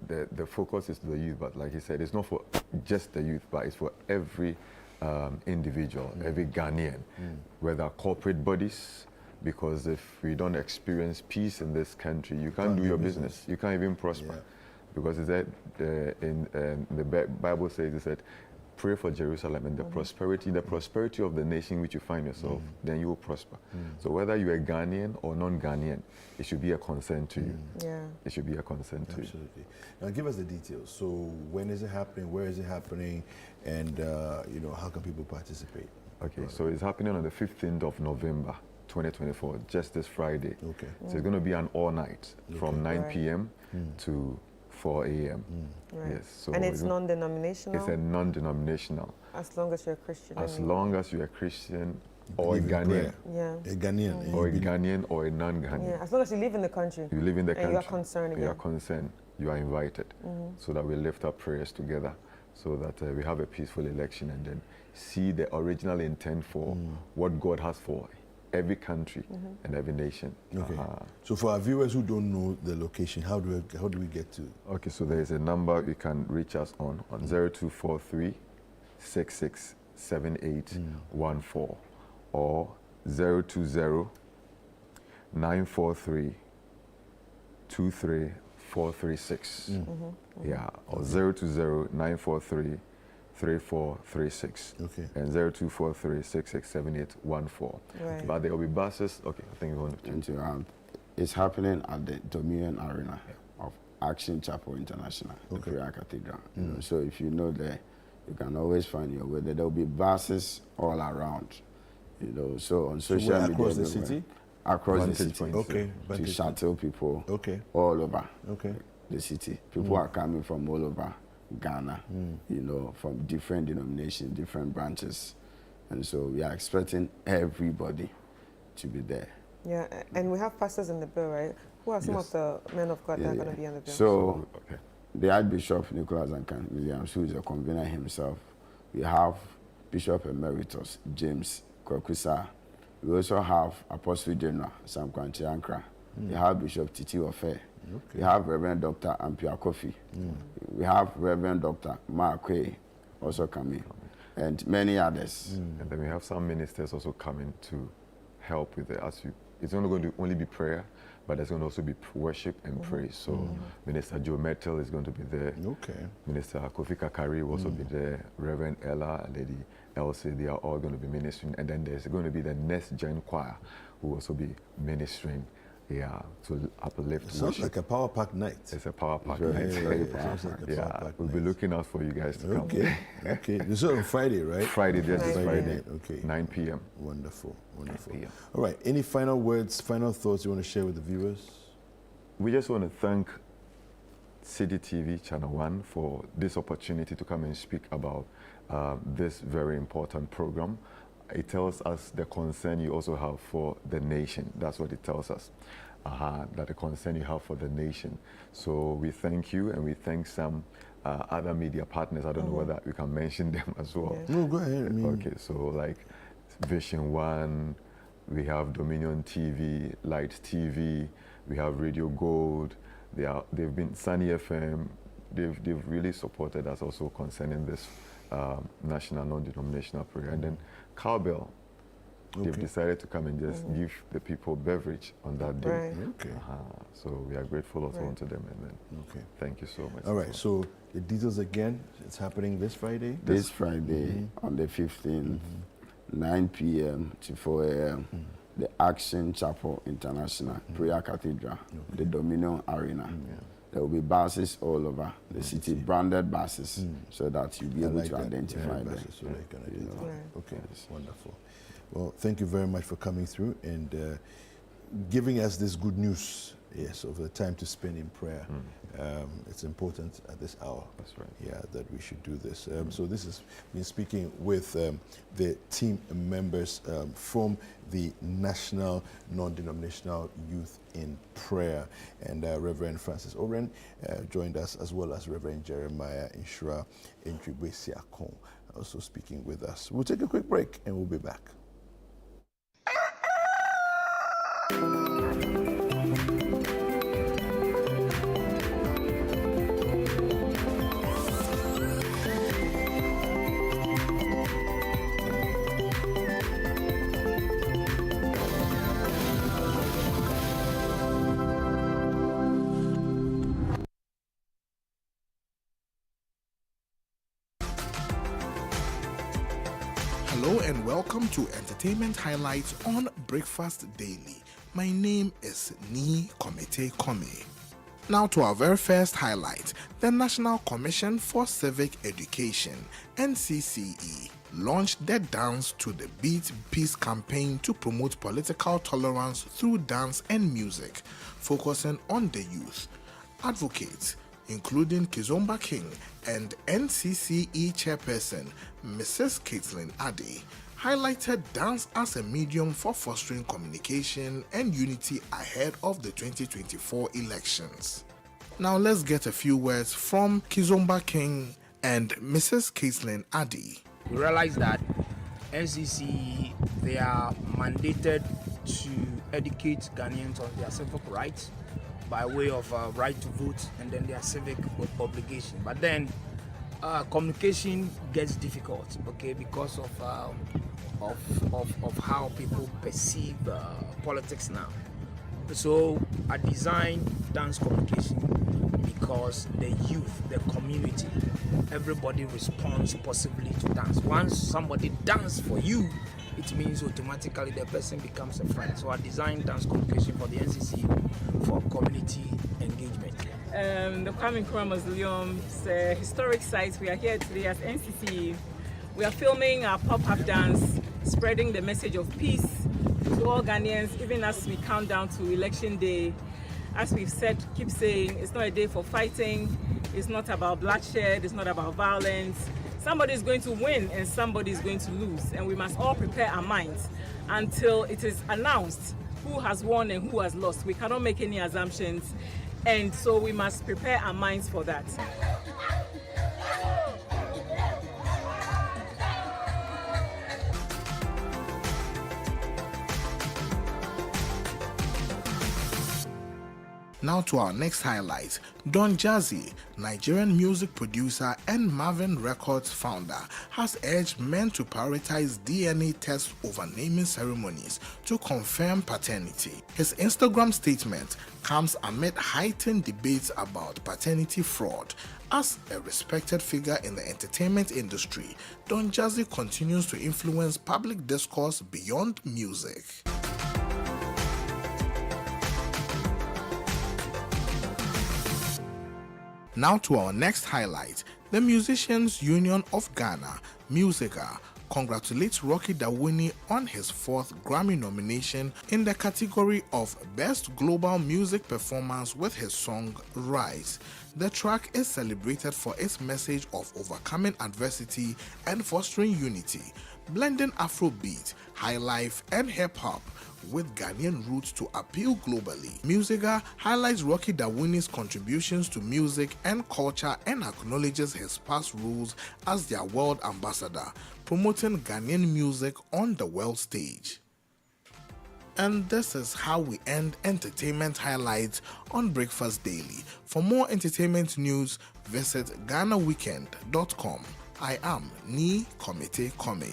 the focus is the youth, but like he said, it's not for just the youth, but it's for every individual, every Ghanaian, whether corporate bodies, because if we don't experience peace in this country, you can't do your business. You can't even prosper. Because it's that in the Bible says, it said, pray for Jerusalem and the prosperity of the nation in which you find yourself, then you will prosper. So whether you're a Ghanaian or non-Ghanaian, it should be a concern to you. It should be a concern to you. Absolutely. Now give us the details. So when is it happening? Where is it happening? And you know, how can people participate? Okay, so it's happening on the 15th of November, 2024, just this Friday. Okay. So it's going to be an all night from 9 p.m. to 4 a.m. Yes. So and it's non-denominational? It's a non-denominational. As long as you're a Christian. As long as you're a Christian or a Ghanaian. A Ghanaian. Or a Ghanaian or a non-Ghanaian. Yeah, as long as you live in the country. You live in the country. And you are concerned again. You are concerned. You are invited. So that we lift up prayers together, so that we have a peaceful election and then see the original intent for what God has for every country and every nation. Okay. So for our viewers who don't know the location, how do we get to? Okay, so there is a number you can reach us on 0243 667814 or 020 943 23436. Yeah, or 020 943 3436. Okay. And 0243 667814. But there will be buses. Okay, I think you want to change. It's happening at the Dominion Arena of Action Chapel International, the Prayer Cathedral. You know, so if you know there, you can always find your way. There will be buses all around. You know, so on social media. Across the city? Across the city. Okay. To shuttle people all over the city. People are coming from all over Ghana, you know, from different denominations, different branches. And so we are expecting everybody to be there. Yeah, and we have pastors in the bill, right? Who are some of the men of God that are going to be on the bill? So, the Archbishop Nicholas Duncan Williams, who is a convener himself. We have Bishop Emeritus James Kwakusa. We also have Apostle General Sam Kwanchi Ankra. We have Bishop Titi Ofe. We have Reverend Dr. Ampia Kofi. We have Reverend Dr. Markwe also coming, and many others. And then we have some ministers also coming to help with it. It's not going to only be prayer, but there's going to also be worship and praise. So Minister Joe Mettel is going to be there. Minister Kofi Kakari will also be there. Reverend Ella, Lady Elsie, they are all going to be ministering. And then there's going to be the next gen choir who will also be ministering. Yeah, to uplift. It sounds like a power pack night. It's a power pack night. We'll be looking out for you guys to come. Okay. This is on Friday, right? Friday, this is Friday. Okay. 9 p.m. Wonderful. All right. Any final words, final thoughts you want to share with the viewers? We just want to thank City TV Channel 1 for this opportunity to come and speak about this very important program. It tells us the concern you also have for the nation. That's what it tells us, that the concern you have for the nation. So we thank you, and we thank some other media partners. I don't know whether we can mention them as well. No, go ahead. Okay, so like Vision One, we have Dominion TV, Light TV, we have Radio Gold. They've been Sunny FM. They've really supported us also concerning this national non-denominational prayer. And then Cowbell, they've decided to come and just give the people beverage on that day. So we are grateful also to them. And then thank you so much. All right, so the details again, it's happening this Friday? This Friday on the 15th, 9 p.m. to 4 a.m. The Action Chapel International Prayer Cathedral, the Dominion Arena. There will be buses all over the city, branded buses, so that you'll be able to identify them. Okay, wonderful. Well, thank you very much for coming through and giving us this good news. Yes, of the time to spend in prayer. It's important at this hour. That's right. Yeah, that we should do this. So this has been speaking with the team members from the National Non-Denominational Youth in Prayer. And Reverend Francis Oren joined us, as well as Reverend Jeremiah Inshura Entribesiakon, also speaking with us. We'll take a quick break and we'll be back. Hello and welcome to Entertainment Highlights on Breakfast Daily. My name is Ni Komete Kome. Now to our very first highlight. The National Commission for Civic Education, NCCE, launched their Dance to the Beat Peace campaign to promote political tolerance through dance and music, focusing on the youth. Advocates, including Kizomba King and NCCE chairperson Mrs. Caitlin Addy, highlighted dance as a medium for fostering communication and unity ahead of the 2024 elections. Now let's get a few words from Kizomba King and Mrs. Caitlin Addy. We realize that NCCE, they are mandated to educate Ghanaians on their civic rights by way of right to vote and then their civic obligation. But then communication gets difficult, okay, because of how people perceive politics now. So I designed dance communication because the youth, the community, everybody responds positively to dance. Once somebody dances for you, it means automatically the person becomes a friend. So I designed dance communication for the NCC for community engagement. The Kwame Nkrumah Mausoleum's historic site. We are here today as NCC. We are filming our pop-up dance, spreading the message of peace to all Ghanaians, even as we count down to election day. As we've said, keep saying, it's not a day for fighting, it's not about bloodshed, it's not about violence. Somebody is going to win and somebody is going to lose, and we must all prepare our minds until it is announced who has won and who has lost. We cannot make any assumptions, and so we must prepare our minds for that. Now to our next highlight. Don Jazzy, Nigerian music producer and Marvin Records founder, has urged men to prioritize DNA tests over naming ceremonies to confirm paternity. His Instagram statement comes amid heightened debates about paternity fraud. As a respected figure in the entertainment industry, Don Jazzy continues to influence public discourse beyond music. Now to our next highlight. The Musicians Union of Ghana, Musica, congratulates Rocky Dawuni on his 4th Grammy nomination in the category of Best Global Music Performance with his song Rise. The track is celebrated for its message of overcoming adversity and fostering unity, blending Afrobeat, highlife, and hip-hop with Ghanaian roots to appeal globally. Musica highlights Rocky Dawuni's contributions to music and culture and acknowledges his past roles as their world ambassador, promoting Ghanaian music on the world stage. And this is how we end Entertainment Highlights on Breakfast Daily. For more entertainment news, visit GhanaWeekend.com. I am Ni Komete Kome.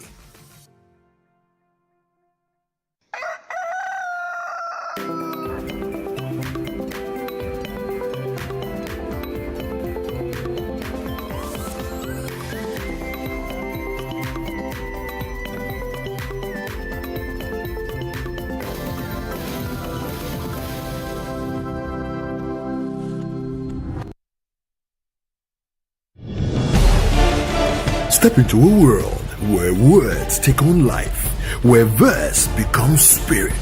Step into a world where words take on life, where verse becomes spirit.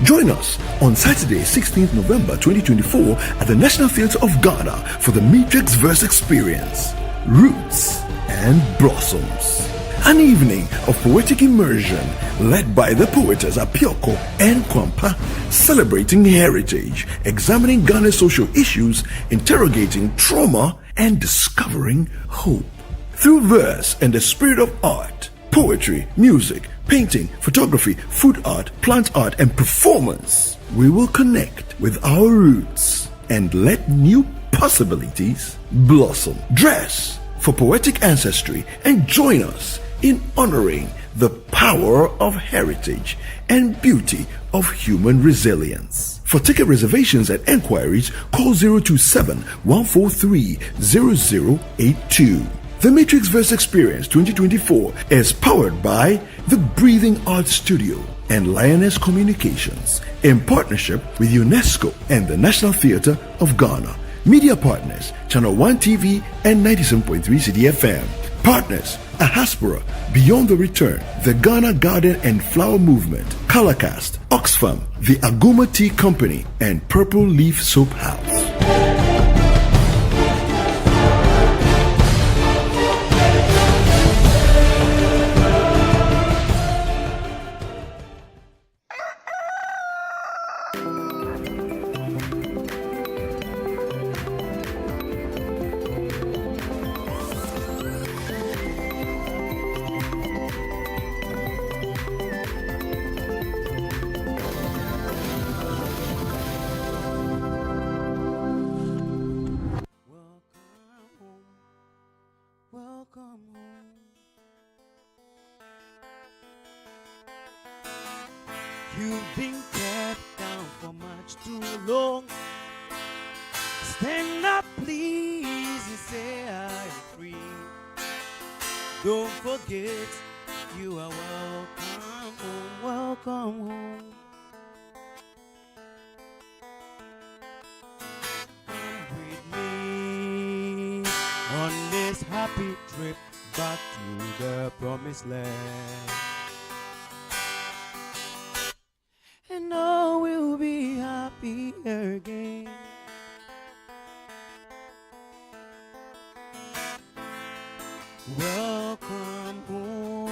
Join us on Saturday, 16th November 2024 at the National Theatre of Ghana for the Matrix Verse Experience, Roots and Blossoms. An evening of poetic immersion led by the poetess Apioko and Kwampa, celebrating heritage, examining Ghana's social issues, interrogating trauma, and discovering hope. Through verse and the spirit of art, poetry, music, painting, photography, food art, plant art, and performance, we will connect with our roots and let new possibilities blossom. Dress for poetic ancestry and join us in honoring the power of heritage and beauty of human resilience. For ticket reservations and enquiries, call 027-143-0082. The Matrix Verse Experience 2024 is powered by the Breathing Art Studio and Lioness Communications in partnership with UNESCO and the National Theatre of Ghana. Media partners, Channel 1 TV and 97.3 CDFM. Partners, Ahaspora, Beyond the Return, the Ghana Garden and Flower Movement, Colorcast, Oxfam, the Aguma Tea Company, and Purple Leaf Soap House. You've been kept down for much too long. Stand up, please, and say I am free. Don't forget, you are welcome home, welcome home. Come with me on this happy trip back to the promised land. And all will be happy again. Welcome home.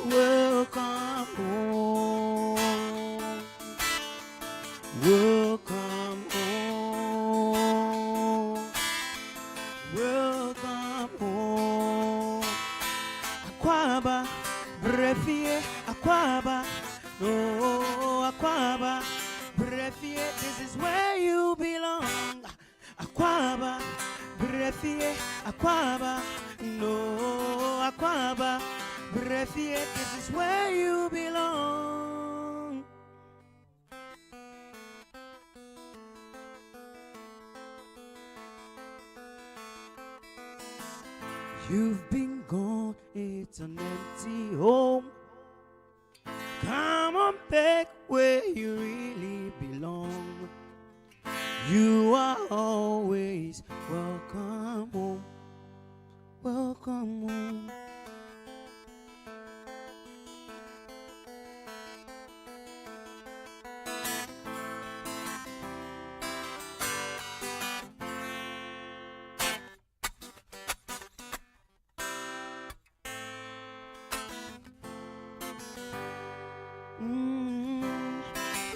Welcome home. Welcome home. Welcome home. Akwaba, Brefie, Akwaba, no Akwaba, Brefie, this is where you belong. Akwaba, Brefie, Akwaba, no Akwaba, Brefie, this is where you belong. You've been gone, it's an empty home. Come on back where you really belong. You are always welcome home. Welcome home.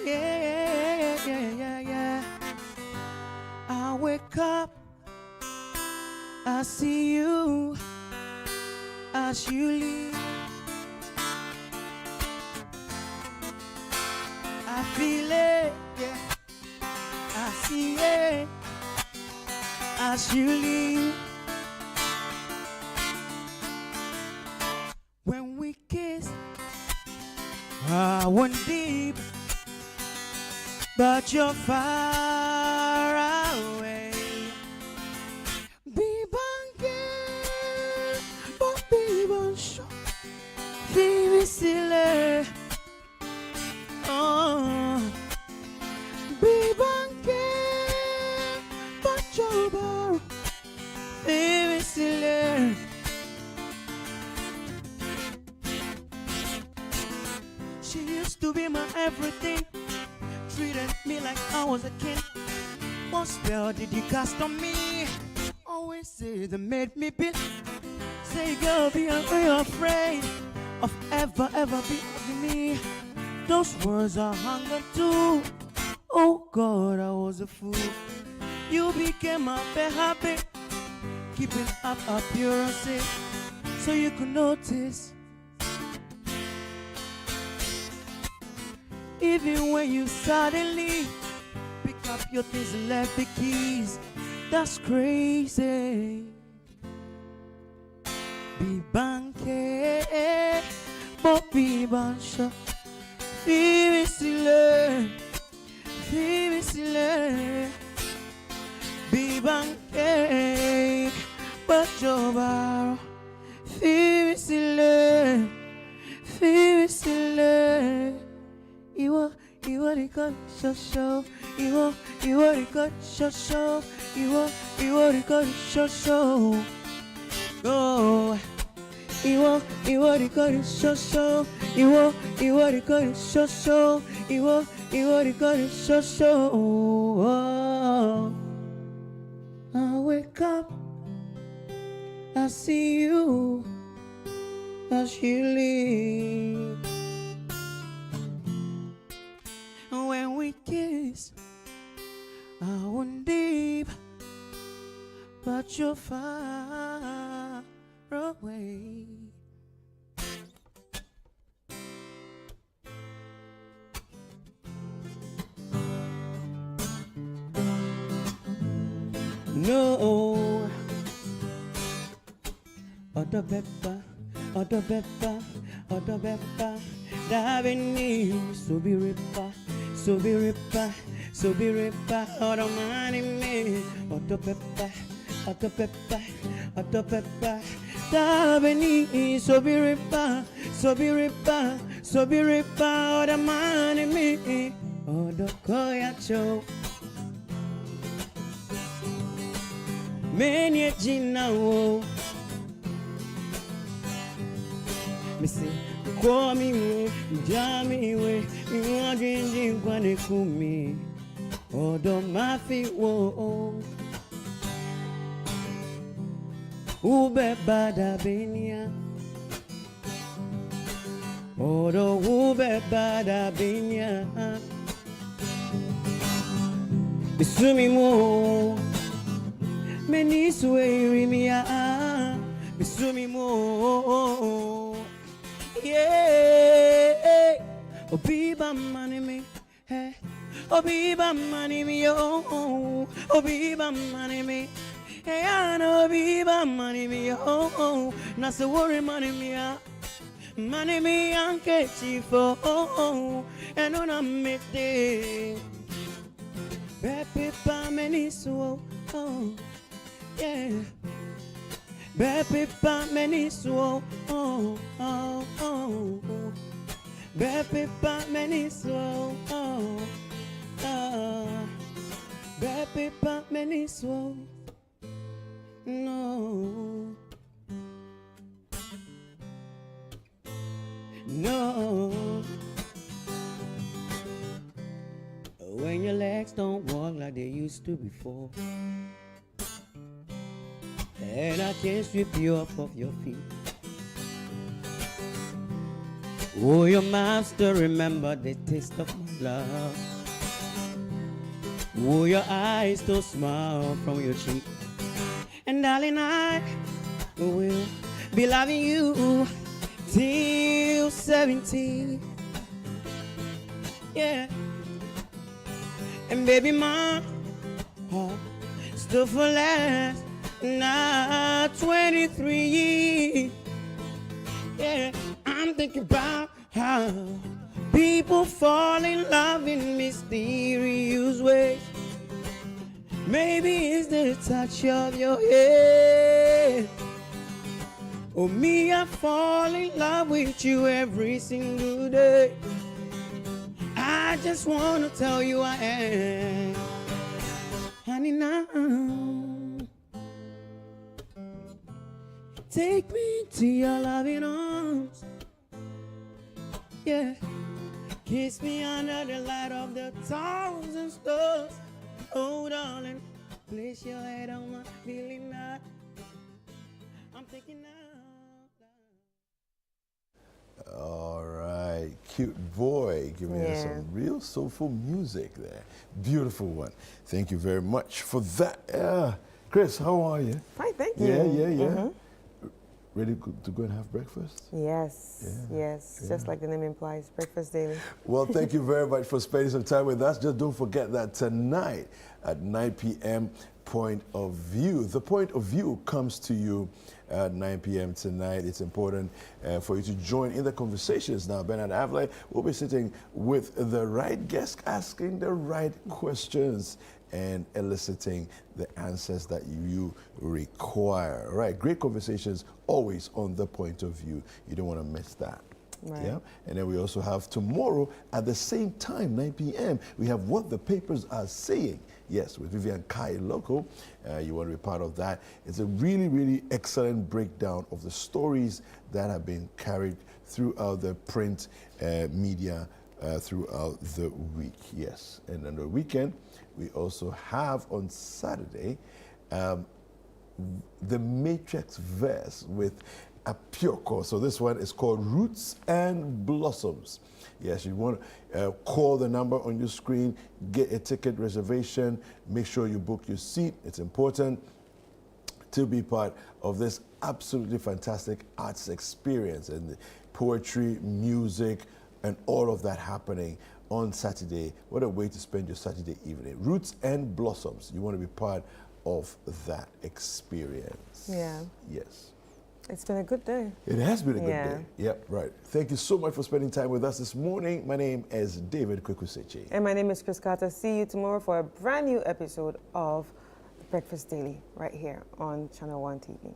Yeah. I wake up, I see you as you leave. I feel it, yeah. I see it as you leave. When we kiss, I went deep, but you're far away. Be banking, but be bonjour, be silly. Oh, be banking, but you're far, be silly. be my everything. Treated me like I was a king. What spell did you cast on me? Always say that made me be. Say girl, be afraid of ever be with me. Those words are hunger too. Oh God, I was a fool. You became my bad habit, keeping up appearances so you could notice. Even when you suddenly pick up your things and left the keys, that's crazy. Be banke, but be bansha. Be silly. Be banke, but jobar. Be silly. Iwo the good show. Iwo the good show. Iwo the good show. Oh, Iwo the good show. Iwo the good show. Iwo the good show. Oh, I wake up, I see you as you leave. When we kiss, I went deep, but you're far away. No, other pepper, Davini, so be ripper, other money me, other pepper, Davini, so be ripper, other money me, other koyacho. Many Gina, Missy, call me, Jammy, you are drinking Quanekumi, or don't Mafi, whoa, Ube Bada Benia, or the Ube Bada Benia, Bissumi mo. Many swear me Bissumi mo. Yeah, Obiba money me, hey, Obiba money me, oh, Obiba money me, hey, I know Obiba money me, oh, not so worry money me, money me, Uncle Chief, oh, and on a midday, baby, many so, oh. Yeah, baby, many so, oh, baby, many so, baby, many so, no, when your legs don't walk like they used to before. And I can't sweep you off of your feet. Oh, your mouth still remember the taste of my love. Oh, your eyes still smile from your cheek. And darling, I will be loving you till 70. Yeah. And baby, my heart still for last. Now 23. Yeah, I'm thinking about how people fall in love in mysterious ways. Maybe it's the touch of your hair, or me, I fall in love with you every single day. I just wanna tell you I am, honey, now. Take me to your loving arms. Yeah, Kiss me under the light of the thousand stars. Oh, darling, place your head on my feeling night. I'm thinking now. All right, cute boy, giving us some real soulful music there. Beautiful one. Thank you very much for that. Chris, how are you? Fine, thank you. Yeah. Ready to go and have breakfast? Yes, just like the name implies, Breakfast Daily. Well, thank you very much for spending some time with us. Just don't forget that tonight at 9 p.m., Point of View. The Point of View comes to you at 9 p.m. tonight. It's important for you to join in the conversations. Now, Bernard Avlay will be sitting with the right guest, asking the right questions and eliciting the answers that you require. All right, great conversations always on The Point of View. You don't want to miss that. Right. Yeah, and then we also have tomorrow at the same time, 9 p.m., we have What the Papers Are Saying. Yes, with Vivian Kai Loco. You want to be part of that. It's a really, really excellent breakdown of the stories that have been carried throughout the print media throughout the week. Yes, and on the weekend, we also have on Saturday the Matrix verse with Apioko. So this one is called Roots and Blossoms. Yes, you want to call the number on your screen, get a ticket reservation, make sure you book your seat. It's important to be part of this absolutely fantastic arts experience and the poetry, music, and all of that happening on Saturday. What a way to spend your Saturday evening. Roots and Blossoms. You want to be part of that experience. Yeah. Yes. It's been a good day. It has been a good day. Yep, right. Thank you so much for spending time with us this morning. My name is David Kwekusechi. And my name is Chris Carter. See you tomorrow for a brand new episode of Breakfast Daily right here on Channel 1 TV.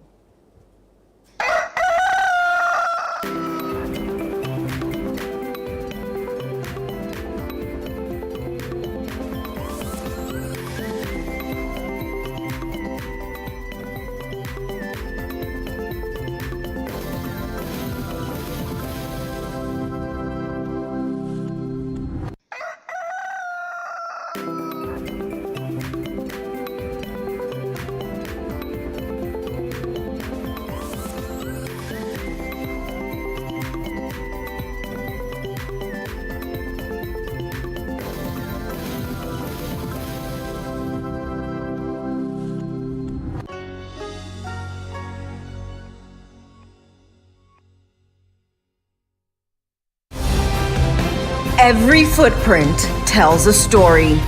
Every footprint tells a story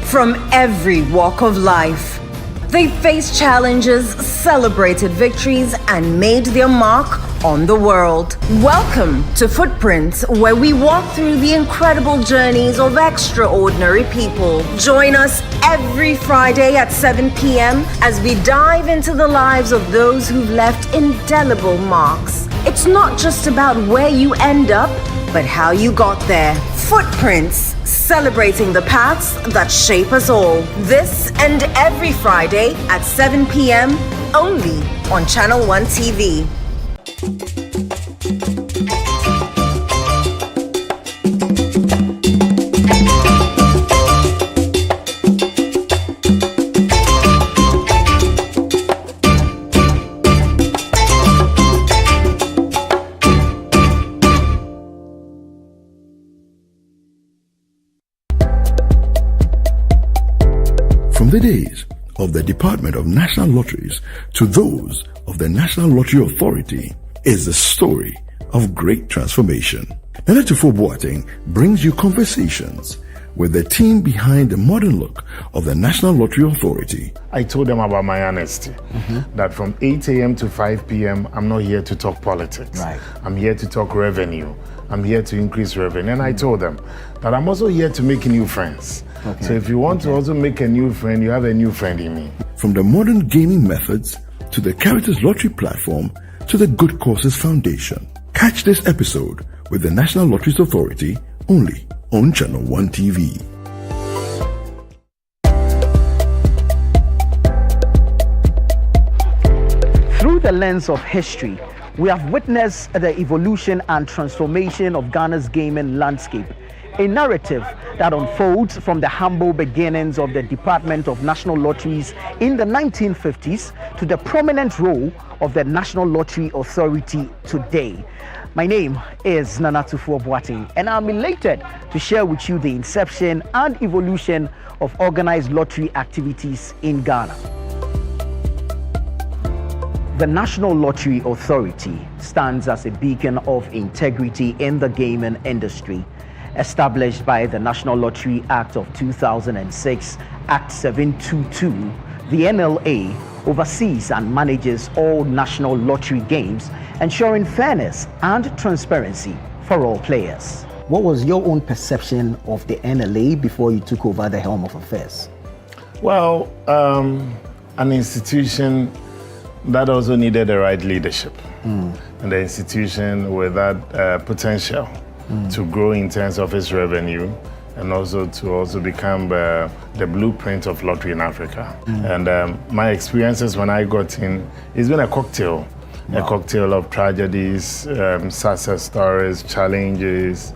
from every walk of life. They faced challenges, celebrated victories, and made their mark on the world. Welcome to Footprints, where we walk through the incredible journeys of extraordinary people. Join us every Friday at 7 p.m. as we dive into the lives of those who've left indelible marks. It's not just about where you end up, but how you got there. Footprints, celebrating the paths that shape us all. This and every Friday at 7 p.m. only on Channel 1 TV. From the days of the Department of National Lotteries to those of the National Lottery Authority is the story of great transformation. Nenetufo Boateng brings you conversations with the team behind the modern look of the National Lottery Authority. I told them about my honesty, that from 8 a.m. to 5 p.m., I'm not here to talk politics. Right. I'm here to talk revenue. I'm here to increase revenue. And I told them that I'm also here to make new friends. Okay. So if you want to also make a new friend, you have a new friend in me. From the modern gaming methods to the Caritas Lottery platform to the Good Causes Foundation. Catch this episode with the National Lotteries Authority only on Channel 1 TV. Through the lens of history, we have witnessed the evolution and transformation of Ghana's gaming landscape. a narrative that unfolds from the humble beginnings of the Department of National Lotteries in the 1950s to the prominent role of the National Lottery Authority today. My name is Nanatufo Boateng, and I'm elated to share with you the inception and evolution of organized lottery activities in Ghana. The National Lottery Authority stands as a beacon of integrity in the gaming industry. Established by the National Lottery Act of 2006, Act 722, the NLA oversees and manages all national lottery games, ensuring fairness and transparency for all players. What was your own perception of the NLA before you took over the helm of affairs? Well, an institution that also needed the right leadership, and the institution with that potential to grow in terms of its revenue, and also to become the blueprint of lottery in Africa. And my experiences when I got in, it's been a cocktail of tragedies, success stories, challenges,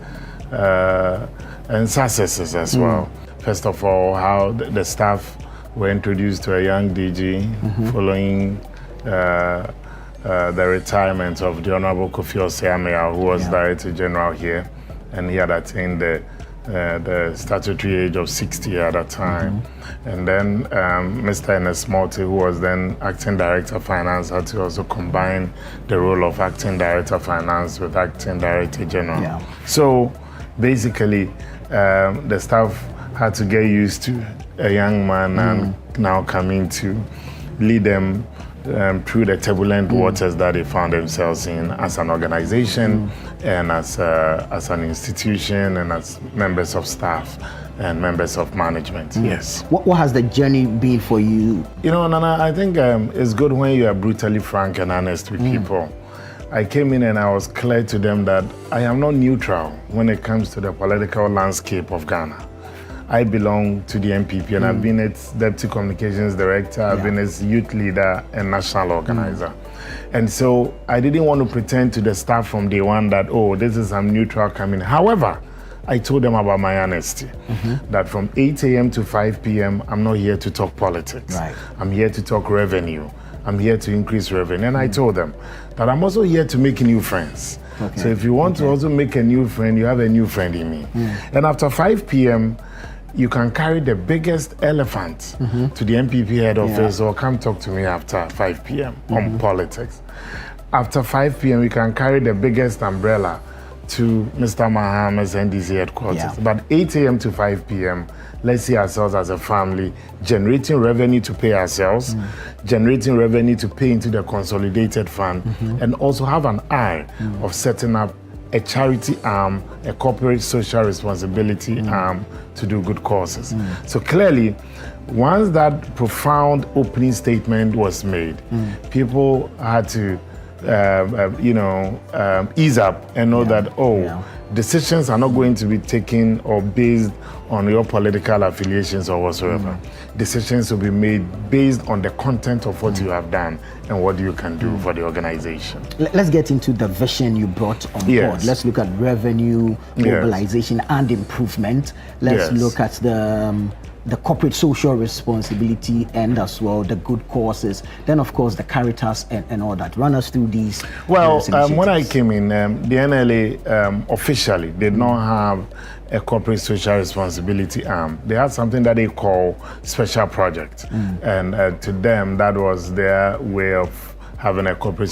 and successes as well. First of all, how the staff were introduced to a young DG following the retirement of the Honorable Kofi Oseamea, who was Director General here, and he had attained the statutory age of 60 at that time. And then Mr. Ernest Morty, who was then Acting Director of Finance, had to also combine the role of Acting Director of Finance with Acting Director General. So basically, the staff had to get used to a young man and now coming to lead them through the turbulent waters that they found themselves in as an organization and as an institution and as members of staff and members of management. Yes. What has the journey been for you? You know, Nana, I think it's good when you are brutally frank and honest with people. I came in and I was clear to them that I am not neutral when it comes to the political landscape of Ghana. I belong to the NPP and I've been its Deputy Communications Director, I've been its youth leader and national organizer. And so I didn't want to pretend to the staff from day one that, oh, this is some neutral coming. However, I told them about my honesty, that from 8 a.m. to 5 p.m., I'm not here to talk politics. I'm here to talk revenue. I'm here to increase revenue. And I told them that I'm also here to make new friends. So if you want to also make a new friend, you have a new friend in me. And after 5 p.m., you can carry the biggest elephant to the NPP head office or come talk to me after 5 p.m. on politics. After 5 p.m., we can carry the biggest umbrella to Mr. Mahamad's NDC headquarters. But 8 a.m. to 5 p.m., let's see ourselves as a family, generating revenue to pay ourselves, generating revenue to pay into the consolidated fund, and also have an eye of setting up a charity arm, a corporate social responsibility arm to do good causes. So clearly, once that profound opening statement was made, people had to ease up and know that, decisions are not going to be taken or based on your political affiliations or whatsoever. Decisions will be made based on the content of what you have done and what you can do for the organization. Let's get into the vision you brought on board. Let's look at revenue, mobilization and improvement. Let's look at the corporate social responsibility and as well the good causes. Then of course the Caritas and all that. Run us through these. Well, when I came in, the NLA officially did not have a corporate social responsibility arm. They had something that they call special project. And to them, that was their way of having a corporate